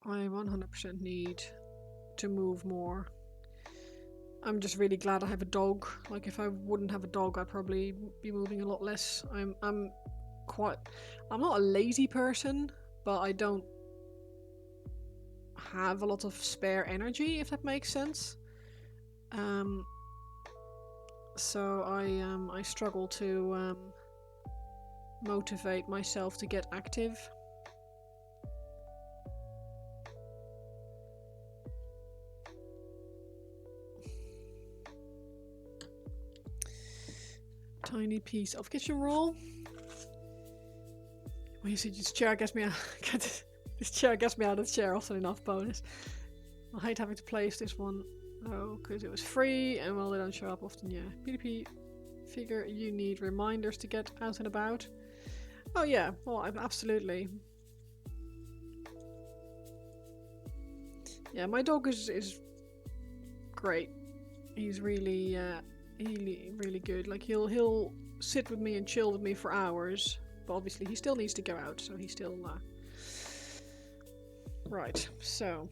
I 100% need to move more. I'm just really glad I have a dog. Like, if I wouldn't have a dog, I'd probably be moving a lot less. I'm not a lazy person, but I don't have a lot of spare energy, if that makes sense. So I struggle to motivate myself to get active. Tiny piece of kitchen roll. Well, you see, this chair gets me out. This chair gets me out of the chair. Also enough bonus. I hate having to place this one though, because it was free, and well, they don't show up often. Yeah, PDP figure. You need reminders to get out and about. Oh yeah, well, absolutely. Yeah, my dog is great. He's really really good. Like, he'll sit with me and chill with me for hours, but obviously he still needs to go out, so he's still right. So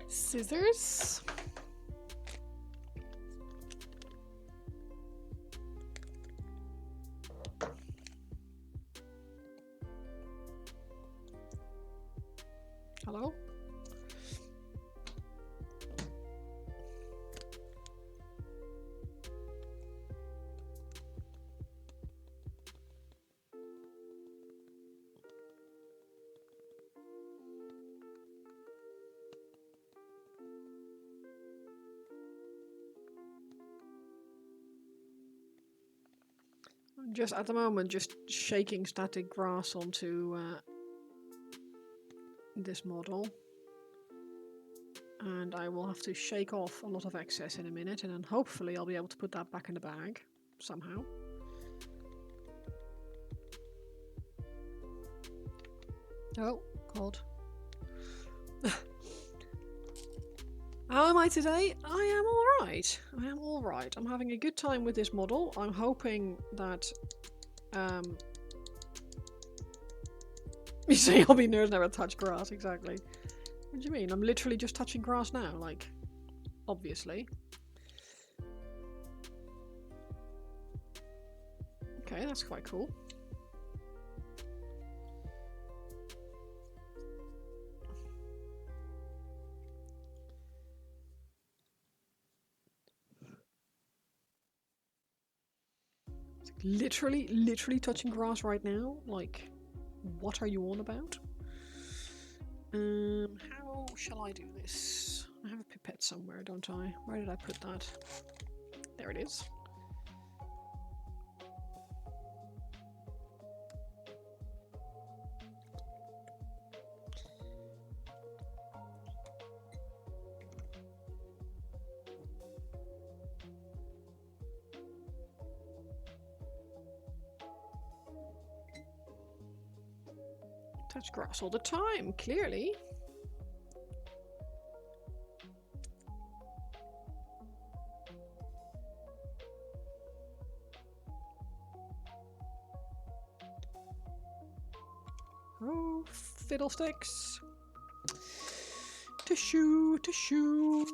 scissors. Hello? Just at the moment, just shaking static grass onto this model. And I will have to shake off a lot of excess in a minute, and then hopefully I'll be able to put that back in the bag somehow. Oh, God. How am I today? I am alright. I am alright. I'm having a good time with this model. I'm hoping that you say I'll be nerds never touch grass, exactly. What do you mean? I'm literally just touching grass now, like, obviously. Okay, that's quite cool. Literally touching grass right now? Like, what are you on about? How shall I do this? I have a pipette somewhere, don't I? Where did I put that? There it is. Touch grass all the time, clearly. Oh, fiddlesticks. Tissue, tissue.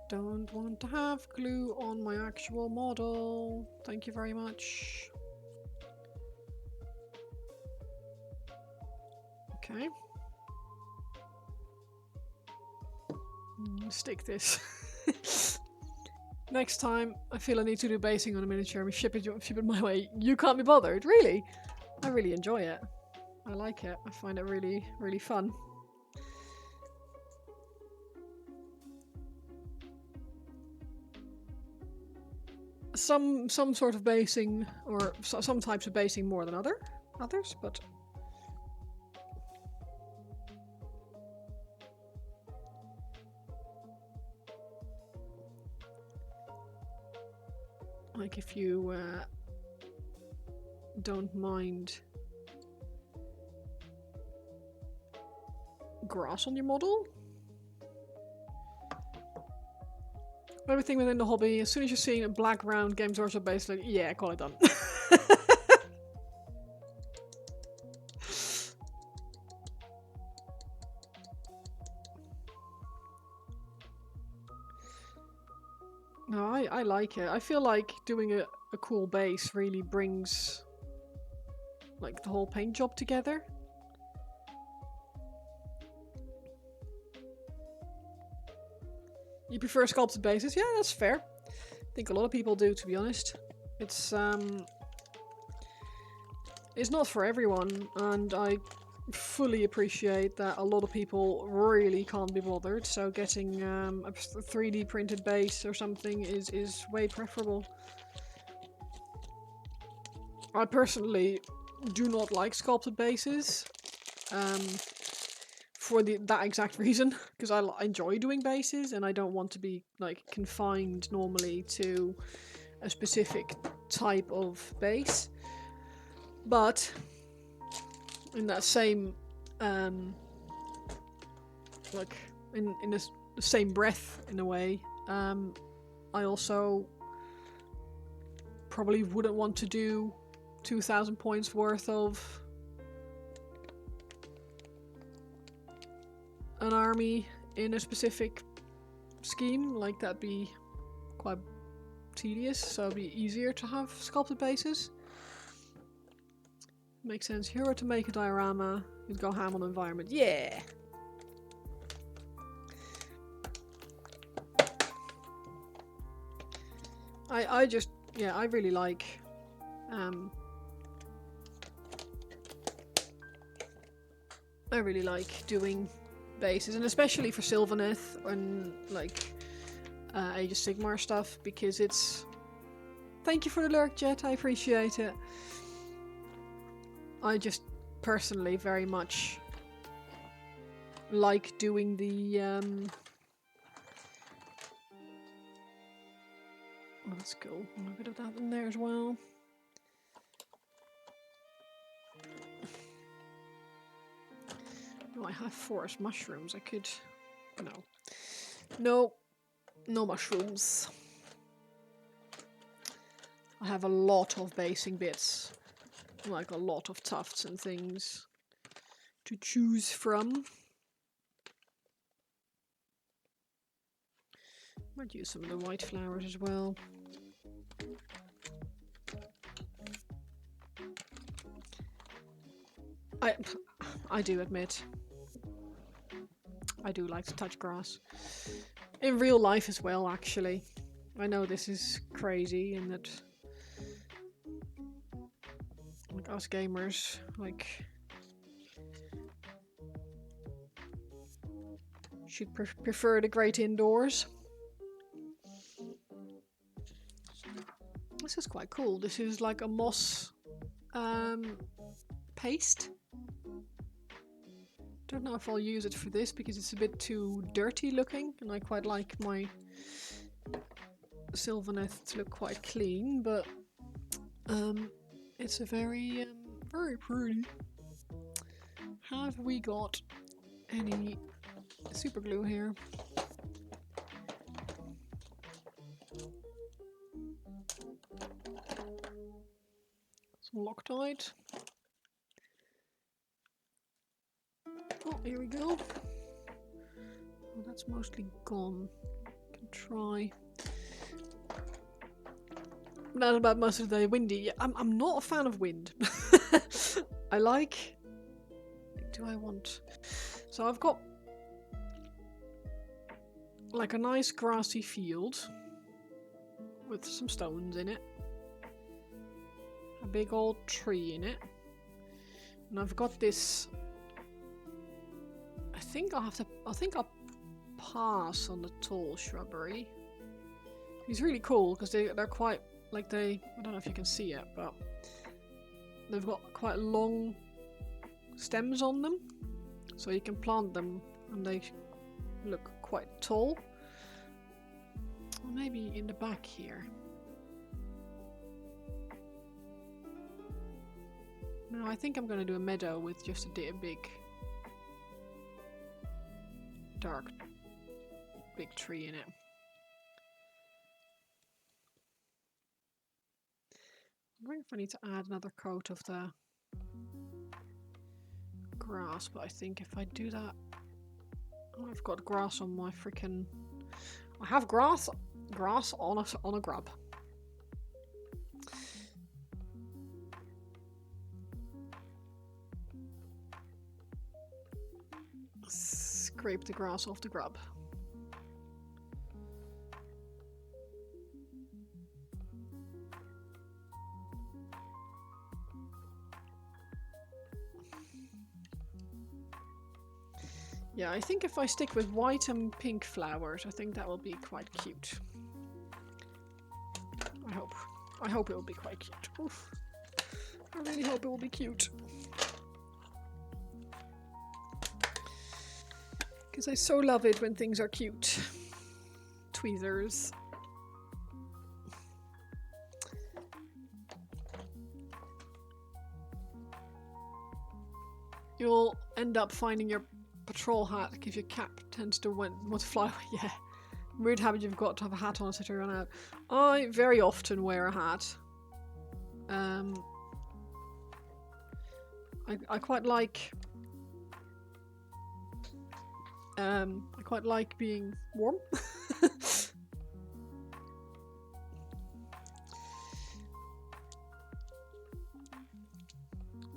Don't want to have glue on my actual model. Thank you very much. Okay. Stick this. Next time I feel I need to do basing on a miniature, ship it my way. You can't be bothered, really? I really enjoy it. I like it. I find it really, really fun. Some sort of basing, or some types of basing more than others, but like if you don't mind grass on your model. Everything within the hobby, as soon as you're seeing a black round games also based, like, yeah, call it done. No, I like it. I feel like doing a cool base really brings like the whole paint job together. You prefer sculpted bases? Yeah, that's fair. I think a lot of people do, to be honest. It's not for everyone, and I fully appreciate that a lot of people really can't be bothered, so getting a 3D printed base or something is way preferable. I personally do not like sculpted bases. For that exact reason, because I enjoy doing bases and I don't want to be like confined normally to a specific type of base. But in that same like in the same breath, in a way, I also probably wouldn't want to do 2,000 points worth of an army in a specific scheme. Like, that'd be quite tedious, so it'd be easier to have sculpted bases. Makes sense. If you were to make a diorama, you'd go ham on environment. Yeah! I just, yeah, I really like doing bases, and especially for Sylvaneth and like Age of Sigmar stuff, because it's... Thank you for the lurk, Jet, I appreciate it. I just personally very much like doing the oh, that's cool. A bit of that in there as well. Oh, I have forest mushrooms. I could... No. No mushrooms. I have a lot of basing bits. Like a lot of tufts and things to choose from. Might use some of the white flowers as well. I do admit, I do like to touch grass. In real life as well, actually. I know this is crazy in that, like, us gamers, like, should prefer the great indoors. This is quite cool. This is like a moss paste. Don't know if I'll use it for this because it's a bit too dirty looking, and I quite like my Sylvaneth to look quite clean, but it's a very very pretty. Have we got any super glue here? Loctite. Oh, here we go. Oh, that's mostly gone. Can try. Not about most of the day. Windy. Yeah, I'm not a fan of wind. I like. Do I want? So I've got like a nice grassy field with some stones in it. A big old tree in it. And I've got this. I think I'll pass on the tall shrubbery. It's really cool because they're quite like I don't know if you can see it, but they've got quite long stems on them, so you can plant them and they look quite tall. Or maybe in the back here. No, I think I'm going to do a meadow with just a big dark big tree in it. I'm wondering if I need to add another coat of the grass, but I think if I do that, oh, I've got grass on my freaking. I have grass on a grub. Scrape the grass off the grub. Yeah, I think if I stick with white and pink flowers, I think that will be quite cute. I hope it will be quite cute. Oof. I really hope it will be cute. Because I so love it when things are cute. Tweezers. You'll end up finding your patrol hat because your cap tends to want to fly away. Yeah. Weird habit you've got to have a hat on so to run out. I very often wear a hat. I quite like being warm.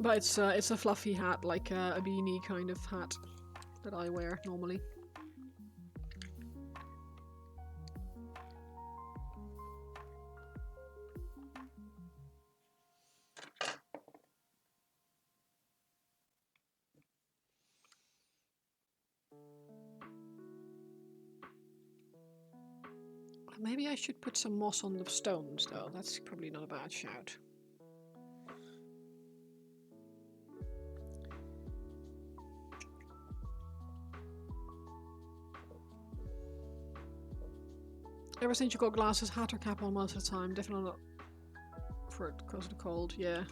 But it's a fluffy hat, like a beanie kind of hat that I wear normally. Maybe I should put some moss on the stones, though. That's probably not a bad shout. Ever since you got glasses, hat or cap on most of the time. Definitely not for it because of the cold, yeah.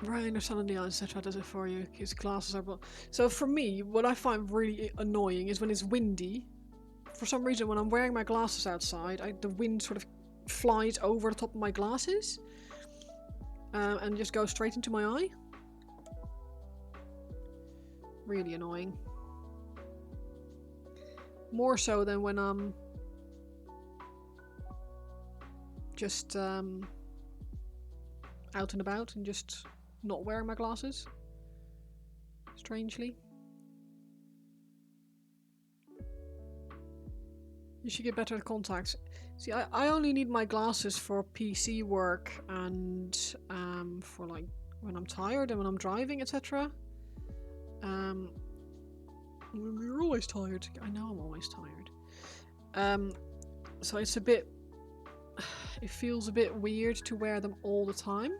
Rain or sun in the eyes, etc. does it for you. His glasses are. So for me, what I find really annoying is when it's windy. For some reason, when I'm wearing my glasses outside, the wind sort of flies over the top of my glasses and just goes straight into my eye. Really annoying. More so than when I'm just out and about and just not wearing my glasses. Strangely. You should get better at contacts. See, I only need my glasses for PC work and for like when I'm tired and when I'm driving, etc. You're always tired. I know I'm always tired. So it's a bit. It feels a bit weird to wear them all the time.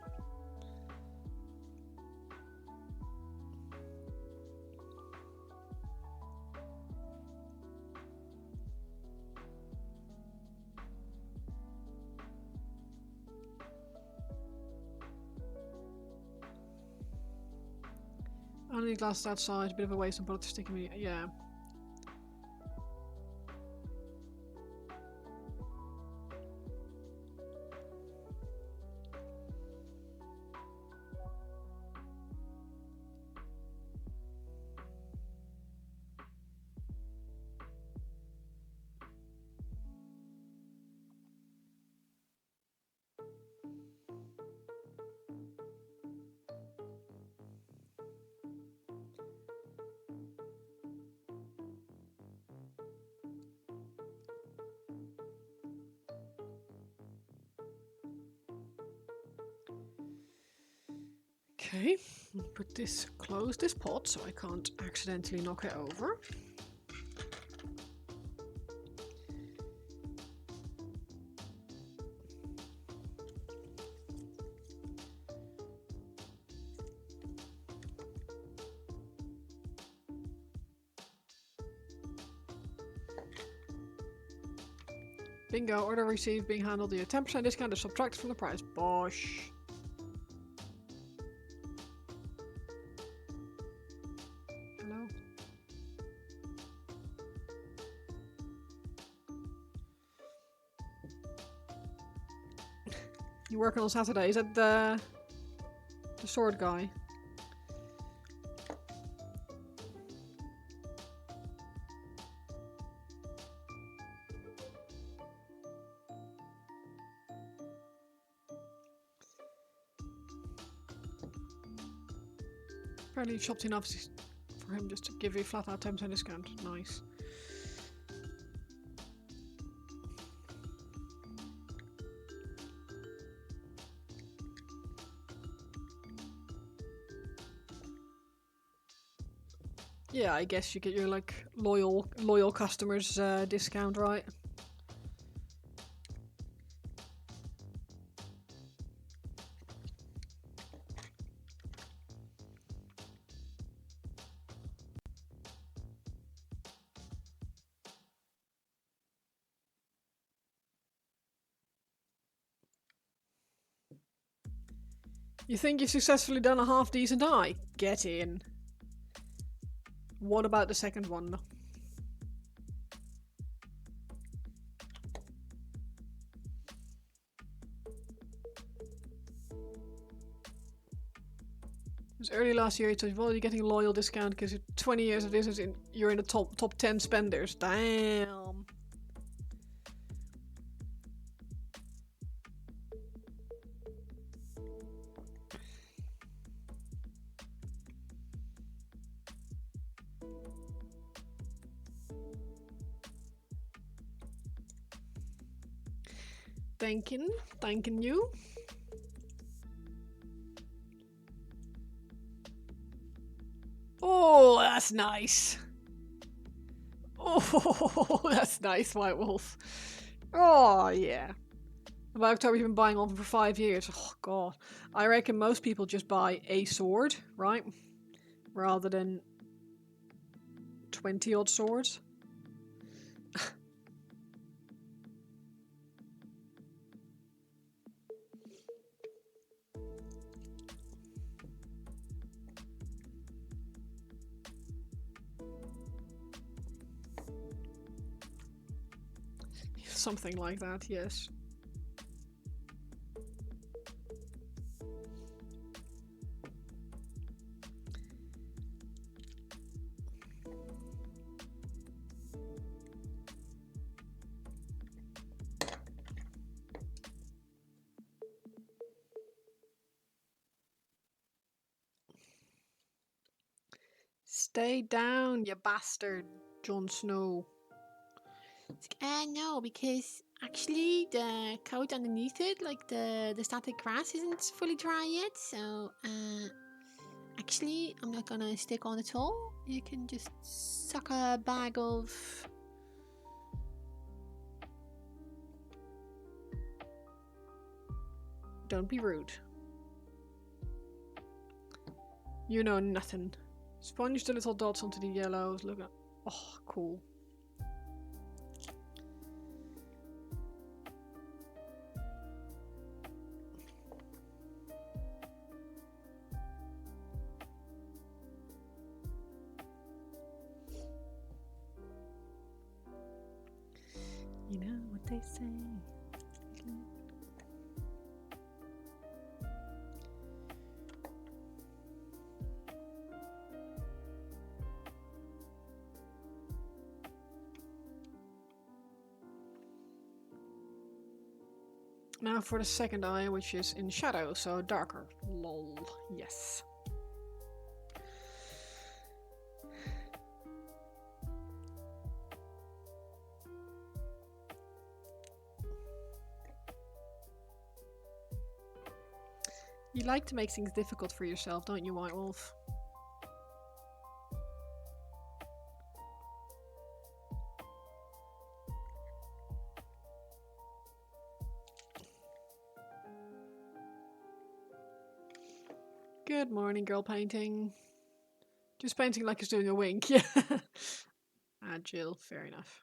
I need glasses outside, a bit of a waste of bullets sticking me. Yeah. Okay, put this, close this pot so I can't accidentally knock it over. Bingo, order received, being handled. The 10% discount is subtracted from the price. Bosh. Hello? You working on Saturday? Is that the sword guy? Apparently you shopped enough for him just to give you a flat out 10% discount. Nice. Yeah, I guess you get your like loyal customers discount, right? You think you've successfully done a half decent eye? Get in. What about the second one though? It was early last year, he told you, well, you're getting a loyal discount because you're 20 years of business, you're in the top 10 spenders. Damn. Thanking you. Oh, that's nice. Oh, that's nice, White Wolf. Oh, yeah. By October, you've been buying one for 5 years. Oh, God. I reckon most people just buy a sword, right? Rather than 20 odd swords. Something like that, yes. Stay down, you bastard, Jon Snow. It's like, no, because actually the coat underneath it, like the static grass, isn't fully dry yet. So, actually, I'm not gonna stick on at all. You can just suck a bag of. Don't be rude. You know nothing. Sponge the little dots onto the yellows. Look at. Oh, cool. You know what they say. Now for the second eye, which is in shadow, so darker. Lol. Yes. You like to make things difficult for yourself, don't you, White Wolf? Good morning, girl painting. Just painting like he's doing a wink, yeah. Jill, fair enough.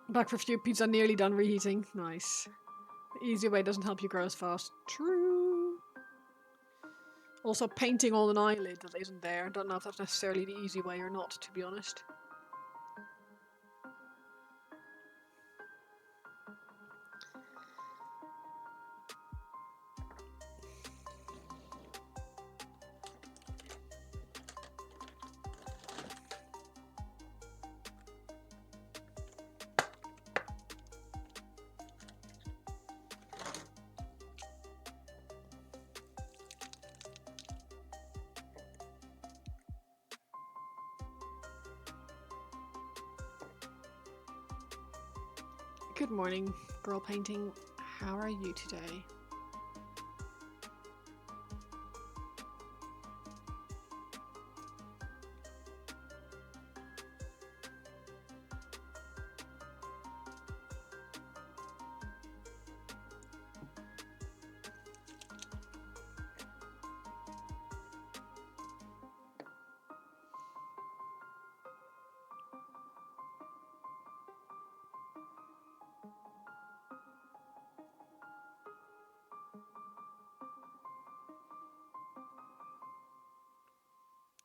Back for a few pizza, nearly done reheating. Nice. The easy way doesn't help you grow as fast. True. Also, painting on an eyelid that isn't there. Don't know if that's necessarily the easy way or not, to be honest. Good morning, girl painting. How are you today?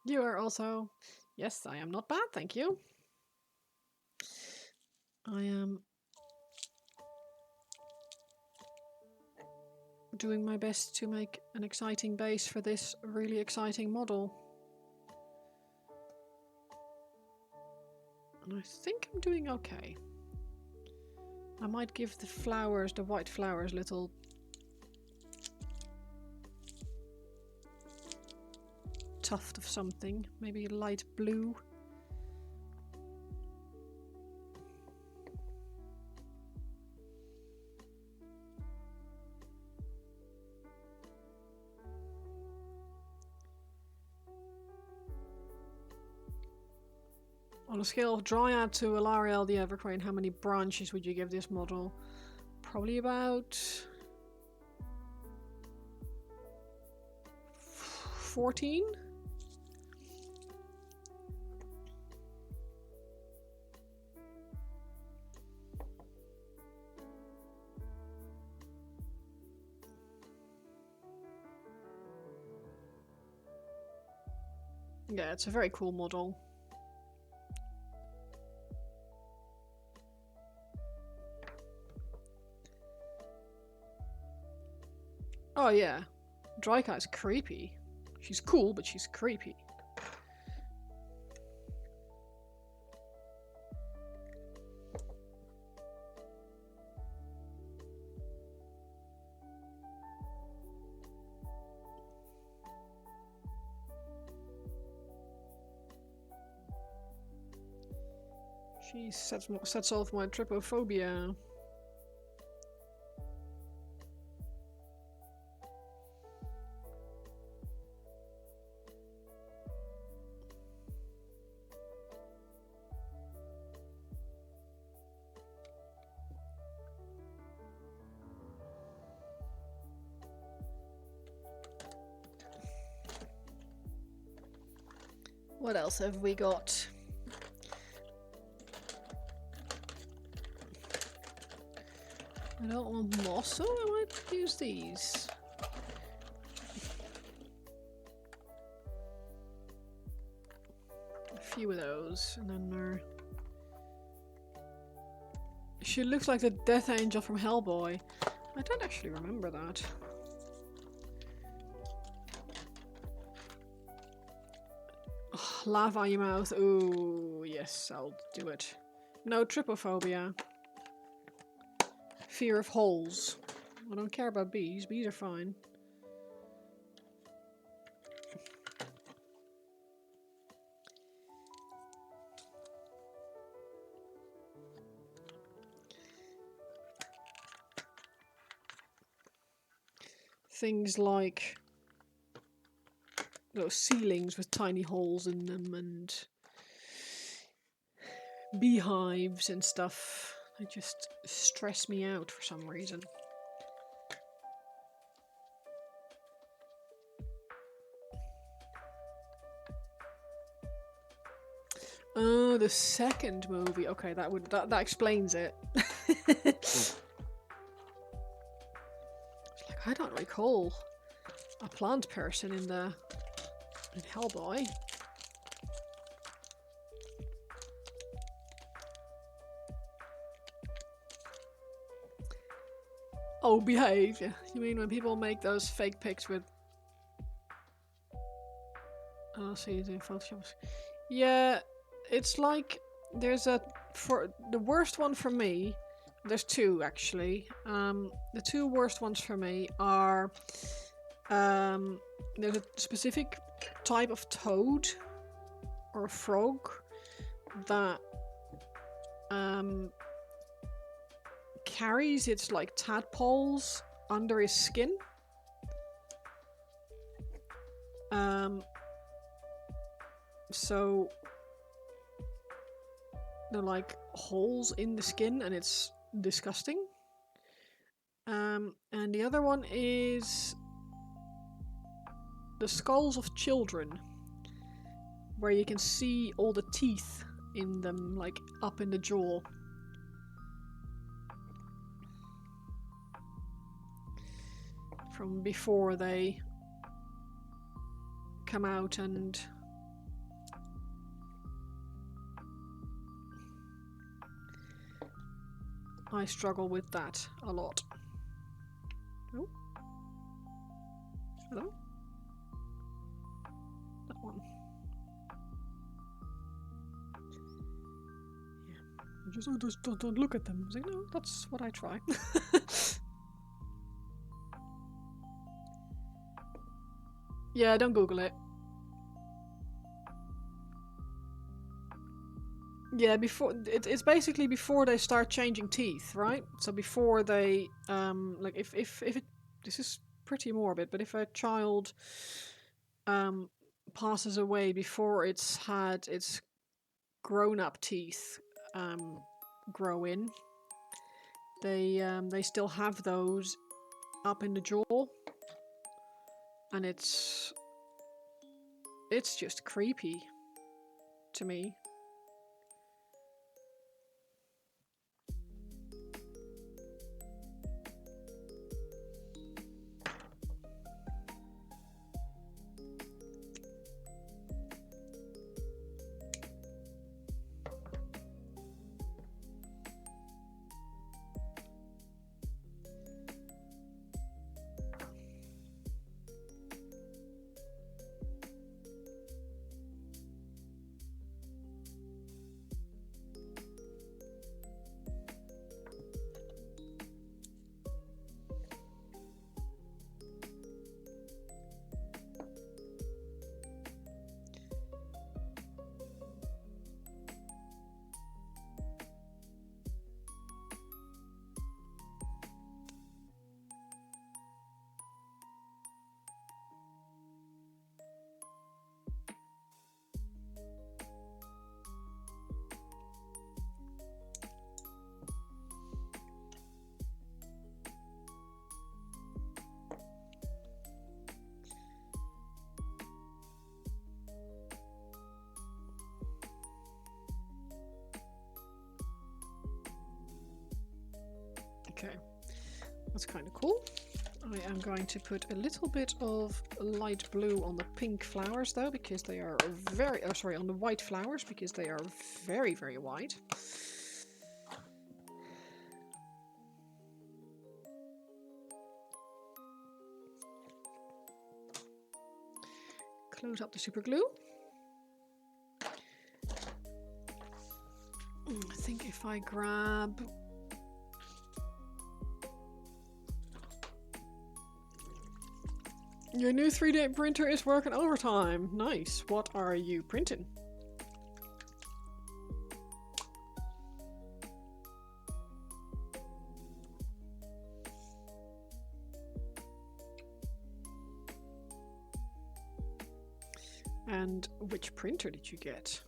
You are also... Yes, I am not bad, thank you. I am doing my best to make an exciting base for this really exciting model. And I think I'm doing okay. I might give the flowers, the white flowers, little tuft of something, maybe light blue. On a scale of Dryad to Alariel the Evercrane, how many branches would you give this model? Probably about 14? Yeah, it's a very cool model. Oh yeah, Dryka is creepy. She's cool, but she's creepy. She sets off my trypophobia. What else have we got? I don't want moss, so I might use these. A few of those, and then there. She looks like the Death Angel from Hellboy. I don't actually remember that. Oh, lava on your mouth. Ooh, yes, I'll do it. No trypophobia. Fear of holes. I don't care about bees. Bees are fine. Things like those ceilings with tiny holes in them and beehives and stuff. They just stress me out for some reason. Oh, the second movie. Okay, that explains it. It's like I don't recall a plant person in Hellboy. Oh, behave. You mean when people make those fake pics with... Oh, see you doing photoshops. Yeah, it's like there's for the worst one for me. There's two actually. The two worst ones for me are there's a specific type of toad or frog that carries its like tadpoles under his skin. So they're like holes in the skin and it's disgusting. And the other one is the skulls of children, where you can see all the teeth in them, like up in the jaw. From before they come out, and I struggle with that a lot. Oh. Hello? That one. Yeah. Just don't look at them. I was like, no, that's what I try. Yeah, don't Google it. Yeah, before it's basically before they start changing teeth, right? So before they like if it, this is pretty morbid, but if a child passes away before it's had its grown-up teeth grow in, they still have those up in the jaw, and it's just creepy to me. Okay. That's kind of cool. I am going to put a little bit of light blue on the pink flowers though, because they are very, oh sorry, on the white flowers, because they are very, very white. Close up the super glue. I think if I grab your new 3D printer is working overtime. Nice. What are you printing? And which printer did you get?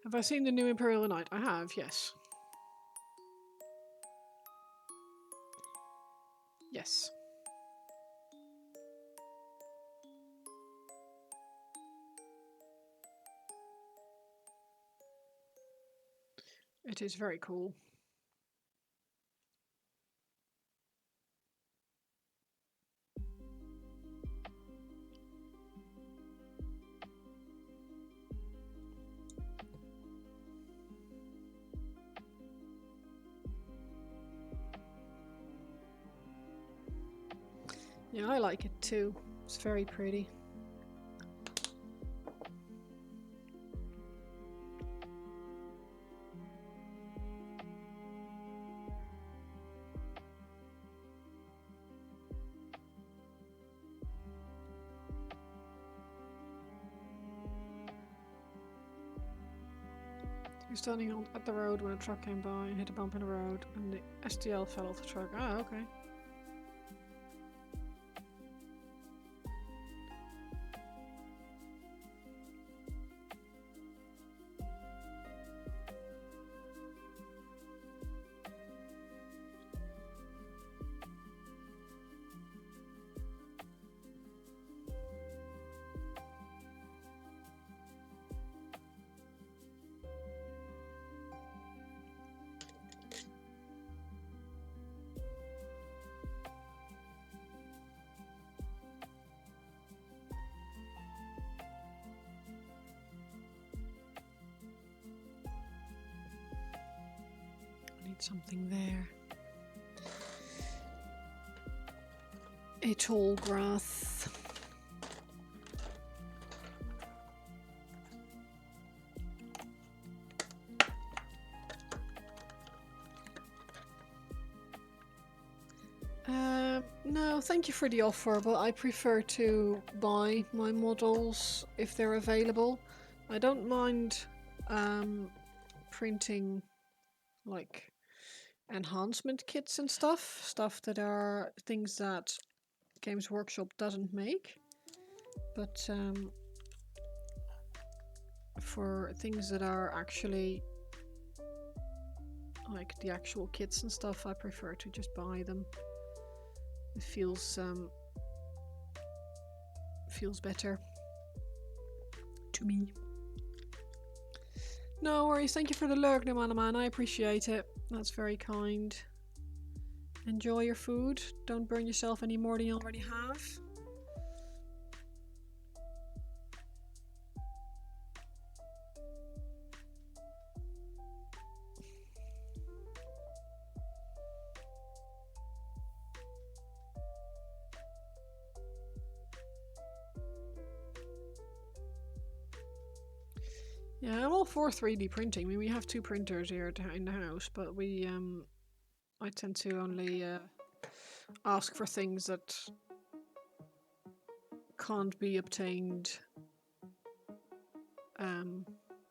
Have I seen the new Imperial Knight? I have, yes. Yes. It is very cool. Yeah, I like it too. It's very pretty. He was standing at the road when a truck came by and hit a bump in the road, and the STL fell off the truck. Ah, okay. Something there. A tall grass. No, thank you for the offer, but I prefer to buy my models if they're available. I don't mind printing like enhancement kits and stuff that are things that Games Workshop doesn't make, but for things that are actually like the actual kits and stuff, I prefer to just buy them. It feels better to me. No worries, thank you for the lurk, man. I appreciate it. That's very kind. Enjoy your food. Don't burn yourself any more than you already have. Yeah, I'm all for 3D printing. I mean, we have 2 printers here in the house, but I tend to only ask for things that can't be obtained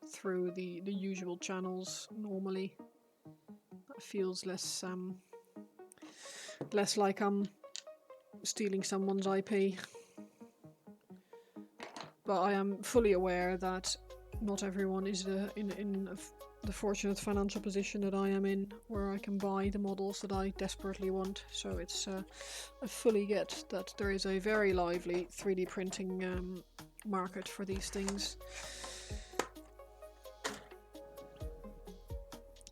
through the usual channels normally. That feels less like I'm stealing someone's IP. But I am fully aware that not everyone is in the fortunate financial position that I am in, where I can buy the models that I desperately want. So it's I fully get that there is a very lively 3D printing market for these things.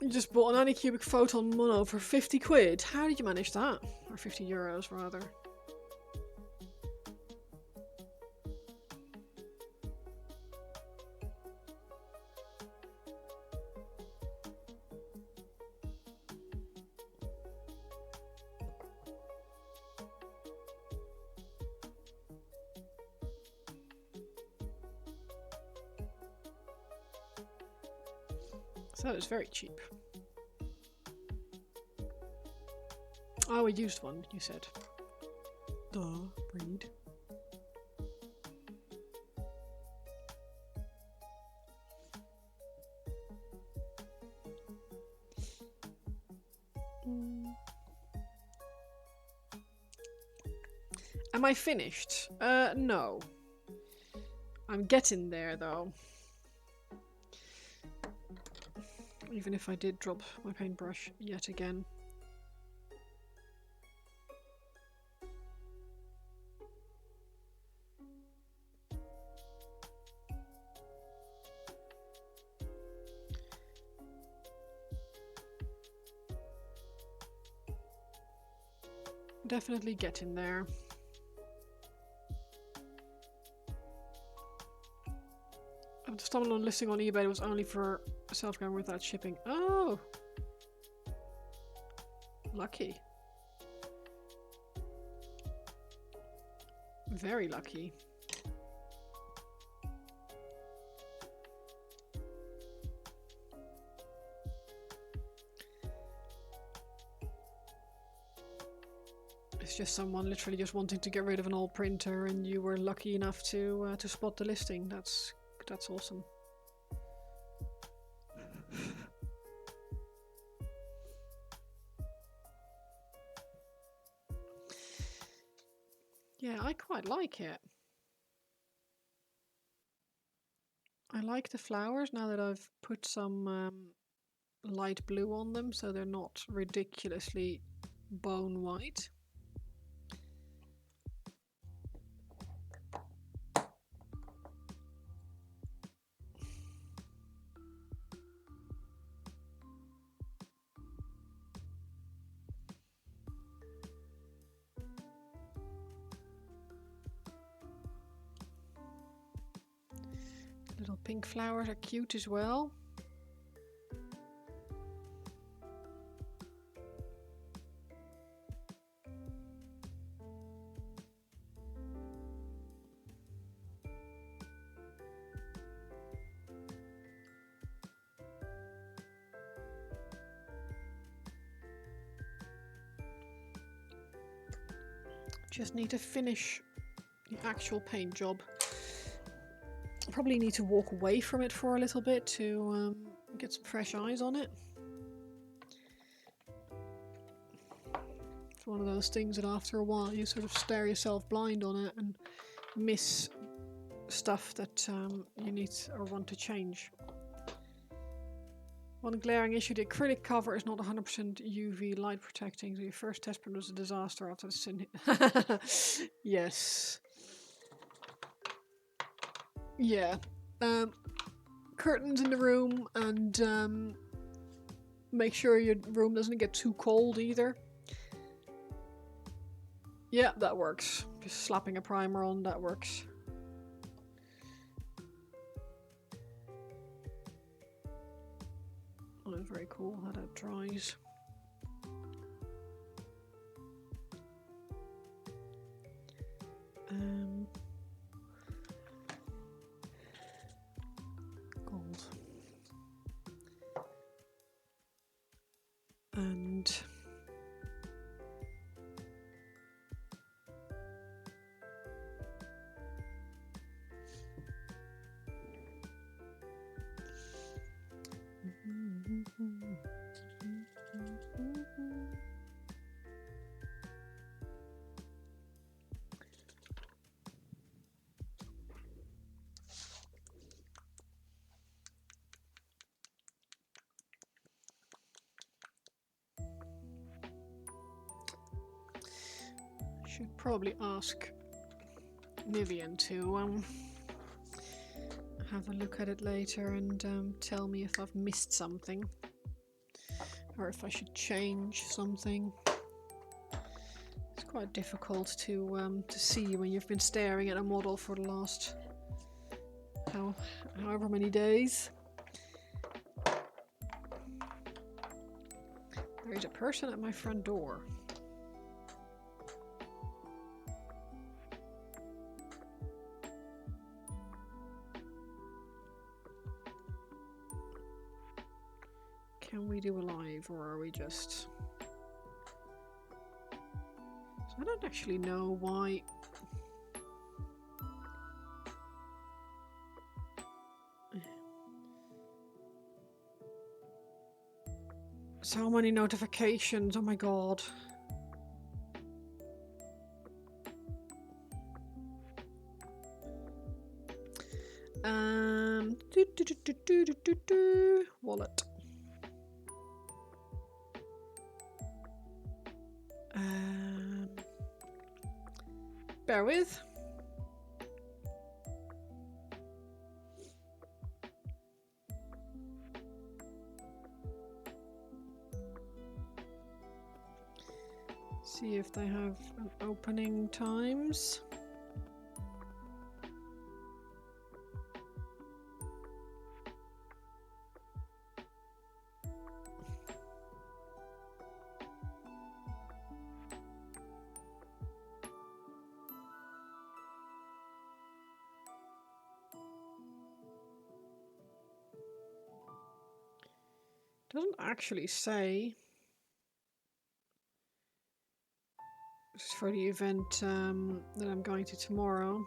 You just bought an Anycubic Photon Mono for 50 quid. How did you manage that? Or 50 euros rather. So it's very cheap. Oh, a used one, you said. Duh, breed. Am I finished? No. I'm getting there though. Even if I did drop my paintbrush yet again. Definitely getting there. I've stumbled on a listing on eBay. It was only for self-ground without shipping. Oh! Lucky. Very lucky. It's just someone literally just wanting to get rid of an old printer, and you were lucky enough to spot the listing. That's awesome. Yeah, I quite like it. I like the flowers now that I've put some light blue on them, so they're not ridiculously bone white. Little pink flowers are cute as well. Just need to finish the actual paint job. Probably need to walk away from it for a little bit to get some fresh eyes on it. It's one of those things that after a while you sort of stare yourself blind on it and miss stuff that you need or want to change. One glaring issue, the acrylic cover is not 100% UV light protecting, so your first test print was a disaster after the sin. Yes. Yeah. Curtains in the room, and make sure your room doesn't get too cold either. Yeah, that works. Just slapping a primer on, that works. Oh, very cool how that dries. Gold. And Should probably ask Vivian to have a look at it later and tell me if I've missed something or if I should change something. It's quite difficult to see when you've been staring at a model for the last however many days. There is a person at my front door. Can we do a live, or are we just... So I don't actually know why... So many notifications, oh my god. Wallet. Bear with. See if they have an opening times. Doesn't actually say. This is for the event that I'm going to tomorrow.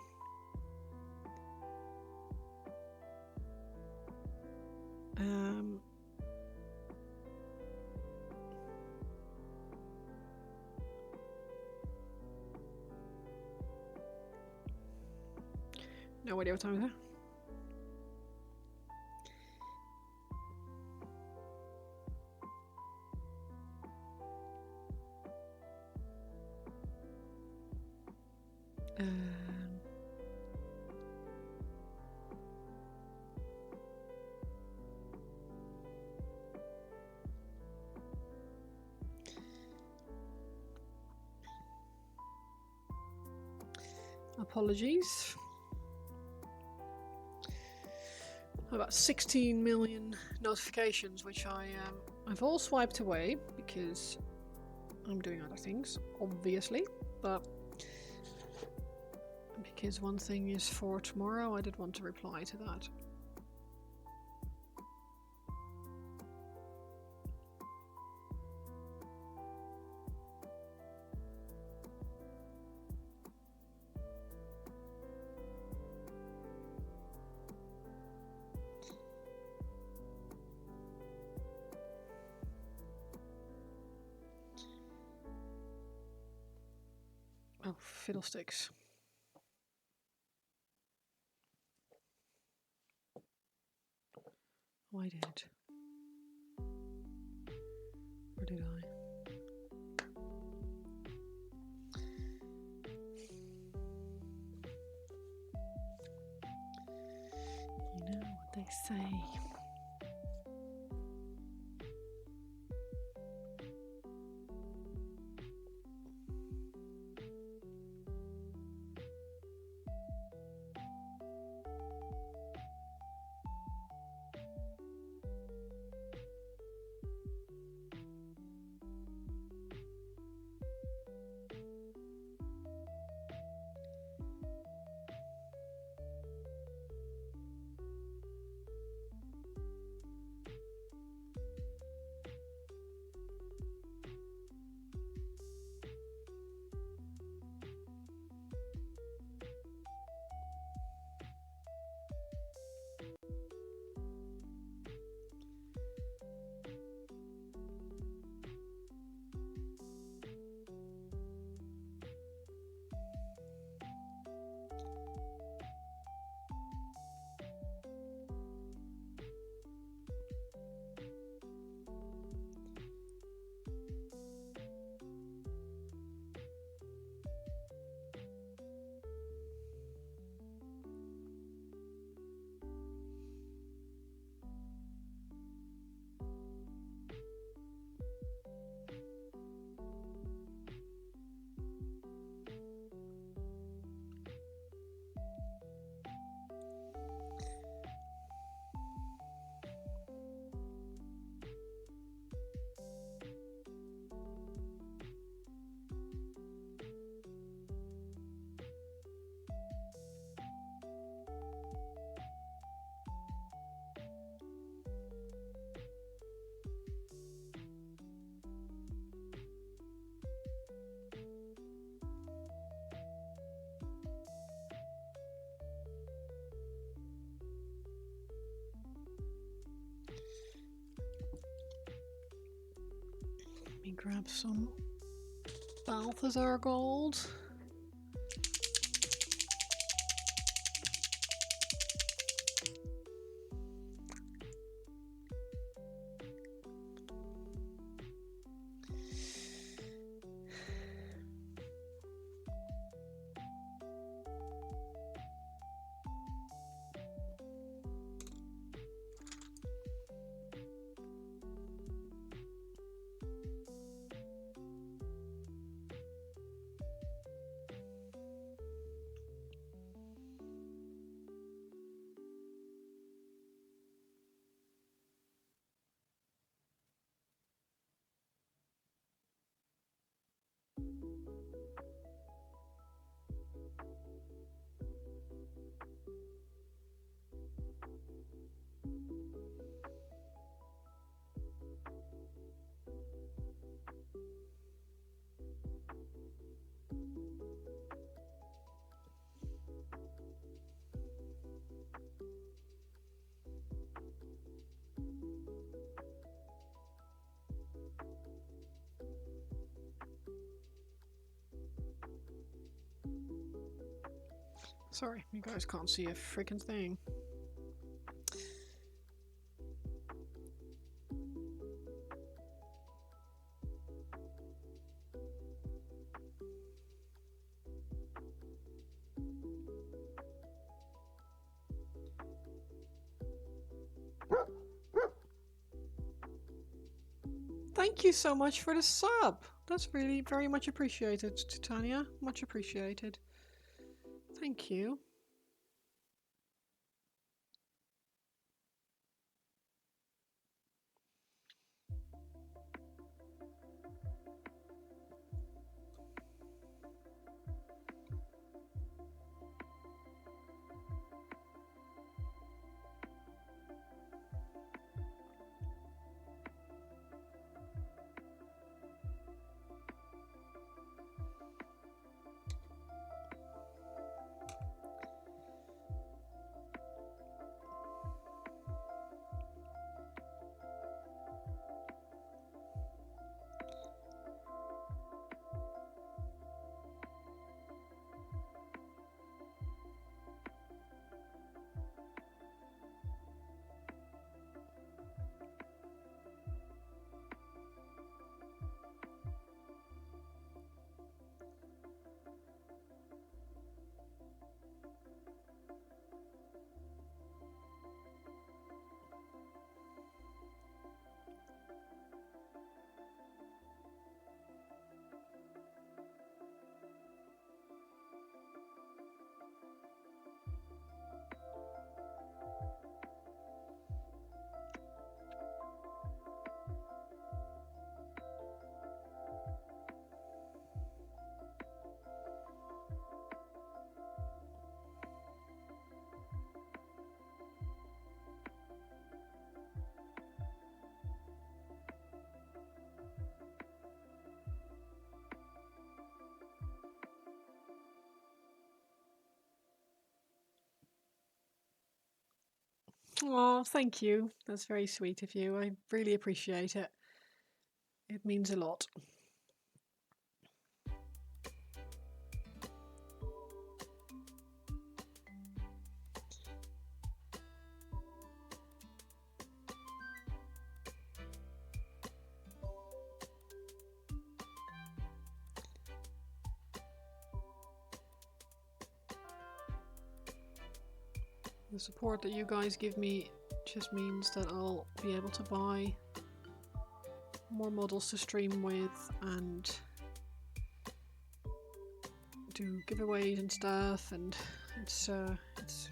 No idea what time is it. Apologies. About 16 million notifications, which I've all swiped away because I'm doing other things, obviously, but because one thing is for tomorrow, I did want to reply to that. Oh, fiddlesticks. Oh, I did. Or did I? You know what they say. me grab some Balthazar gold. Sorry, you guys can't see a freaking thing. Thank you so much for the sub. That's really very much appreciated, Titania. Much appreciated. Thank you. Oh, thank you. That's very sweet of you. I really appreciate it. It means a lot. The support that you guys give me just means that I'll be able to buy more models to stream with and do giveaways and stuff, and it's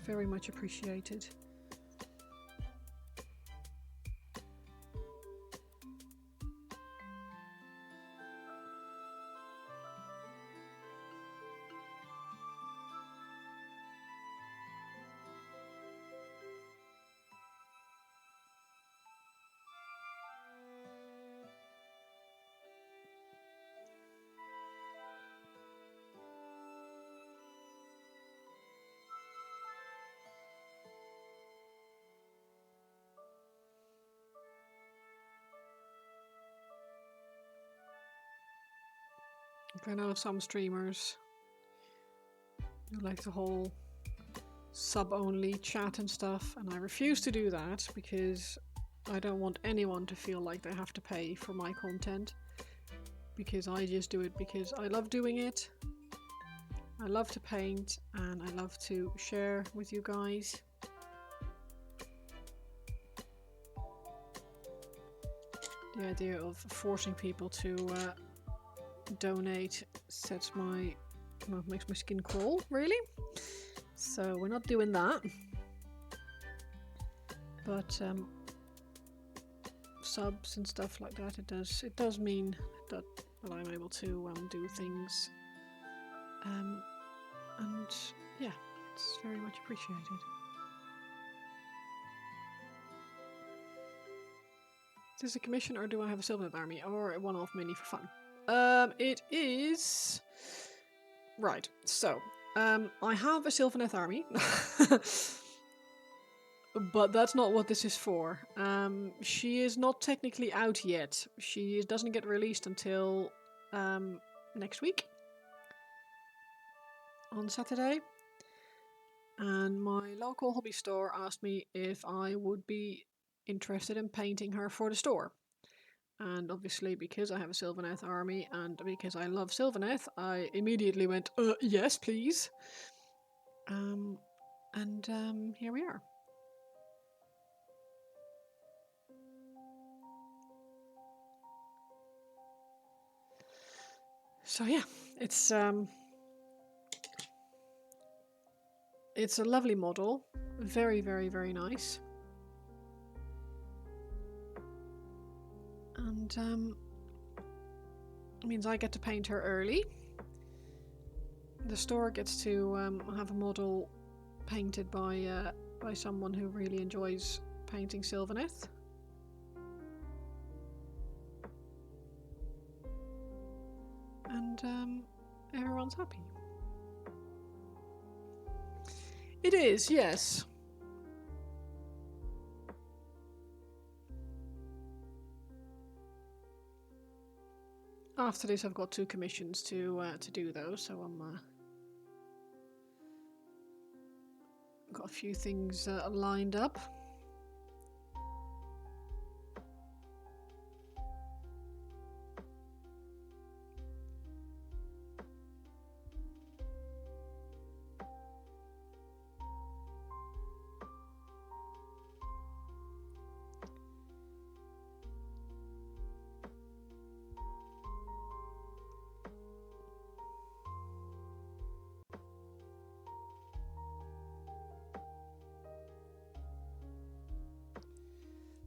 very much appreciated. I know some streamers do like the whole sub-only chat and stuff, and I refuse to do that because I don't want anyone to feel like they have to pay for my content, because I just do it because I love doing it. I love to paint and I love to share with you guys. The idea of forcing people to donate makes my skin crawl, really. So we're not doing that. But subs and stuff like that, it does mean that I'm able to do things. And yeah, it's very much appreciated. Is this a commission or do I have a Sylvaneth army or a one-off mini for fun? It is... Right, so, I have a Sylvaneth army, but that's not what this is for. She is not technically out yet. She doesn't get released until next week, on Saturday. And my local hobby store asked me if I would be interested in painting her for the store. And obviously, because I have a Sylvaneth army and because I love Sylvaneth, I immediately went, yes, please. Here we are. So yeah, it's a lovely model, very, very, very nice. And it means I get to paint her early. The store gets to have a model painted by someone who really enjoys painting Sylvaneth. And everyone's happy. It is, yes. After this, I've got 2 commissions to do though, so I'm got a few things lined up.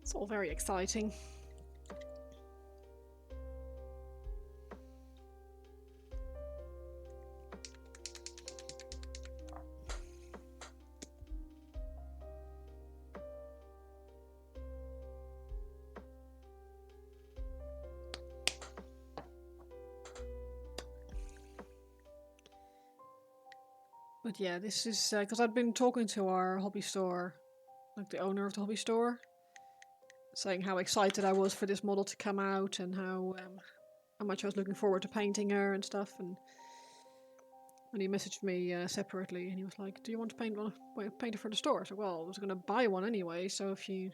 It's all very exciting. But yeah, this is because I've been talking to our hobby store, like the owner of the hobby store, saying how excited I was for this model to come out and how much I was looking forward to painting her and stuff. And he messaged me separately, and he was like, "Do you want to paint her for the store?" So, well, I was going to buy one anyway. So if you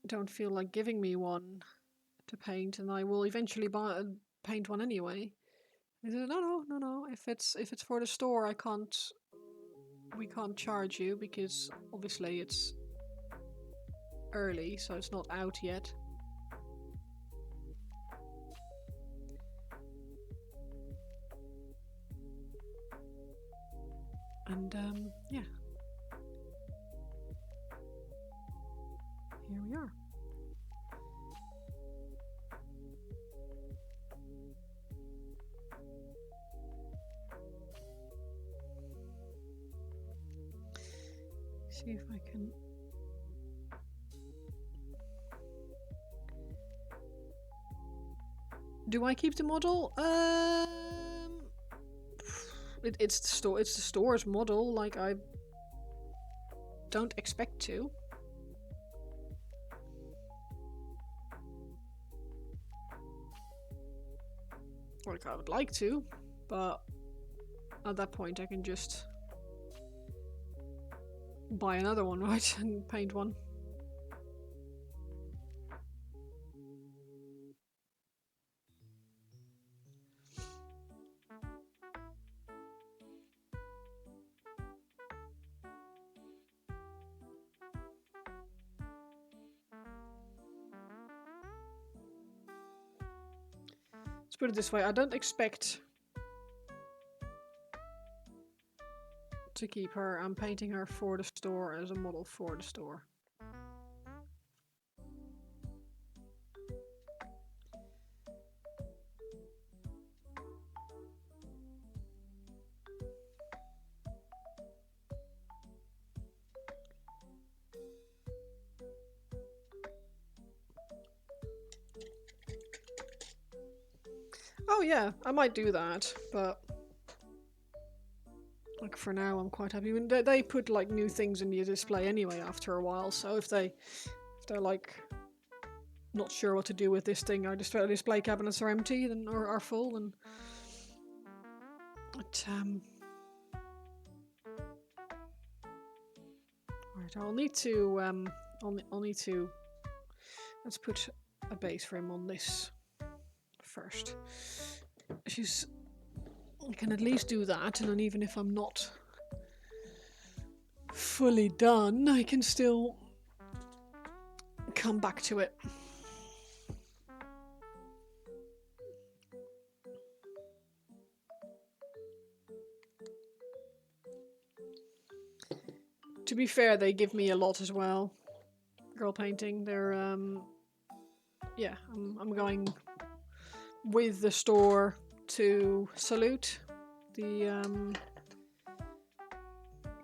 don't feel like giving me one to paint, and I will eventually paint one anyway. He said, "No. If it's for the store, we can't charge you because obviously it's early, so it's not out yet." And yeah, here we are. See if I can. Do I keep the model? It's the store's model. Like, I don't expect to. Like, I would like to, but at that point I can just buy another one, right? And paint one. Let's put it this way, I don't expect to keep her. I'm painting her for the store as a model for the store. Oh yeah, I might do that, but like for now I'm quite happy. I mean, they put like new things in the display anyway after a while, so if they're like not sure what to do with this thing, our display cabinets are empty then or are full, and right, I'll need to I'll need to, let's put a base frame on this first. I can at least do that, and then even if I'm not fully done, I can still come back to it. To be fair, they give me a lot as well. Girl painting, they're yeah, I'm going with the store to Salute, the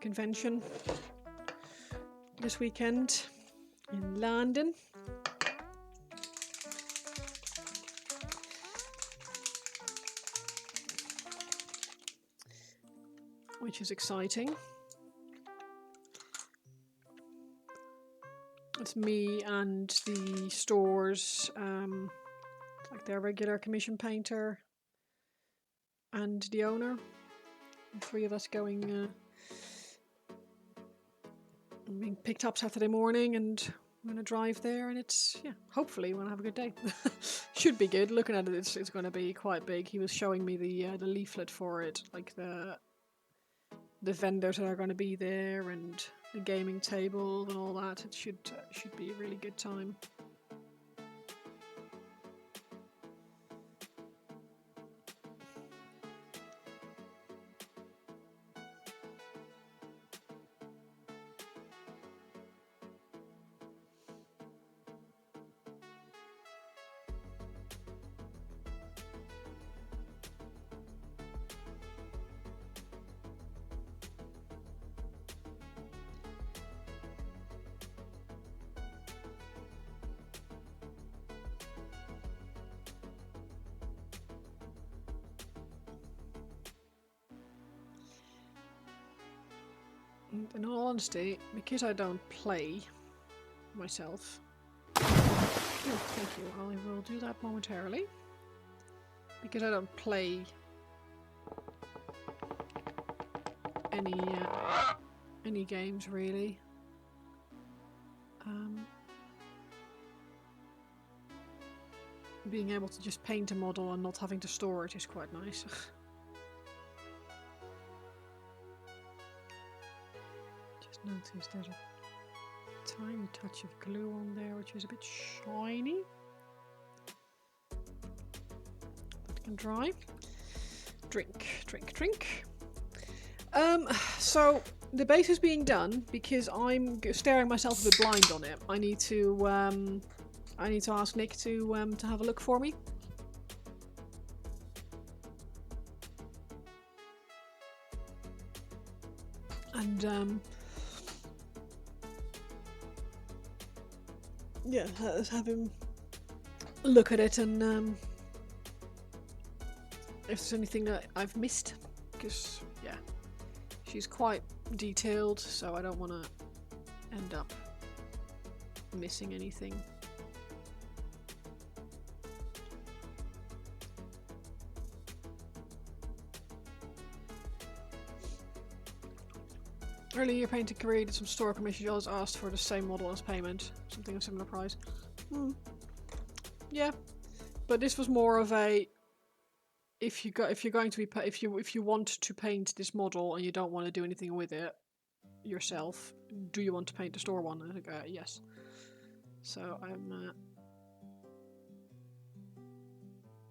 convention this weekend in London. Which is exciting. It's me and the store's like their regular commission painter and the owner. The three of us going being picked up Saturday morning, and I'm gonna drive there, and it's, yeah, hopefully we're gonna have a good day. Should be good. Looking at it, it's gonna be quite big. He was showing me the leaflet for it, like the vendors that are gonna be there and the gaming table and all that. It should be a really good time. In all honesty, because I don't play myself, oh, thank you, I will do that momentarily. Because I don't play any games really, being able to just paint a model and not having to store it is quite nice. Notice there's a tiny touch of glue on there, which is a bit shiny. That can dry. Drink. So the base is being done because I'm staring myself a bit blind on it. I need to ask Nick to have a look for me. And yeah, let's have him look at it, and if there's anything that I've missed, because yeah, she's quite detailed, so I don't want to end up missing anything. Earlier you painted created some store commission. You also asked for the same model as payment. Something of similar price. Yeah. But this was more of a if you want to paint this model and you don't want to do anything with it yourself, do you want to paint the store one? I think yes. So I'm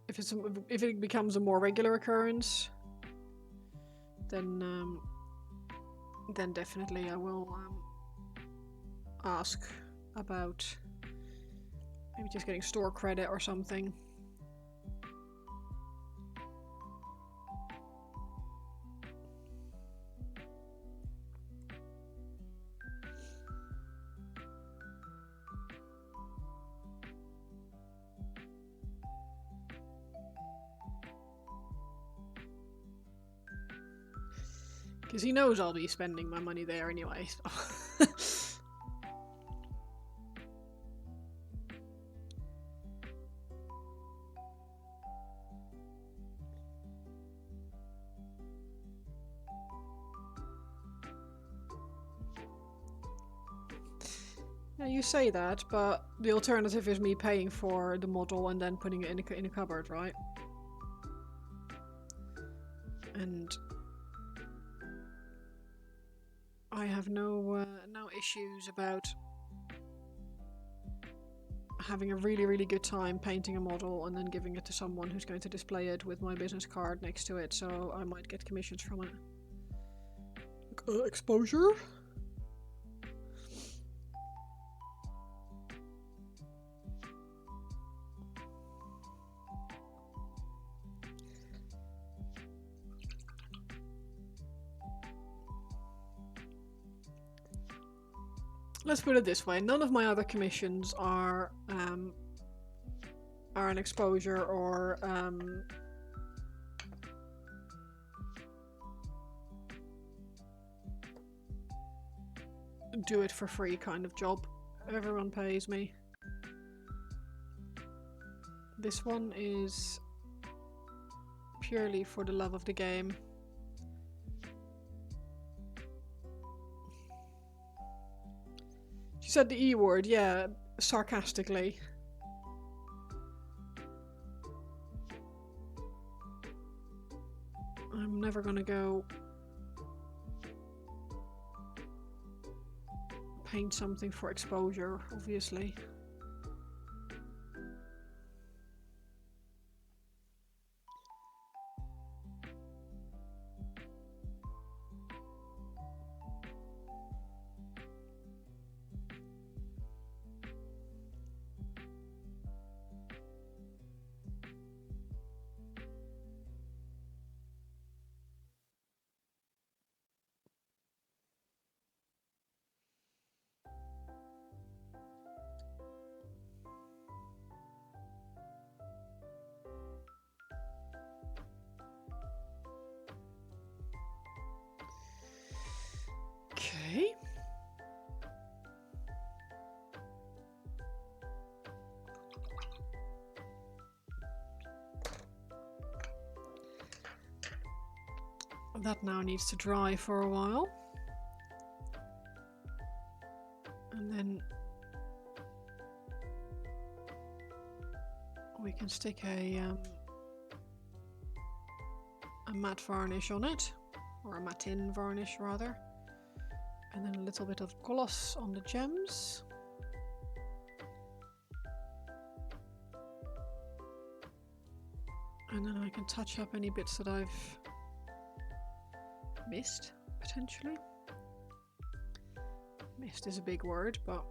if it becomes a more regular occurrence, then definitely I will ask about maybe just getting store credit or something. Because he knows I'll be spending my money there anyway. So. Yeah, you say that, but the alternative is me paying for the model and then putting it in a cupboard, right? And I have no issues about having a really good time painting a model and then giving it to someone who's going to display it with my business card next to it, so I might get commissions from it. Exposure? Let's put it this way, none of my other commissions are an exposure or do it for free kind of job. Everyone pays me. This one is purely for the love of the game. She said the E word, yeah, sarcastically. I'm never gonna go paint something for exposure, obviously. Okay. That now needs to dry for a while. And then we can stick a matte varnish on it, or a matte-in varnish rather. And then a little bit of gloss on the gems. And then I can touch up any bits that I've missed, potentially. Missed is a big word, but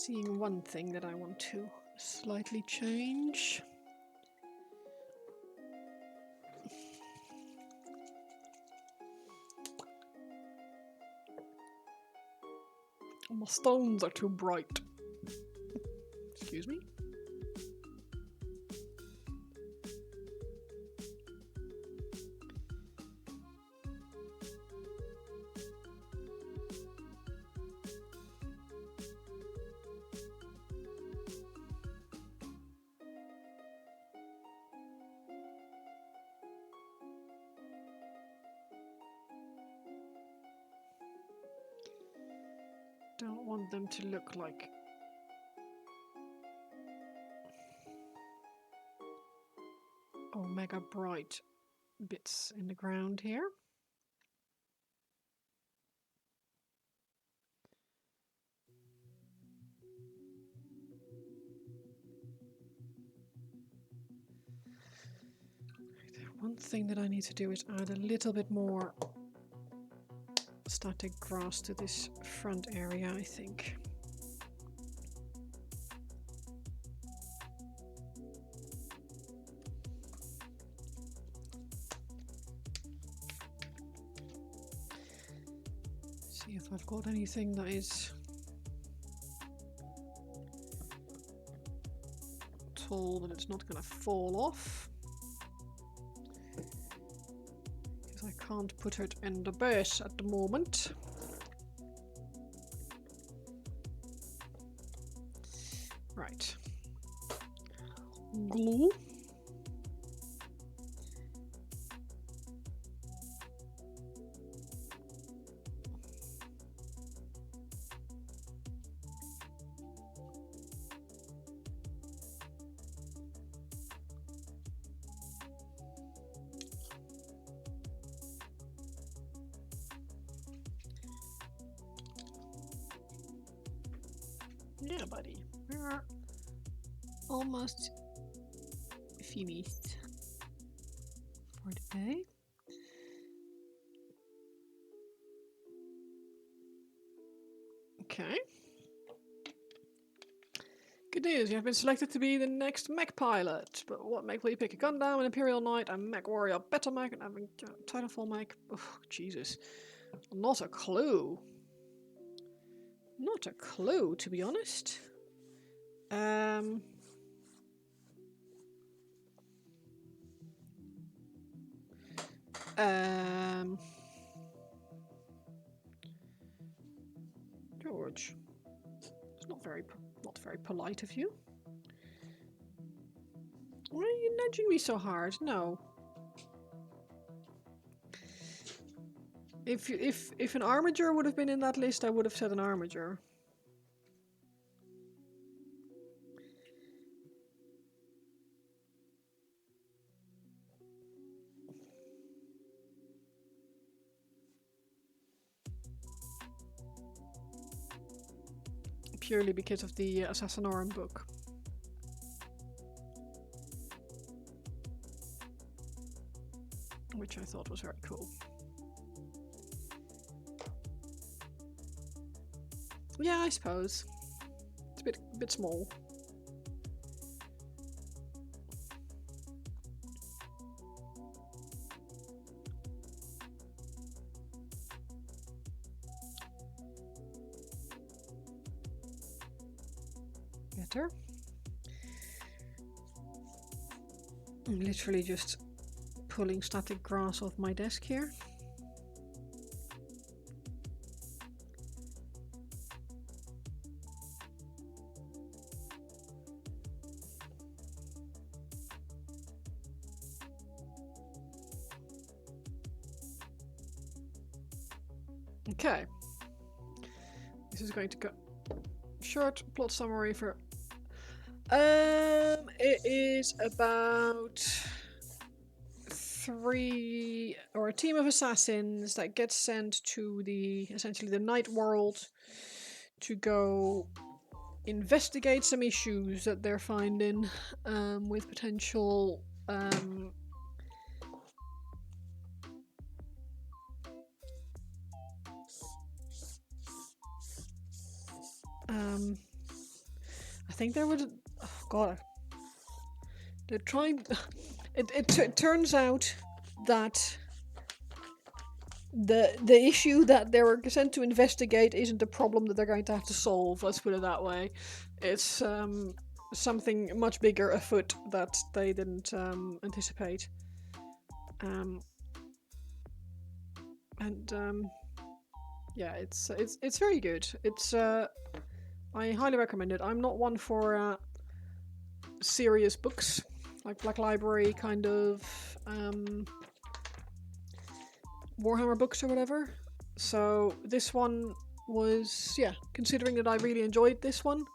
seeing one thing that I want to slightly change. My stones are too bright. Excuse me. Don't want them to look like omega bright bits in the ground here. One thing that I need to do is add a little bit more static grass to this front area, I think. See if I've got anything that is tall that it's not going to fall off. Because I can't put it in the base at the moment. Right. Glue. Yeah, buddy. We're almost finished for the day. Okay. Good news, you have been selected to be the next mech pilot. But what mech will you pick? A Gundam, an Imperial Knight, a mech warrior, Battle mech, and a Titanfall mech? Oh, Jesus. Not a clue. Not a clue, to be honest. George, it's not very polite of you. Why are you nudging me so hard? No. If an armiger would have been in that list, I would have said an armiger. Purely because of the Assassinorum book. Which I thought was very cool. Yeah, I suppose. It's a bit small. Better. I'm literally just pulling static grass off my desk here. Okay. This is going to go short plot summary for it is about a team of assassins that gets sent to essentially the night world to go investigate some issues that they're finding with potential think there was. Oh God. They're trying. It turns out that the issue that they were sent to investigate isn't a problem that they're going to have to solve. Let's put it that way. It's something much bigger afoot that they didn't anticipate. Yeah, it's very good. It's I highly recommend it. I'm not one for serious books like Black Library kind of Warhammer books or whatever. So this one was, yeah, considering that I really enjoyed this one,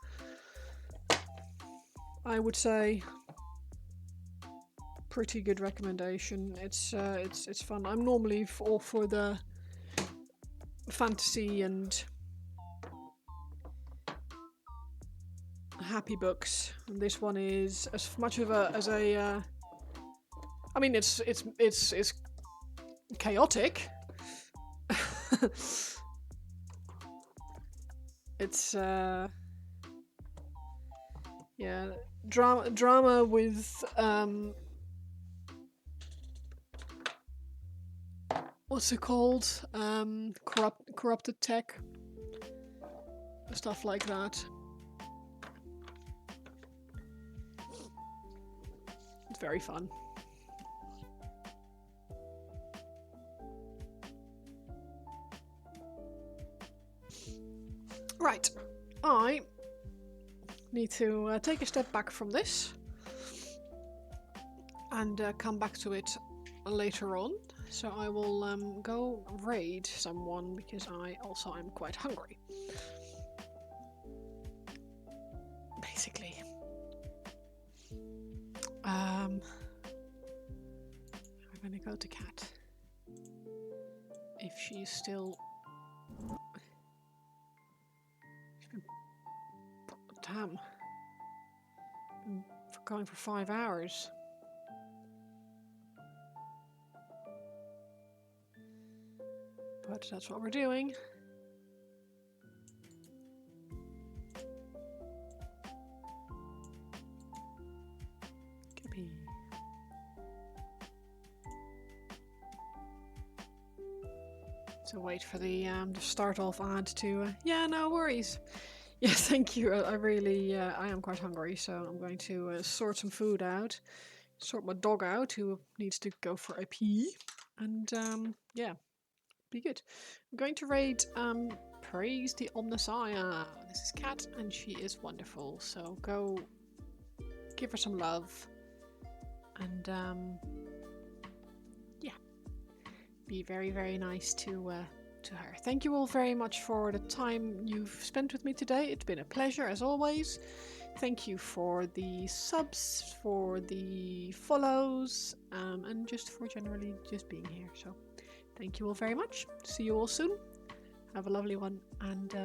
I would say pretty good recommendation. It's fun. I'm normally all for the fantasy and happy books, and this one is as much of a I mean, it's chaotic. It's yeah, drama with what's it called? Corrupted tech, stuff like that. It's very fun. Right, I need to take a step back from this and come back to it later on. So I will go raid someone because I also am quite hungry. Basically. I'm gonna go to Cat. If she's still... Damn. I'm going for 5 hours. But that's what we're doing. Copy. So wait for the start off ad to yeah, no worries. Yes, thank you. I really I am quite hungry, so I'm going to sort some food out, sort my dog out who needs to go for a pee, and yeah, be good. I'm going to raid Praise the Omnissiah. This is Kat, and she is wonderful. So go give her some love, and yeah, be very, very nice to her. Thank you all very much for the time you've spent with me today. It's been a pleasure as always. Thank you for the subs, for the follows, and just for generally just being here. So thank you all very much. See you all soon. Have a lovely one, and